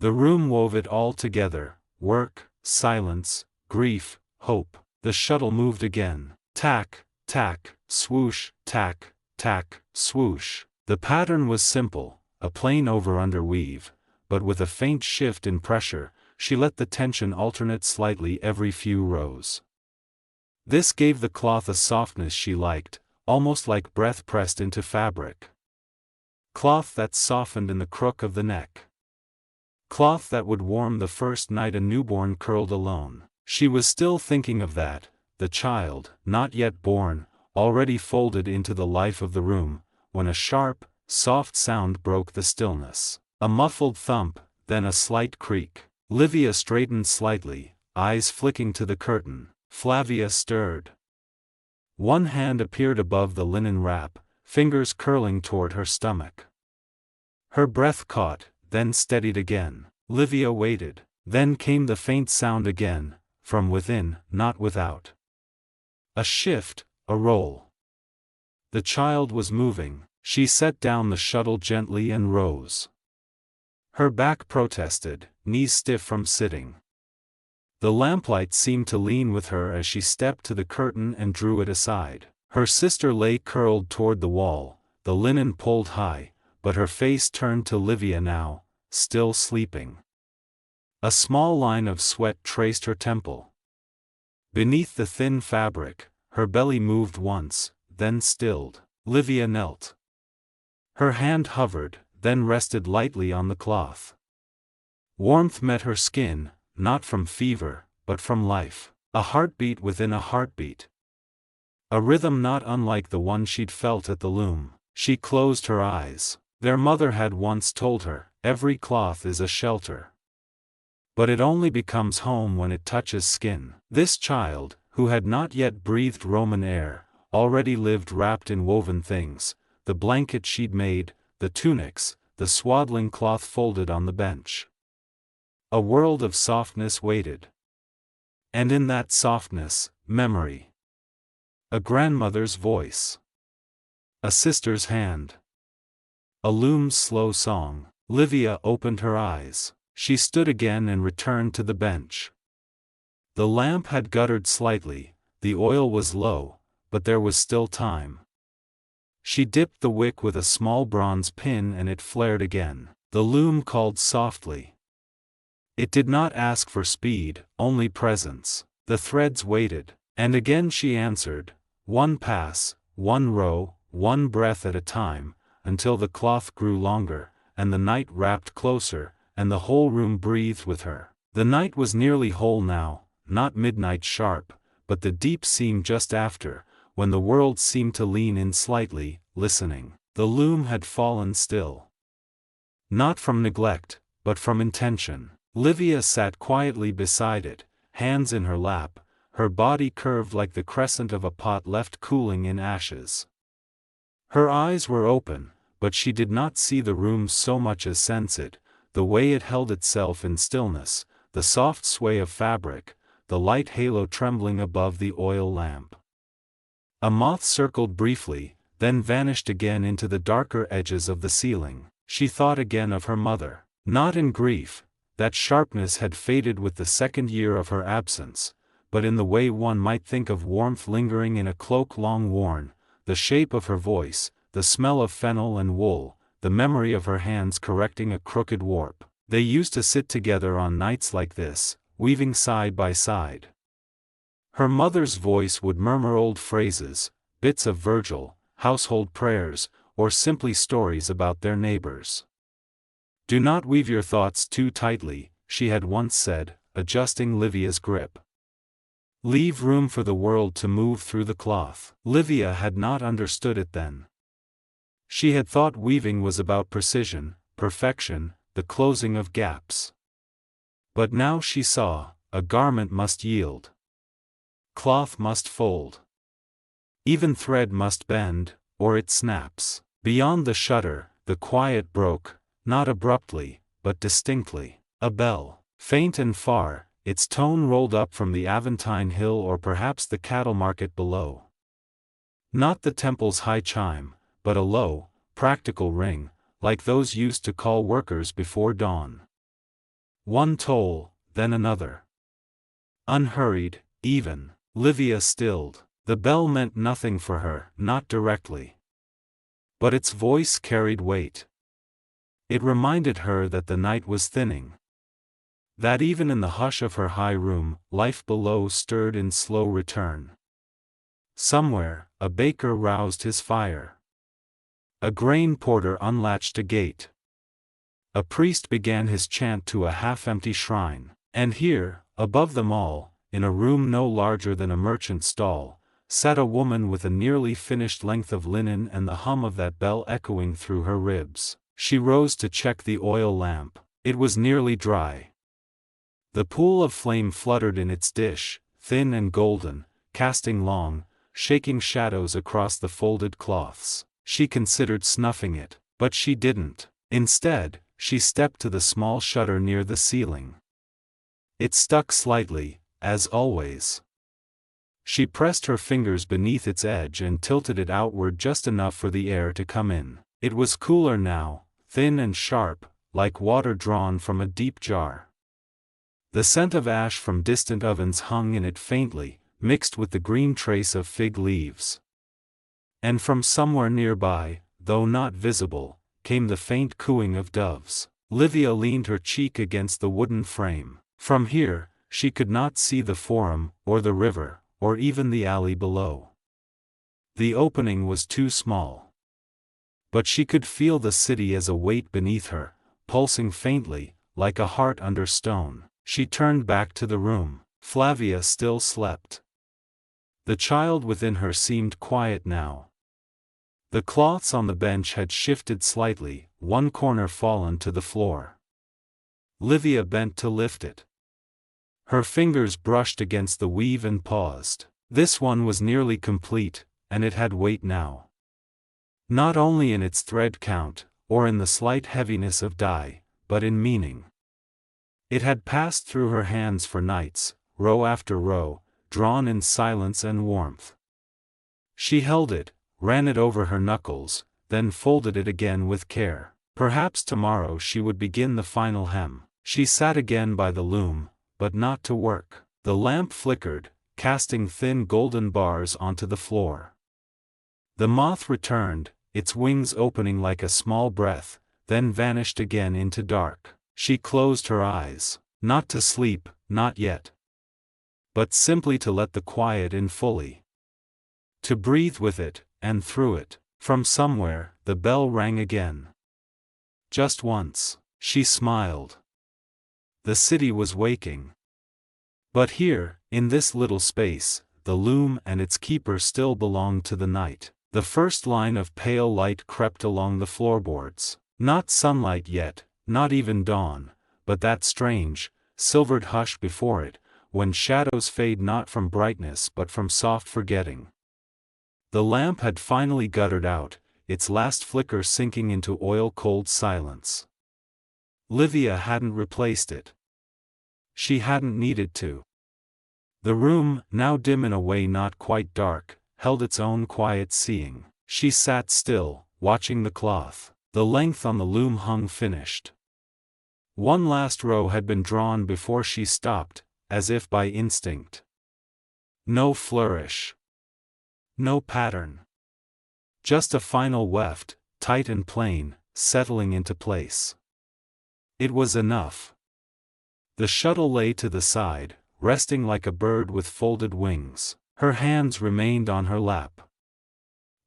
The room wove it all together, work, silence, grief, hope. The shuttle moved again. Tack, tack, swoosh, tack, tack, swoosh. The pattern was simple, a plain over-under weave, but with a faint shift in pressure, she let the tension alternate slightly every few rows. This gave the cloth a softness she liked, almost like breath pressed into fabric. Cloth that softened in the crook of the neck. Cloth that would warm the first night a newborn curled alone. She was still thinking of that, the child, not yet born, already folded into the life of the room, when a sharp, soft sound broke the stillness. A muffled thump, then a slight creak. Livia straightened slightly, eyes flicking to the curtain. Flavia stirred. One hand appeared above the linen wrap, fingers curling toward her stomach. Her breath caught, then steadied again. Livia waited. Then came the faint sound again, from within, not without. A shift, a roll. The child was moving. She set down the shuttle gently and rose. Her back protested, knees stiff from sitting. The lamplight seemed to lean with her as she stepped to the curtain and drew it aside. Her sister lay curled toward the wall, the linen pulled high, but her face turned to Livia now, still sleeping. A small line of sweat traced her temple. Beneath the thin fabric, her belly moved once, then stilled. Livia knelt. Her hand hovered, then rested lightly on the cloth. Warmth met her skin, not from fever, but from life. A heartbeat within a heartbeat. A rhythm not unlike the one she'd felt at the loom. She closed her eyes. Their mother had once told her, every cloth is a shelter. But it only becomes home when it touches skin. This child, who had not yet breathed Roman air, already lived wrapped in woven things, the blanket she'd made, the tunics, the swaddling cloth folded on the bench. A world of softness waited. And in that softness, memory. A grandmother's voice. A sister's hand. A loom's slow song. Livia opened her eyes. She stood again and returned to the bench. The lamp had guttered slightly, the oil was low, but there was still time. She dipped the wick with a small bronze pin and it flared again. The loom called softly. It did not ask for speed, only presence. The threads waited, and again she answered, one pass, one row, one breath at a time, until the cloth grew longer, and the night wrapped closer, and the whole room breathed with her. The night was nearly whole now, not midnight sharp, but the deep seam just after, when the world seemed to lean in slightly, listening. The loom had fallen still. Not from neglect, but from intention. Livia sat quietly beside it, hands in her lap, her body curved like the crescent of a pot left cooling in ashes. Her eyes were open, but she did not see the room so much as sense it, the way it held itself in stillness, the soft sway of fabric, the light halo trembling above the oil lamp. A moth circled briefly, then vanished again into the darker edges of the ceiling. She thought again of her mother. Not in grief, that sharpness had faded with the second year of her absence, but in the way one might think of warmth lingering in a cloak long worn, the shape of her voice, the smell of fennel and wool, the memory of her hands correcting a crooked warp. They used to sit together on nights like this, weaving side by side. Her mother's voice would murmur old phrases, bits of Virgil, household prayers, or simply stories about their neighbors. Do not weave your thoughts too tightly, she had once said, adjusting Livia's grip. Leave room for the world to move through the cloth. Livia had not understood it then. She had thought weaving was about precision, perfection, the closing of gaps. But now she saw, a garment must yield. Cloth must fold. Even thread must bend, or it snaps. Beyond the shutter, the quiet broke, not abruptly, but distinctly. A bell, faint and far, its tone rolled up from the Aventine hill or perhaps the cattle market below. Not the temple's high chime, but a low, practical ring, like those used to call workers before dawn. One toll, then another. Unhurried, even. Livia stilled. The bell meant nothing for her, not directly. But its voice carried weight. It reminded her that the night was thinning. That even in the hush of her high room, life below stirred in slow return. Somewhere, a baker roused his fire. A grain porter unlatched a gate. A priest began his chant to a half-empty shrine. And here, above them all, in a room no larger than a merchant's stall, sat a woman with a nearly finished length of linen and the hum of that bell echoing through her ribs. She rose to check the oil lamp. It was nearly dry. The pool of flame fluttered in its dish, thin and golden, casting long, shaking shadows across the folded cloths. She considered snuffing it, but she didn't. Instead, she stepped to the small shutter near the ceiling. It stuck slightly, as always. She pressed her fingers beneath its edge and tilted it outward just enough for the air to come in. It was cooler now, thin and sharp, like water drawn from a deep jar. The scent of ash from distant ovens hung in it faintly, mixed with the green trace of fig leaves. And from somewhere nearby, though not visible, came the faint cooing of doves. Livia leaned her cheek against the wooden frame. From here, she could not see the forum, or the river, or even the alley below. The opening was too small. But she could feel the city as a weight beneath her, pulsing faintly, like a heart under stone. She turned back to the room. Flavia still slept. The child within her seemed quiet now. The cloths on the bench had shifted slightly, one corner fallen to the floor. Livia bent to lift it. Her fingers brushed against the weave and paused. This one was nearly complete, and it had weight now. Not only in its thread count, or in the slight heaviness of dye, but in meaning. It had passed through her hands for nights, row after row, drawn in silence and warmth. She held it, ran it over her knuckles, then folded it again with care. Perhaps tomorrow she would begin the final hem. She sat again by the loom, but not to work. The lamp flickered, casting thin golden bars onto the floor. The moth returned, its wings opening like a small breath, then vanished again into dark. She closed her eyes, not to sleep, not yet. But simply to let the quiet in fully. To breathe with it, and through it. From somewhere, the bell rang again. Just once, she smiled. The city was waking. But here, in this little space, the loom and its keeper still belonged to the night. The first line of pale light crept along the floorboards. Not sunlight yet, not even dawn, but that strange, silvered hush before it, when shadows fade not from brightness but from soft forgetting. The lamp had finally guttered out, its last flicker sinking into oil-cold silence. Livia hadn't replaced it. She hadn't needed to. The room, now dim in a way not quite dark, held its own quiet seeing. She sat still, watching the cloth. The length on the loom hung finished. One last row had been drawn before she stopped, as if by instinct. No flourish. No pattern. Just a final weft, tight and plain, settling into place. It was enough. The shuttle lay to the side, resting like a bird with folded wings. Her hands remained on her lap.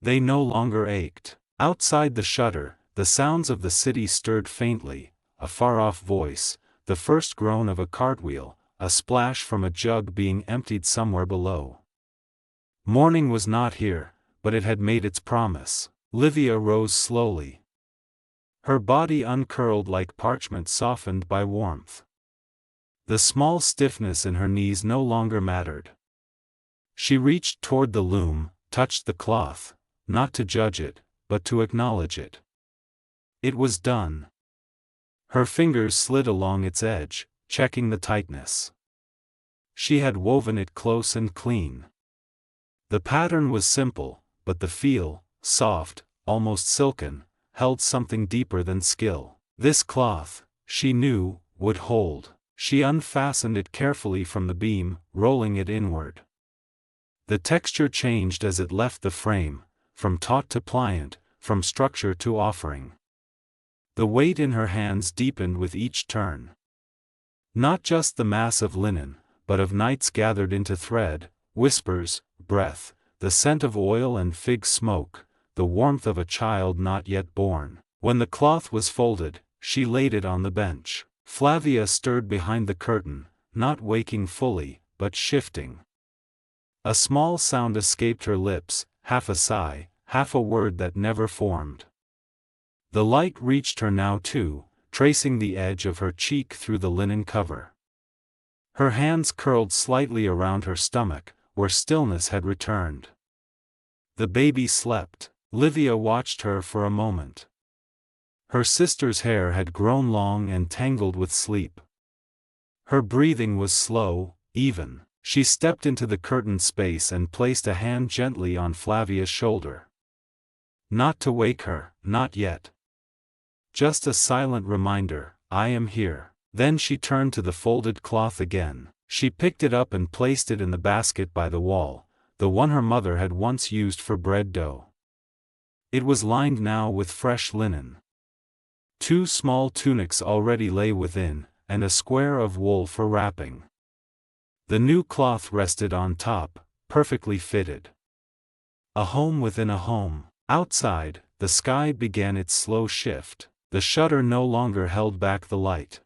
They no longer ached. Outside the shutter, the sounds of the city stirred faintly, a far-off voice, the first groan of a cartwheel, a splash from a jug being emptied somewhere below. Morning was not here, but it had made its promise. Livia rose slowly. Her body uncurled like parchment softened by warmth. The small stiffness in her knees no longer mattered. She reached toward the loom, touched the cloth, not to judge it, but to acknowledge it. It was done. Her fingers slid along its edge, checking the tightness. She had woven it close and clean. The pattern was simple, but the feel, soft, almost silken, held something deeper than skill. This cloth, she knew, would hold. She unfastened it carefully from the beam, rolling it inward. The texture changed as it left the frame, from taut to pliant, from structure to offering. The weight in her hands deepened with each turn. Not just the mass of linen, but of nights gathered into thread, whispers, breath, the scent of oil and fig smoke, the warmth of a child not yet born. When the cloth was folded, she laid it on the bench. Flavia stirred behind the curtain, not waking fully, but shifting. A small sound escaped her lips, half a sigh, half a word that never formed. The light reached her now too, tracing the edge of her cheek through the linen cover. Her hands curled slightly around her stomach, where stillness had returned. The baby slept. Livia watched her for a moment. Her sister's hair had grown long and tangled with sleep. Her breathing was slow, even. She stepped into the curtained space and placed a hand gently on Flavia's shoulder. Not to wake her, not yet. Just a silent reminder, I am here. Then she turned to the folded cloth again. She picked it up and placed it in the basket by the wall, the one her mother had once used for bread dough. It was lined now with fresh linen. 2 small tunics already lay within, and a square of wool for wrapping. The new cloth rested on top, perfectly fitted. A home within a home. Outside, the sky began its slow shift. The shutter no longer held back the light.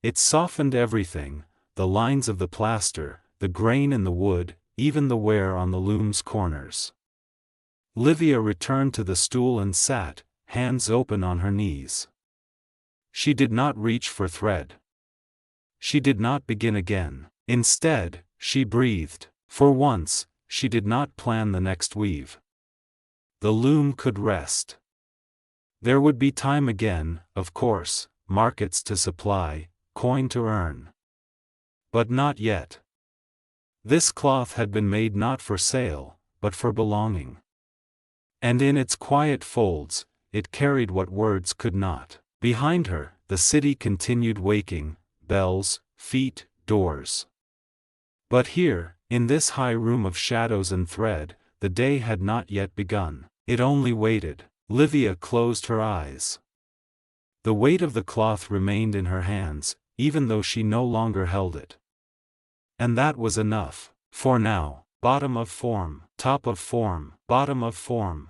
It softened everything, the lines of the plaster, the grain in the wood, even the wear on the loom's corners. Livia returned to the stool and sat, hands open on her knees. She did not reach for thread. She did not begin again. Instead, she breathed. For once, she did not plan the next weave. The loom could rest. There would be time again, of course, markets to supply, coin to earn. But not yet. This cloth had been made not for sale, but for belonging. And in its quiet folds, it carried what words could not. Behind her, the city continued waking, bells, feet, doors. But here, in this high room of shadows and thread, the day had not yet begun. It only waited. Livia closed her eyes. The weight of the cloth remained in her hands, even though she no longer held it. And that was enough. For now, bottom of form, top of form, bottom of form.